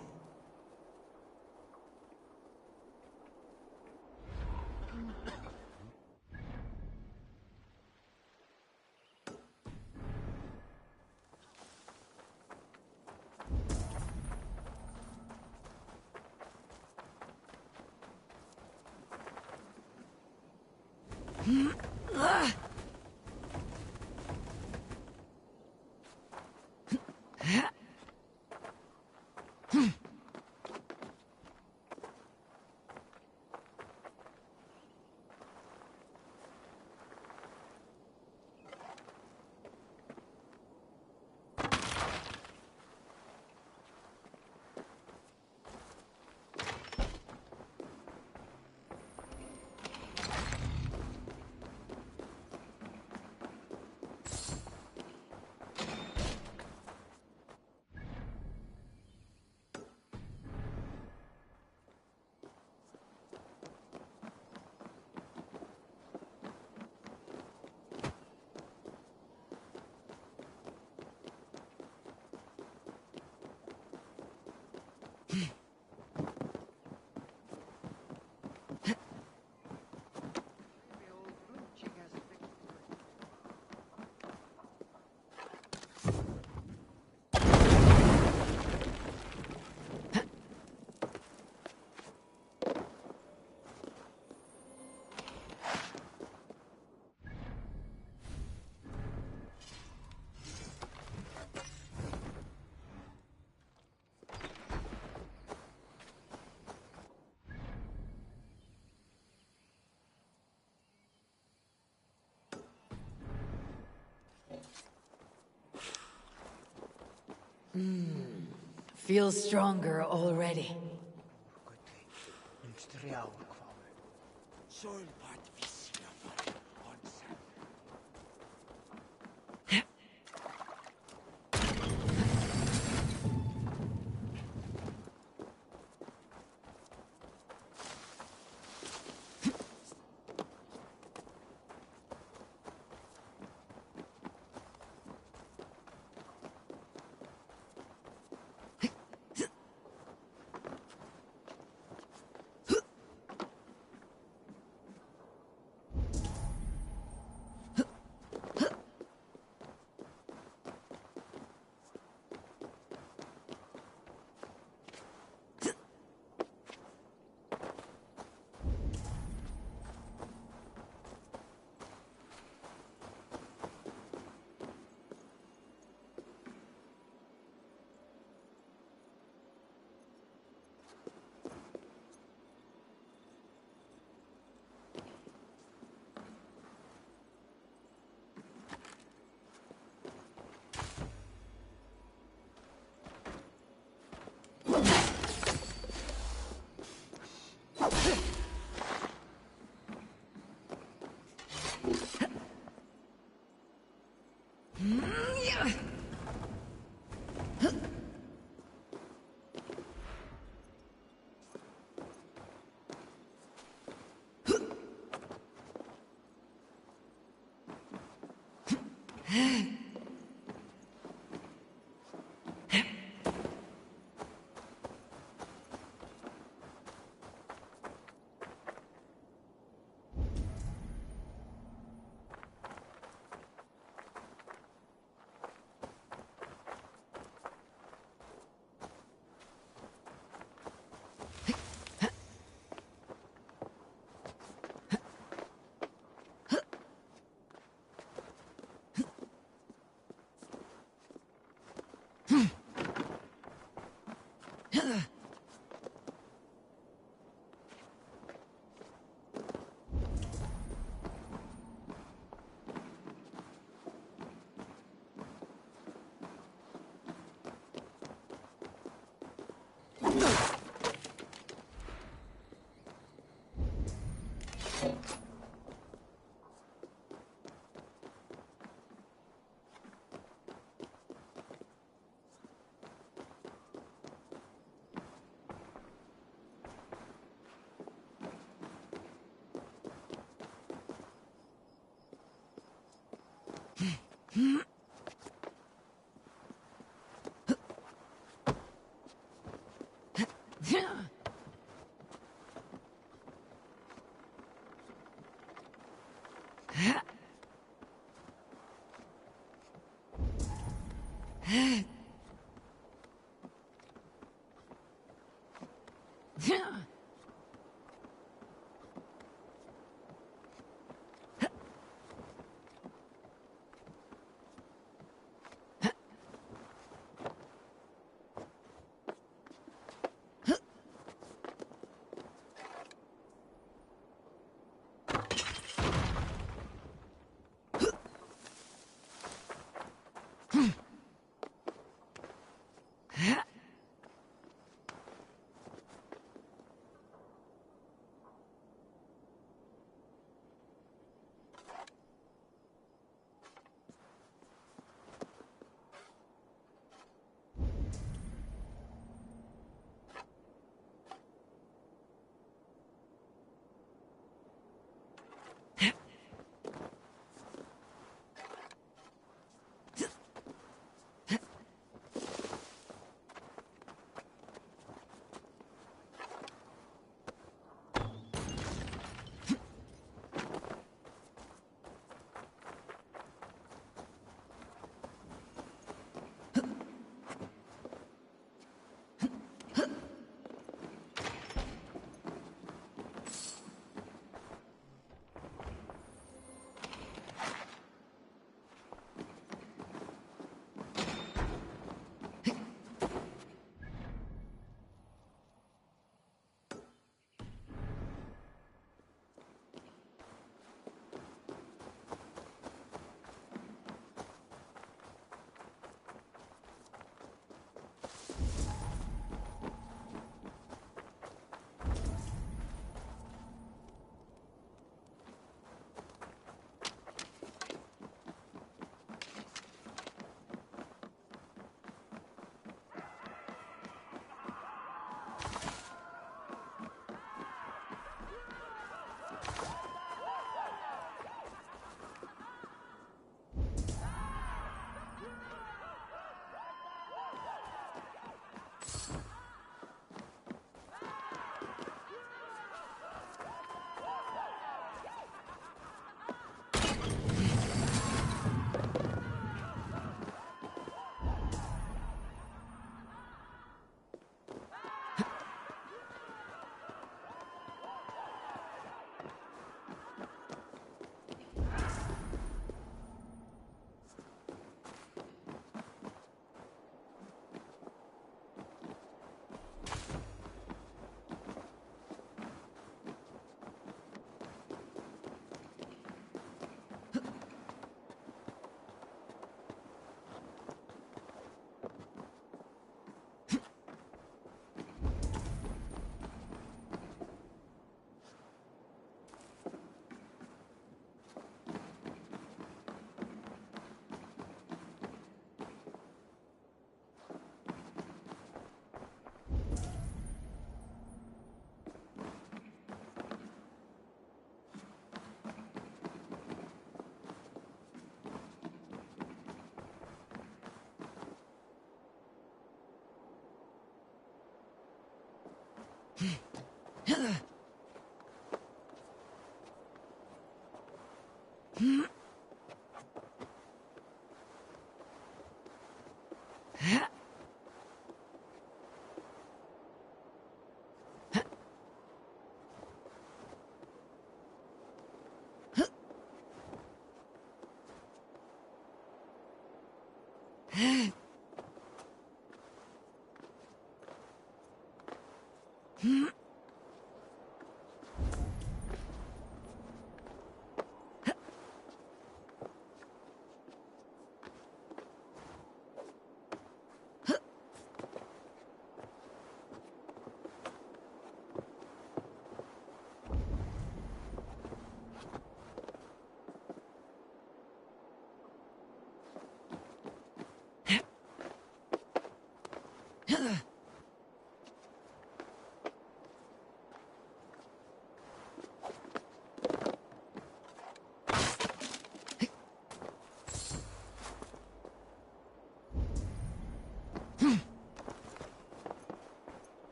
Feel stronger already.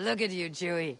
Look at you, Chewie.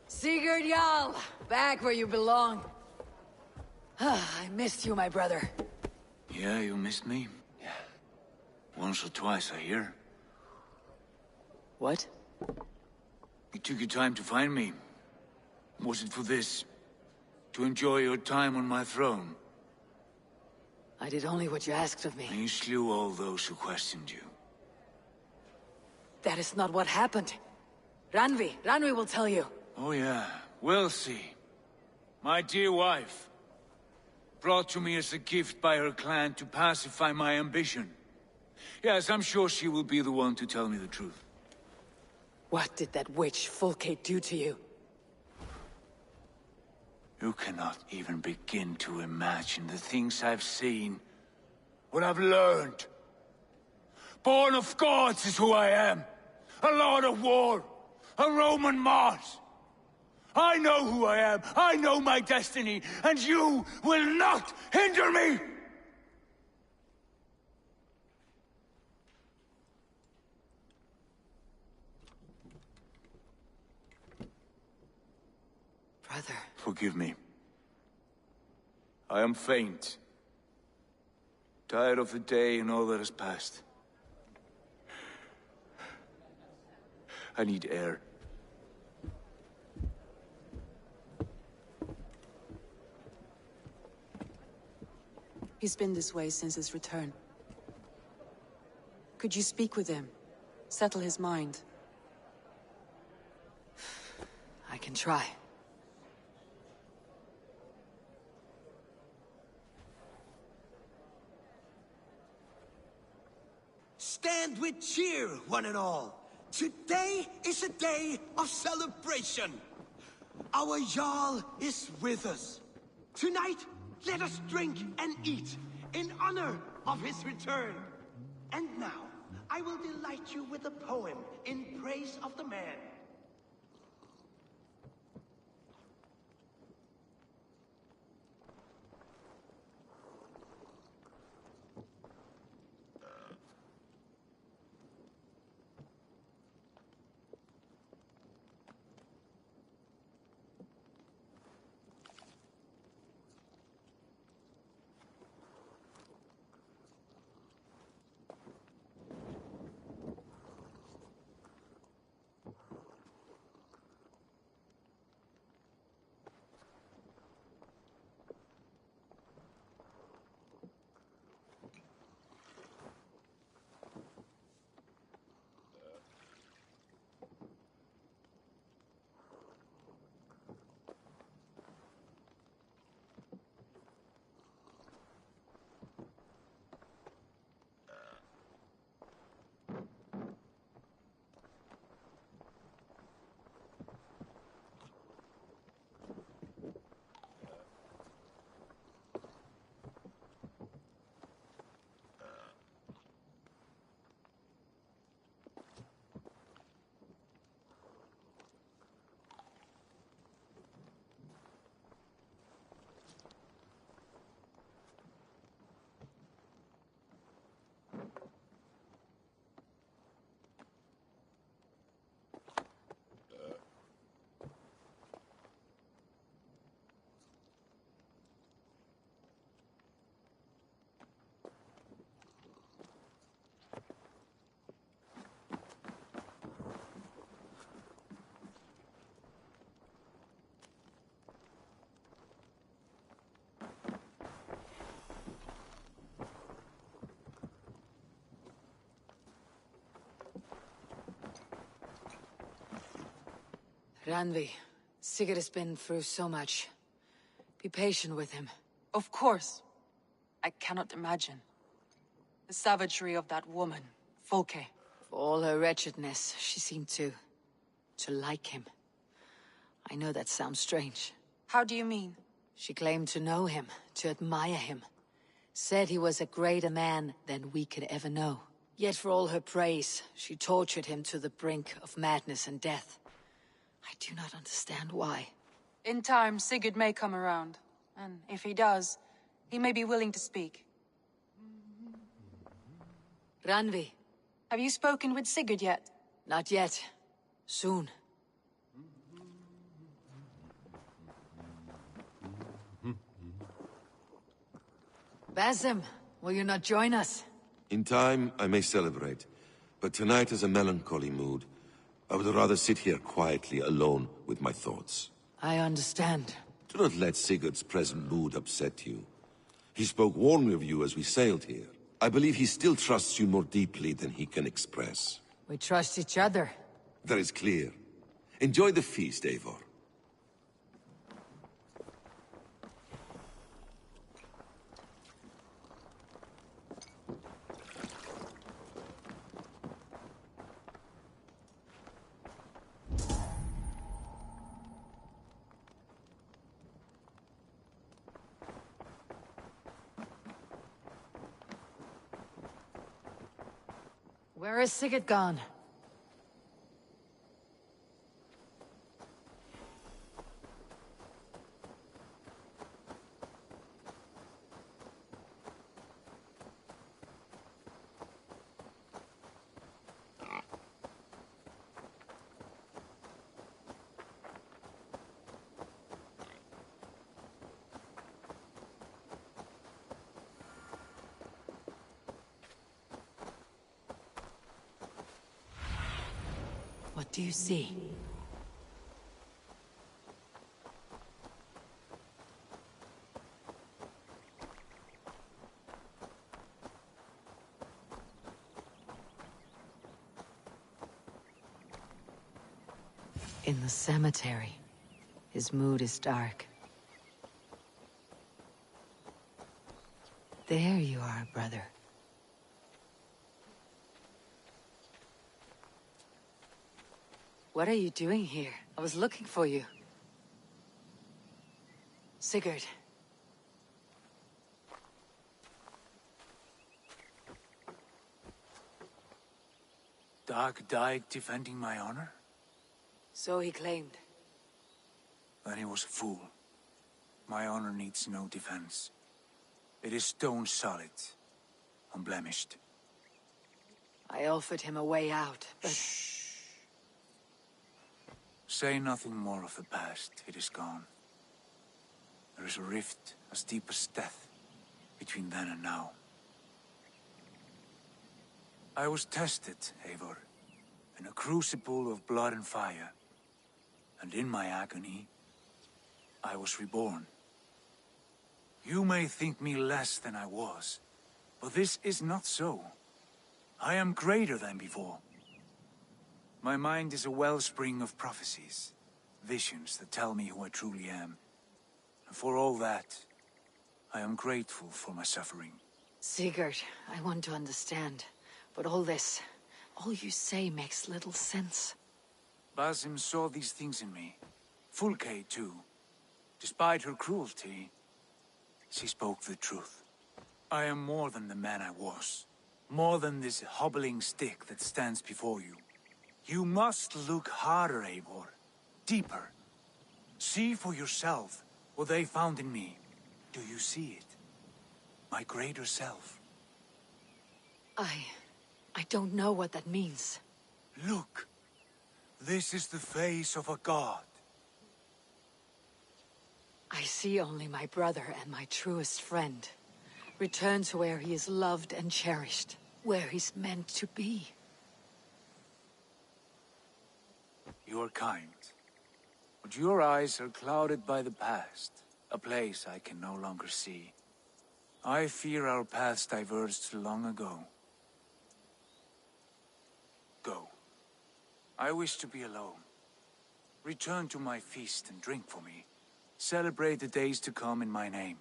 Sigurd Jarl, back where you belong. I missed you, my brother. Yeah, you missed me. Yeah. Once or twice, I hear. What? You took your time to find me. Was it for this? To enjoy your time on my throne? I did only what you asked of me. And you slew all those who questioned you. That is not what happened. Ranvi will tell you. Oh yeah, we'll see. My dear wife, brought to me as a gift by her clan to pacify my ambition. Yes, I'm sure she will be the one to tell me the truth. What did that witch Fulke do to you? You cannot even begin to imagine the things I've seen. What I've learned. Born of gods is who I am. A lord of war. A Roman Mars. I know who I am. I know my destiny. And you will not hinder me! Brother. Forgive me. I am faint. Tired of the day and all that has passed. I need air. He's been this way since his return. Could you speak with him? Settle his mind? I can try. Stand with cheer, one and all. Today is a day of celebration. Our Jarl is with us. Tonight, let us drink and eat in honor of his return. And now, I will delight you with a poem in praise of the man. Ranvi, Sigurd has been through so much. Be patient with him. Of course. I cannot imagine. The savagery of that woman, Fulke. For all her wretchedness, she seemed to like him. I know that sounds strange. How do you mean? She claimed to know him, to admire him. Said he was a greater man than we could ever know. Yet for all her praise, she tortured him to the brink of madness and death. I do not understand why. In time, Sigurd may come around. And if he does, he may be willing to speak. Ranvi, Have you spoken with Sigurd yet? Not yet. Soon. Basim, will you not join us? In time, I may celebrate, but tonight is a melancholy mood. I would rather sit here quietly, alone with my thoughts. I understand. Do not let Sigurd's present mood upset you. He spoke warmly of you as we sailed here. I believe he still trusts you more deeply than he can express. We trust each other. That is clear. Enjoy the feast, Eivor. Where is Sigurd gone? What do you see? In the cemetery, his mood is dark. There you are, brother. What are you doing here? I was looking for you. Sigurd. Dag died defending my honor? So he claimed. Then he was a fool. My honor needs no defense. It is stone solid, unblemished. I offered him a way out, but... Shh. Say nothing more of the past. It is gone. There is a rift as deep as death between then and now. I was tested, Eivor, in a crucible of blood and fire. And in my agony, I was reborn. You may think me less than I was, but this is not so. I am greater than before. My mind is a wellspring of prophecies, visions that tell me who I truly am. And for all that, I am grateful for my suffering. Sigurd, I want to understand, but all you say makes little sense. Basim saw these things in me. Fulke, too. Despite her cruelty, she spoke the truth. I am more than the man I was. More than this hobbling stick that stands before you. You must look harder, Eivor. Deeper. See for yourself what they found in me. Do you see it? My greater self. I don't know what that means. Look. This is the face of a god. I see only my brother and my truest friend. Return to where he is loved and cherished. Where he's meant to be. You are kind. But your eyes are clouded by the past. A place I can no longer see. I fear our paths diverged long ago. Go. I wish to be alone. Return to my feast and drink for me. Celebrate the days to come in my name.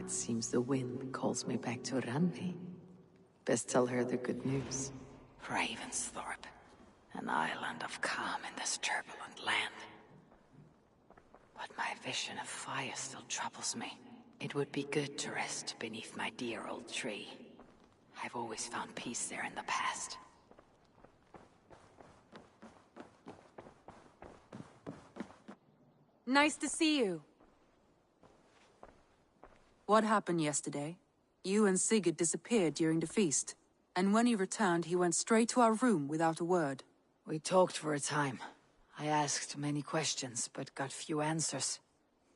It seems the wind calls me back to Randvi. Best tell her the good news. Ravensthorpe, an island of calm in this turbulent land. But my vision of fire still troubles me. It would be good to rest beneath my dear old tree. I've always found peace there in the past. Nice to see you. What happened yesterday? You and Sigurd disappeared during the feast. And when he returned, he went straight to our room without a word. We talked for a time. I asked many questions, but got few answers.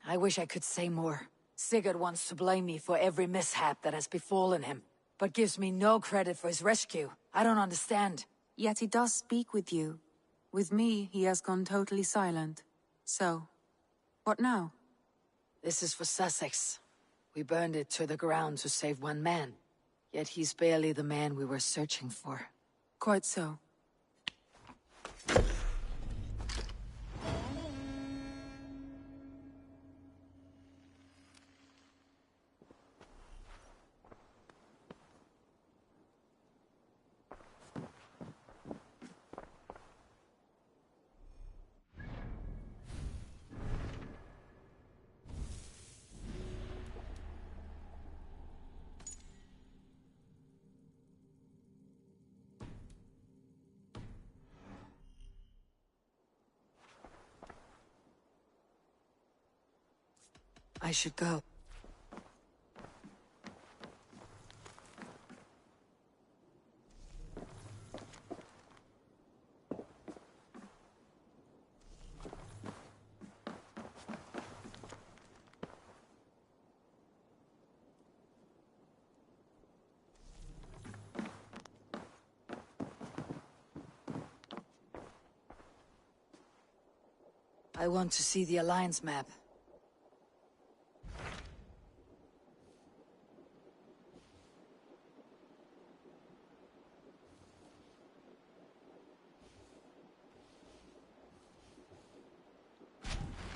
I wish I could say more. Sigurd wants to blame me for every mishap that has befallen him, but gives me no credit for his rescue. I don't understand. Yet he does speak with you. With me, he has gone totally silent. So, what now? This is for Sussex. We burned it to the ground to save one man. Yet he's barely the man we were searching for. Quite so. I should go. I want to see the Alliance map.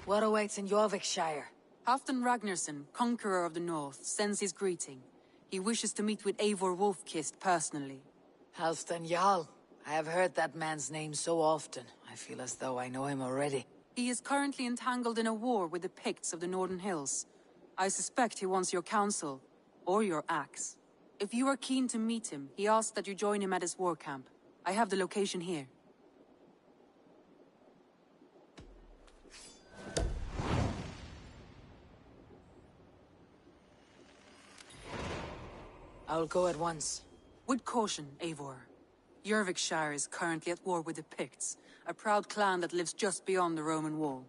What awaits in Jorvikshire? Halfdan Ragnarsson, conqueror of the north, sends his greeting. He wishes to meet with Eivor Wolfkist personally. Halfdan Jarl. I have heard that man's name so often. I feel as though I know him already. He is currently entangled in a war with the Picts of the Northern Hills. I suspect he wants your counsel, or your axe. If you are keen to meet him, he asks that you join him at his war camp. I have the location here. I'll go at once. With caution, Eivor. Jorvikshire is currently at war with the Picts, a proud clan that lives just beyond the Roman wall.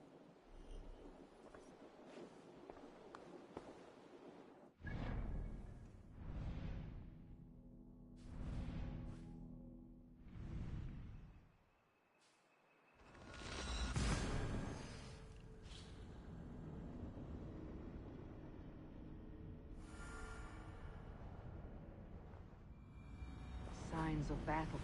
Signs of battle.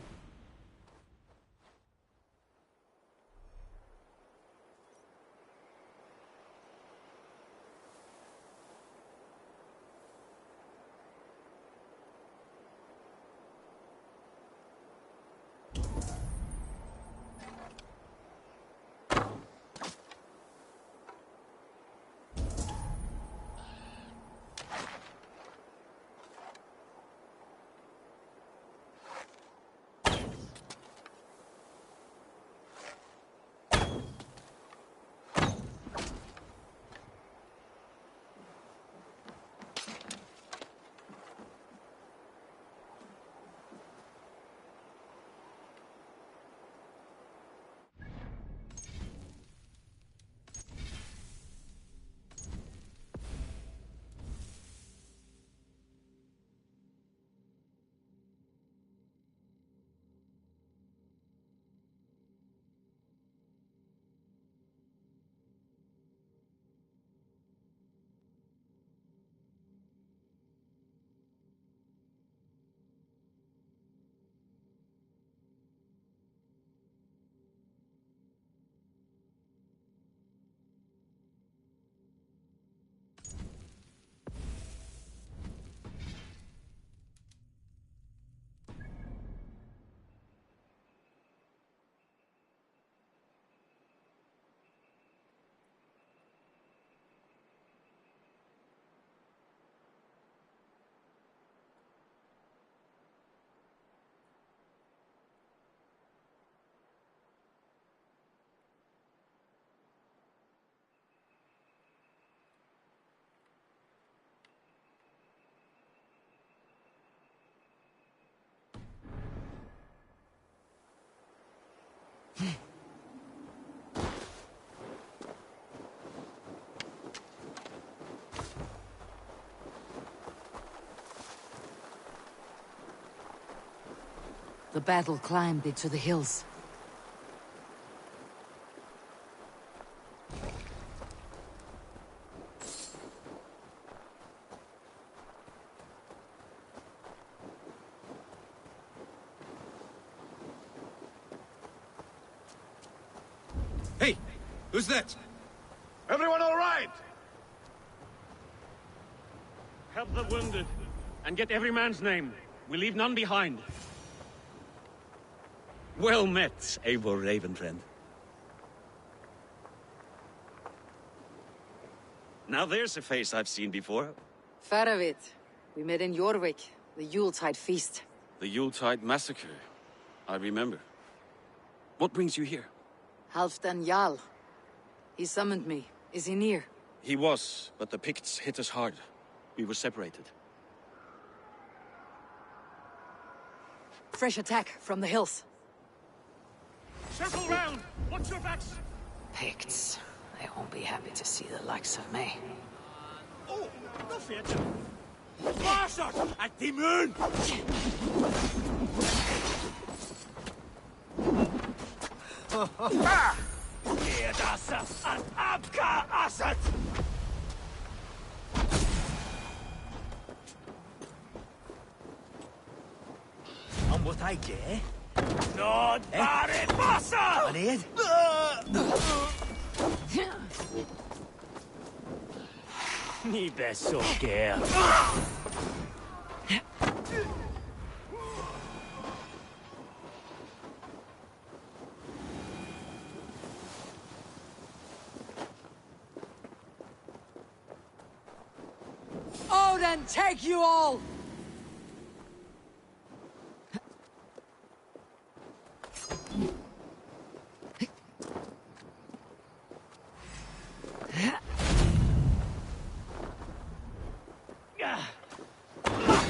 the battle climbed into the hills. Hey! Who's that? Everyone all right? Help the wounded, and get every man's name. We leave none behind. Well met, Eivor Ravenfriend. Now there's a face I've seen before. Faravit. We met in Jorvik, the Yuletide feast. The Yuletide massacre. I remember. What brings you here? Halfdan Jarl. He summoned me. Is he near? He was, but the Picts hit us hard. We were separated. Fresh attack from the hills. Circle round! Watch your backs! Picts. They won't be happy to see the likes of me. Oh, no fear. Bastard! At the moon! Geerdasas and Abka Asset! And what I get? Not Barret Bassa! On it? Ni best så scared. Odin, take you all!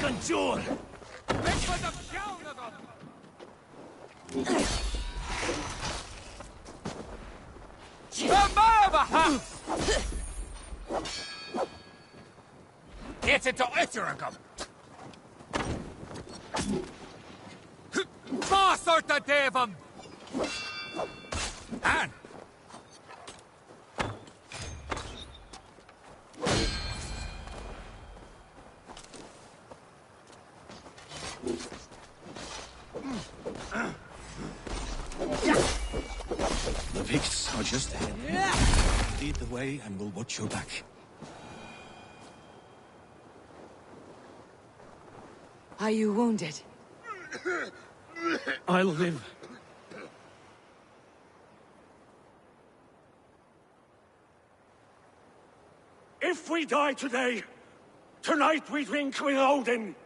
Conjure! Get it to Ytteragum! Basarta Devam! And The Picts are just ahead. Lead the way and we'll watch your back. Are you wounded? I'll live. If we die today, tonight we drink with Odin.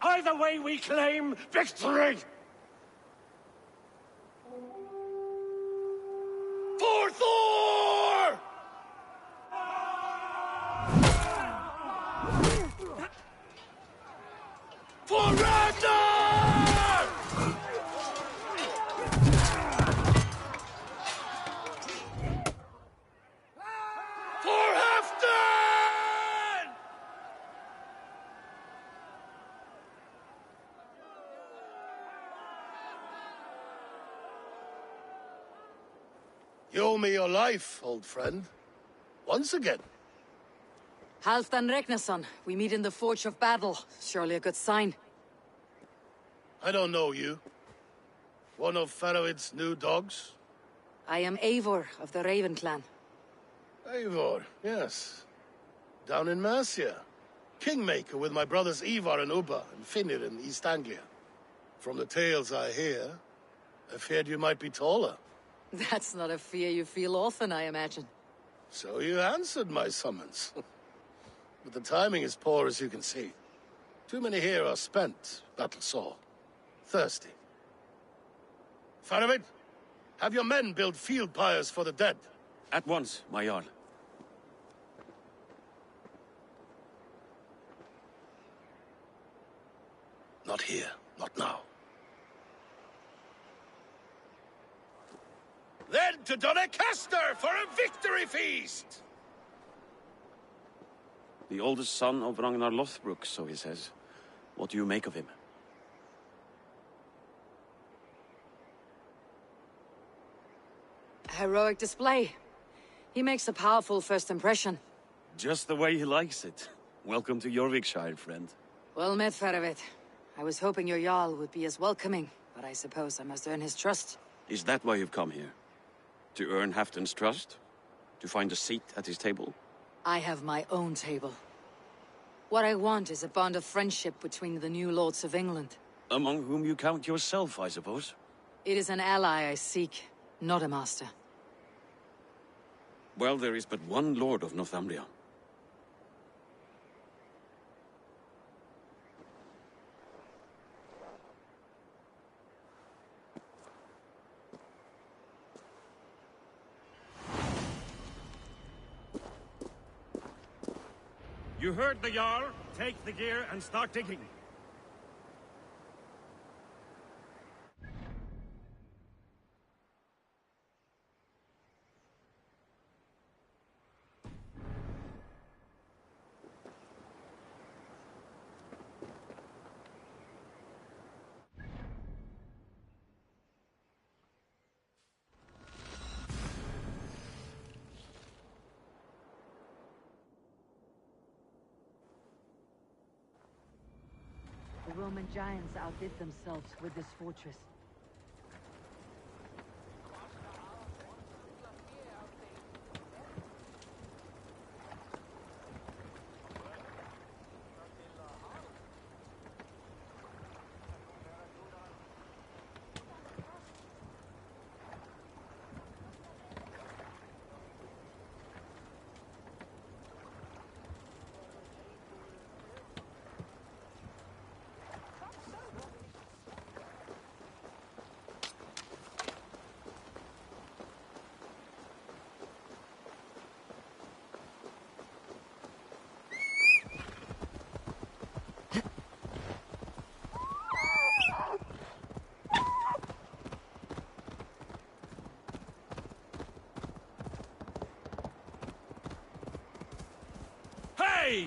Either way we claim victory! For Thor! For Ragnar! For Halfdan! You owe me your life, old friend. Once again. Halfdan Ragnarsson, we meet in the Forge of Battle. Surely a good sign. I don't know you. One of Faroid's new dogs? I am Eivor of the Raven clan. Eivor, yes. Down in Mercia. Kingmaker with my brothers Ivar and Ubba and Finnir in East Anglia. From the tales I hear, I feared you might be taller. That's not a fear you feel often, I imagine. So you answered my summons. But the timing is poor, as you can see. Too many here are spent, battle-sore. Thirsty. Faramid, have your men build field pyres for the dead. At once, my Jarl. Not here, not now. Then to Doncaster for a victory feast! The oldest son of Ragnar Lothbrok, so he says. What do you make of him? heroic display. He makes a powerful first impression. Just the way he likes it. Welcome to Jorvikshire, friend. Well met, Ferevit. I was hoping your Jarl would be as welcoming, but I suppose I must earn his trust. Is that why you've come here? To earn Halfdan's trust? To find a seat at his table? I have my own table. What I want is a bond of friendship between the new lords of England. Among whom you count yourself, I suppose? It is an ally I seek, not a master. Well, there is but one lord of Northumbria. You heard the Jarl. Take the gear and start digging. The Roman giants outdid themselves with this fortress.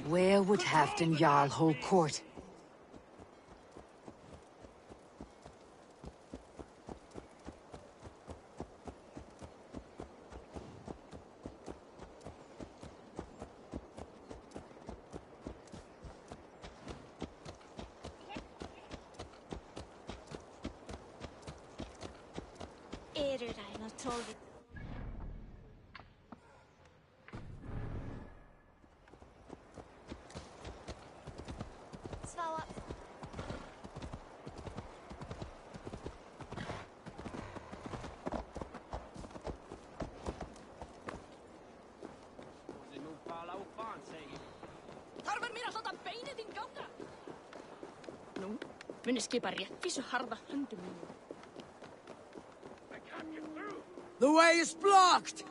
Where would Halfdan Jarl hold court? The way is blocked!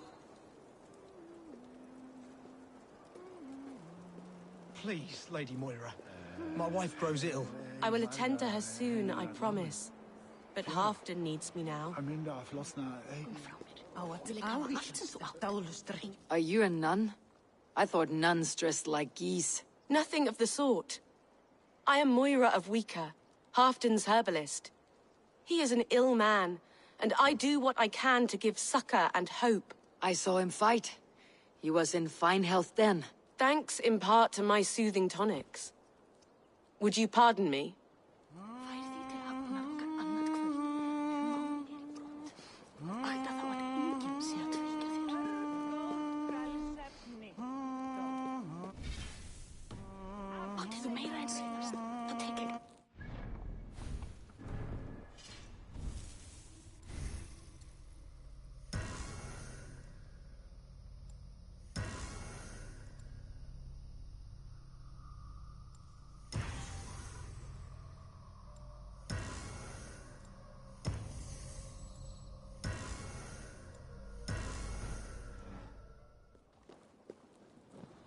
Please, Lady Moira. My wife grows ill. I will attend to her soon, I promise. But Halfdan needs me now. Are you a nun? I thought nuns dressed like geese. Nothing of the sort. I am Moira of Wika, Halfdan's herbalist. He is an ill man, and I do what I can to give succor and hope. I saw him fight. He was in fine health then. Thanks in part to my soothing tonics. Would you pardon me?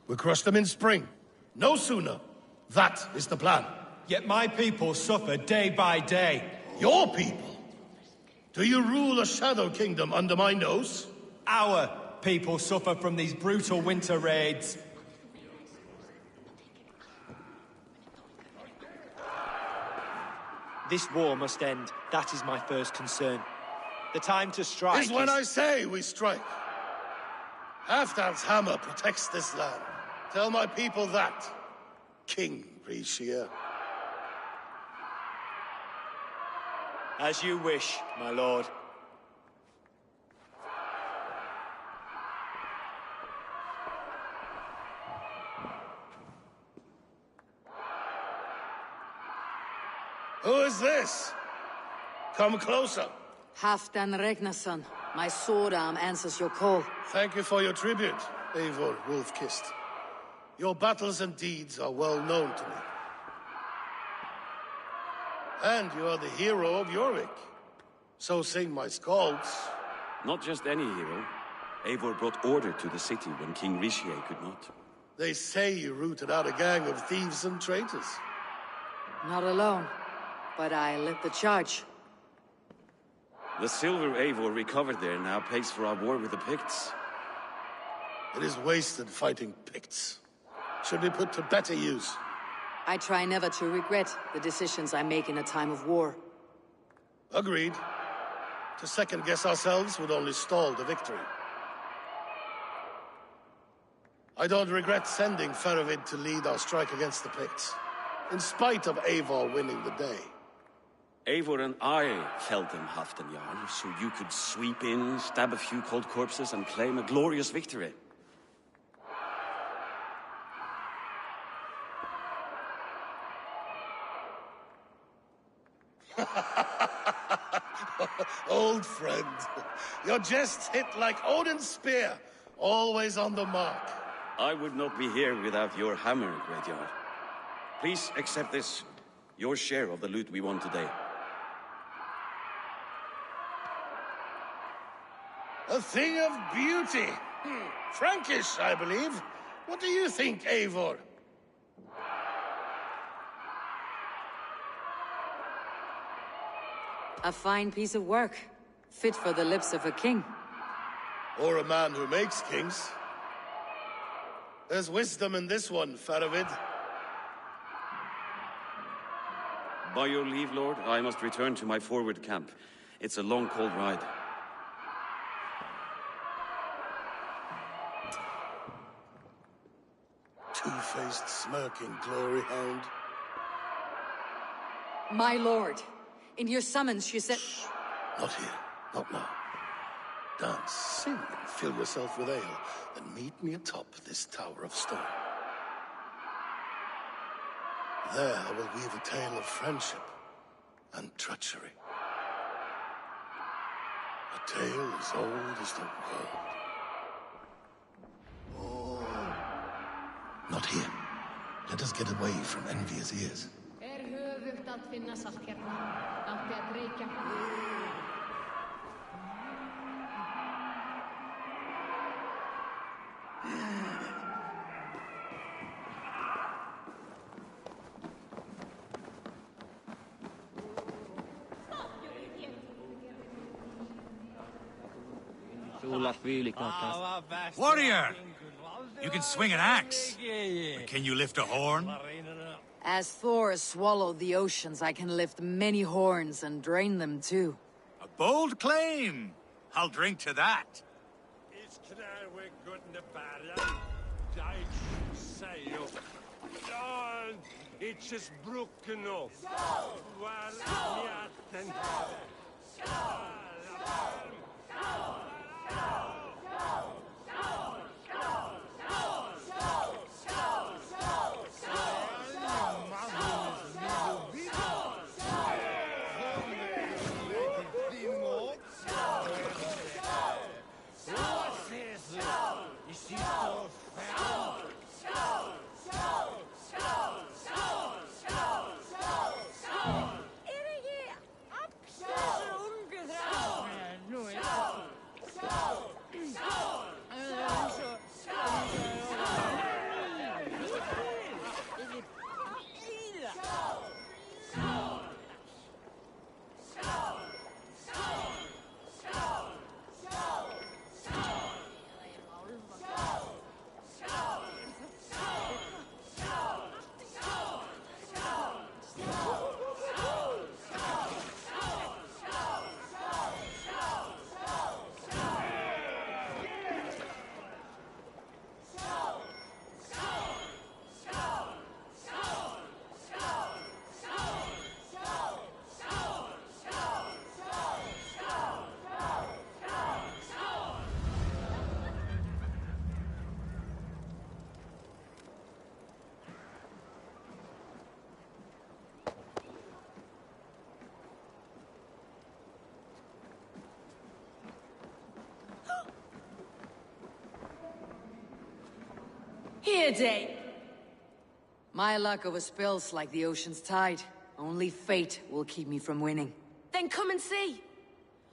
We'll crush them in spring. No sooner. That is the plan. Yet my people suffer day by day. Your people? Do you rule a shadow kingdom under my nose? Our people suffer from these brutal winter raids. This war must end. That is my first concern. The time to strike is when I say we strike. Halfdan's hammer protects this land. Tell my people that, King Rishia. As you wish, my lord. Who is this? Come closer. Halfdan Ragnarsson. My sword arm answers your call. Thank you for your tribute, Eivor Wolf-Kissed. Your battles and deeds are well known to me. And you are the hero of Jorvik. So sing my skalds. Not just any hero. Eivor brought order to the city when King Rishie could not. They say you rooted out a gang of thieves and traitors. Not alone, but I led the charge. The silver Eivor recovered there now pays for our war with the Picts. It is wasted fighting Picts. Should be put to better use. I try never to regret the decisions I make in a time of war. Agreed. To second-guess ourselves would only stall the victory. I don't regret sending Faravid to lead our strike against the Picts, in spite of Eivor winning the day. Eivor and I felled them, Halfdan Jarl, so you could sweep in, stab a few cold corpses, and claim a glorious victory. Old friend, your jests hit like Odin's spear, always on the mark. I would not be here without your hammer, Great Jarl. Please accept this, your share of the loot we won today. A thing of beauty. Frankish, I believe. What do you think, Eivor? A fine piece of work. Fit for the lips of a king. Or a man who makes kings. There's wisdom in this one, Faravid. By your leave, Lord, I must return to my forward camp. It's a long, cold ride. Two-faced, smirking glory hound. My lord, in your summons you said... Shh. Not here. Not now. Dance, sing, and fill yourself with ale. Then meet me atop this tower of stone. There I will weave a tale of friendship and treachery. A tale as old as the world. Not here. Let us get away from envious ears. Warrior! You can swing an axe. But can you lift a horn? As Thor swallowed the oceans, I can lift many horns and drain them too. A bold claim. I'll drink to that. It's just broken off. Here, Dane. My luck over spills like the ocean's tide. Only fate will keep me from winning. Then come and see.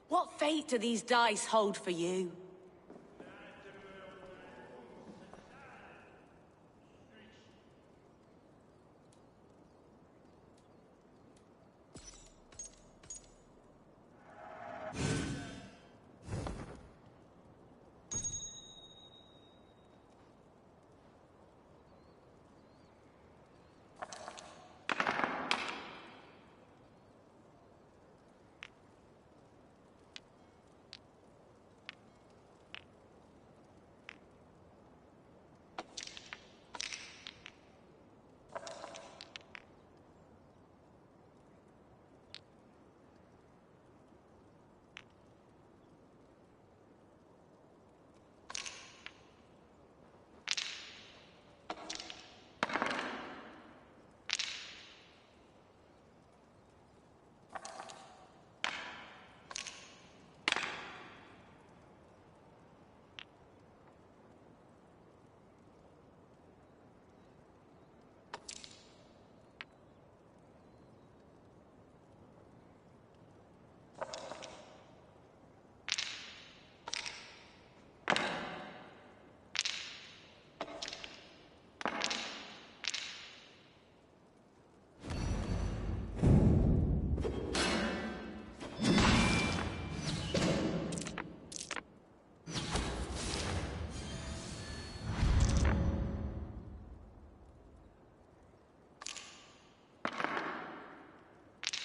What fate do these dice hold for you?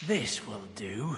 This will do.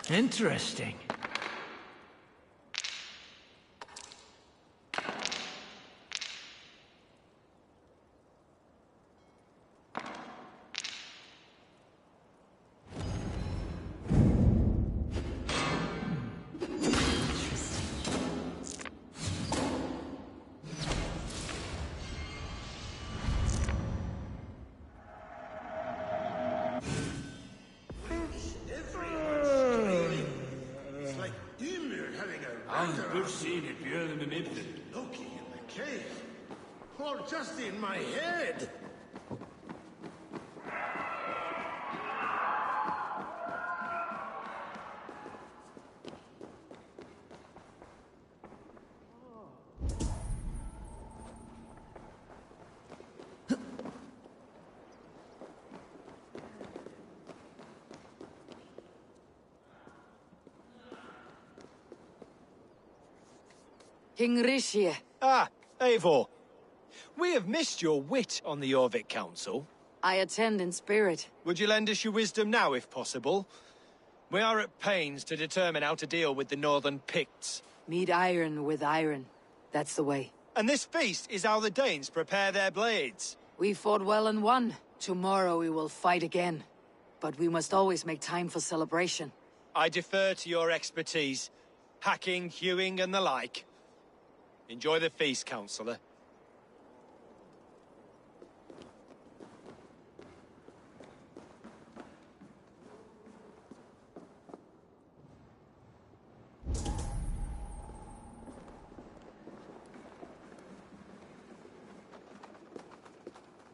Interesting. Loki in the cave. Or just in my head. King Rishi. Ah, Eivor. We have missed your wit on the Jorvik Council. I attend in spirit. Would you lend us your wisdom now, if possible? We are at pains to determine how to deal with the Northern Picts. Meet iron with iron. That's the way. And this feast is how the Danes prepare their blades. We fought well and won. Tomorrow we will fight again. But we must always make time for celebration. I defer to your expertise. Hacking, hewing, and the like. Enjoy the feast, Councillor.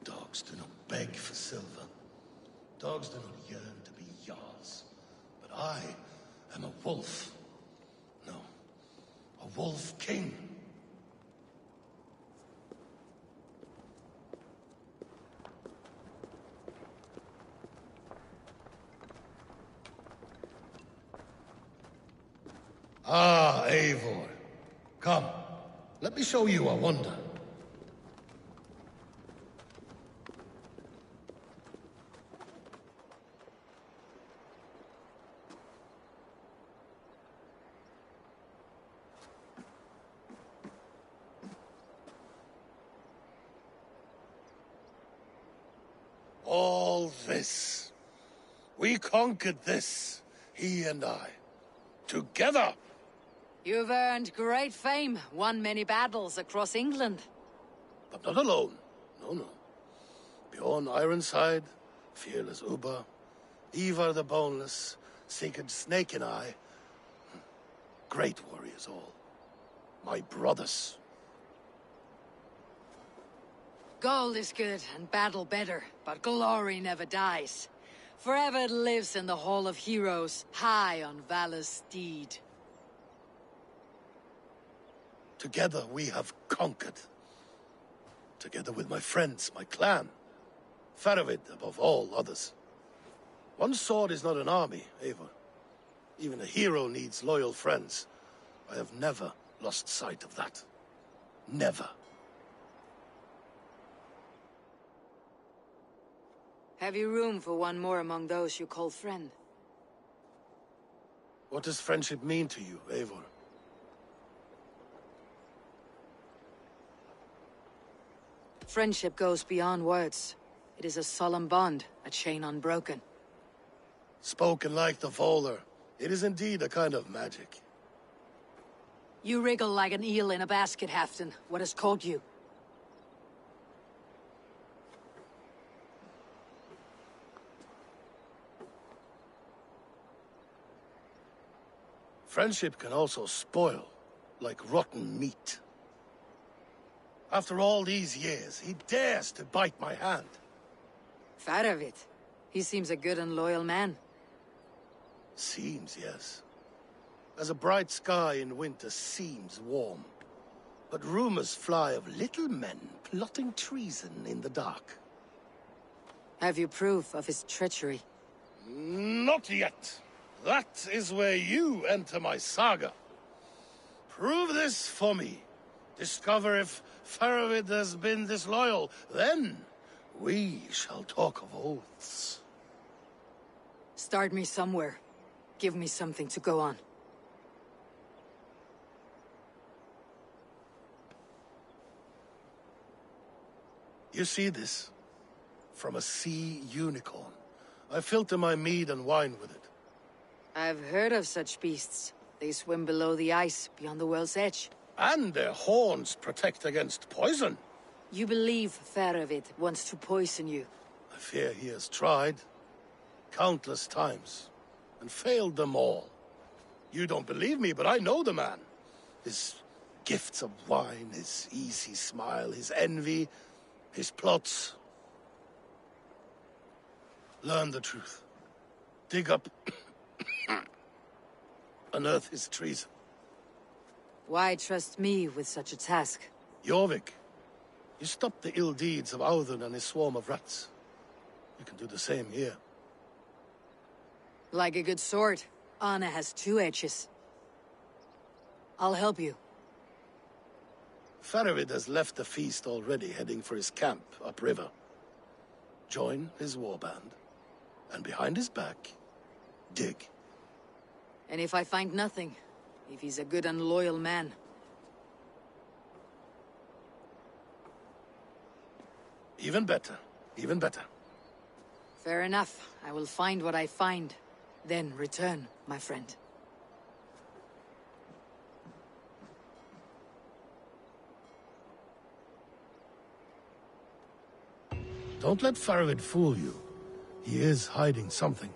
Dogs do not beg for silver. Dogs do not yearn to be Jarls. But I am a wolf. No, a wolf king. Ah, Eivor. Come, let me show you a wonder. All this. We conquered this, he and I. Together! You've earned great fame, won many battles across England. But not alone. No, no. Bjorn Ironside, fearless Uber, Ivar the Boneless, Sigurd Snake and I. Great warriors all. My brothers. Gold is good and battle better, but glory never dies. Forever it lives in the Hall of Heroes, high on valor's steed. Together we have conquered. Together with my friends, my clan. Faravid above all others. One sword is not an army, Eivor. Even a hero needs loyal friends. I have never lost sight of that. Never. Have you room for one more among those you call friend? What does friendship mean to you, Eivor? Friendship goes beyond words. It is a solemn bond, a chain unbroken. Spoken like the Volar, it is indeed a kind of magic. You wriggle like an eel in a basket, Halfdan. What has caught you? Friendship can also spoil, like rotten meat. After all these years, he dares to bite my hand. Faravid. He seems a good and loyal man. Seems, yes. As a bright sky in winter seems warm. But rumors fly of little men plotting treason in the dark. Have you proof of his treachery? Not yet. That is where you enter my saga. Prove this for me. Discover if Faravid has been disloyal. Then we shall talk of oaths. Start me somewhere. give me something to go on. You see this? From a sea unicorn. I filter my mead and wine with it. I've heard of such beasts. They swim below the ice, beyond the world's edge. And their horns protect against poison. You believe Faravid wants to poison you? I fear he has tried. Countless times. And failed them all. You don't believe me, but I know the man. His gifts of wine, his easy smile, his envy, his plots. Learn the truth. Dig up... unearth his treason. Why trust me with such a task? Jorvik, you stopped the ill deeds of Audun and his swarm of rats. You can do the same here. Like a good sword, Anna has two edges. I'll help you. Faravid has left the feast already, heading for his camp upriver. Join his warband, and behind his back, dig. And if I find nothing, if he's a good and loyal man? Even better, even better. Fair enough. I will find what I find. Then return, my friend. Don't let Faravid fool you. He is hiding something.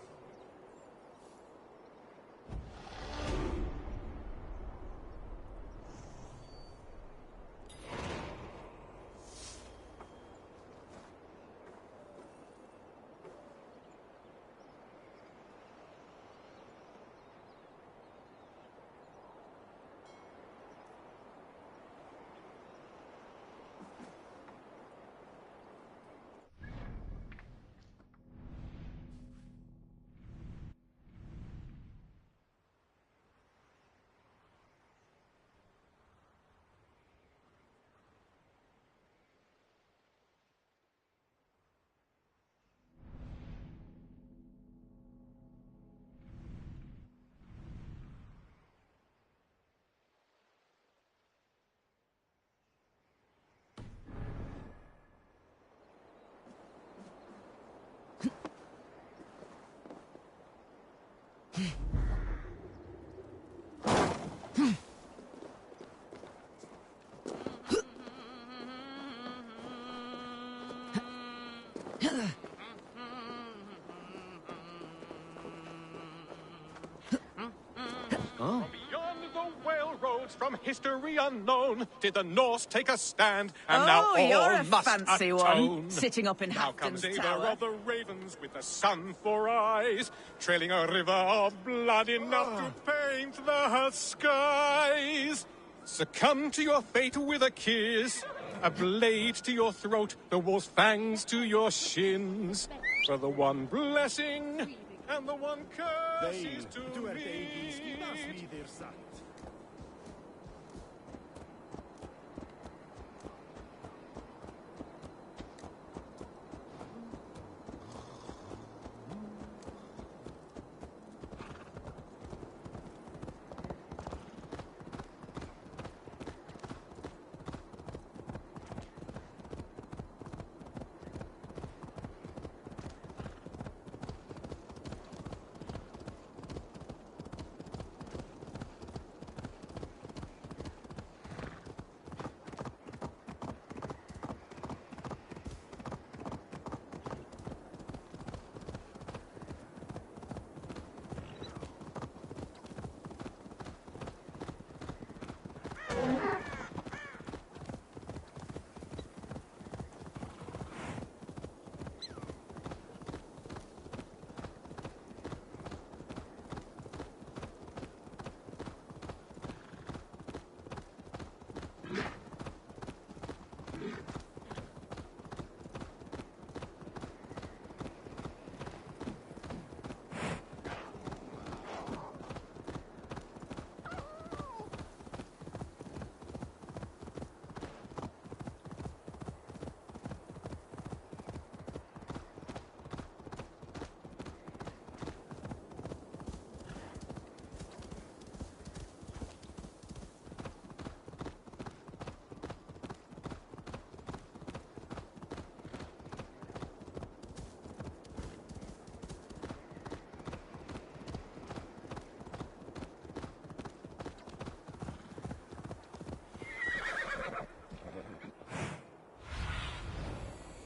From history unknown, did the Norse take a stand, and now all you're a must fancy atone. one, sitting up in Now Hafton's comes Eivor tower. of the ravens with the sun for eyes, trailing a river of blood enough to paint the skies. Succumb to your fate with a kiss, a blade to your throat, the wolf's fangs to your shins. For the one blessing and the one curse is to me.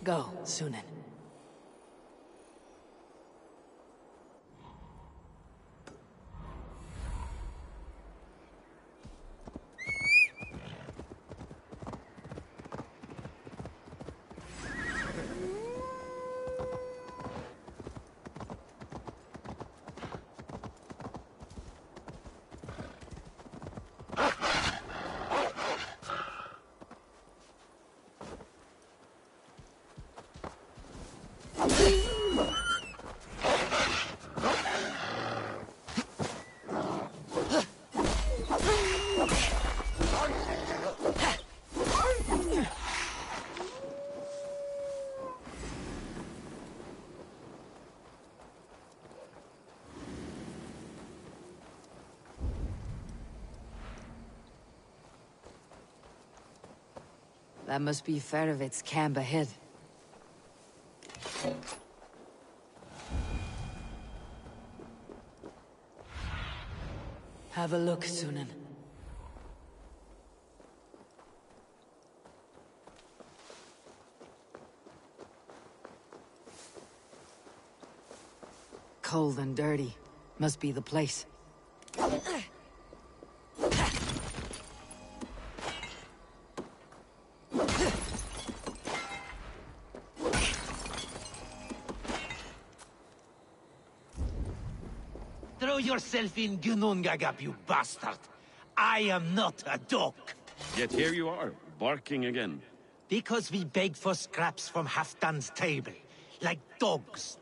Go, Sunan. That must be Farovit's camp ahead. Have a look, Sunan. Cold and dirty. Must be the place. Throw yourself in Gunungagap, you bastard! I am not a dog! Yet here you are, barking again. Because we beg for scraps from Halfdan's table. Like dogs,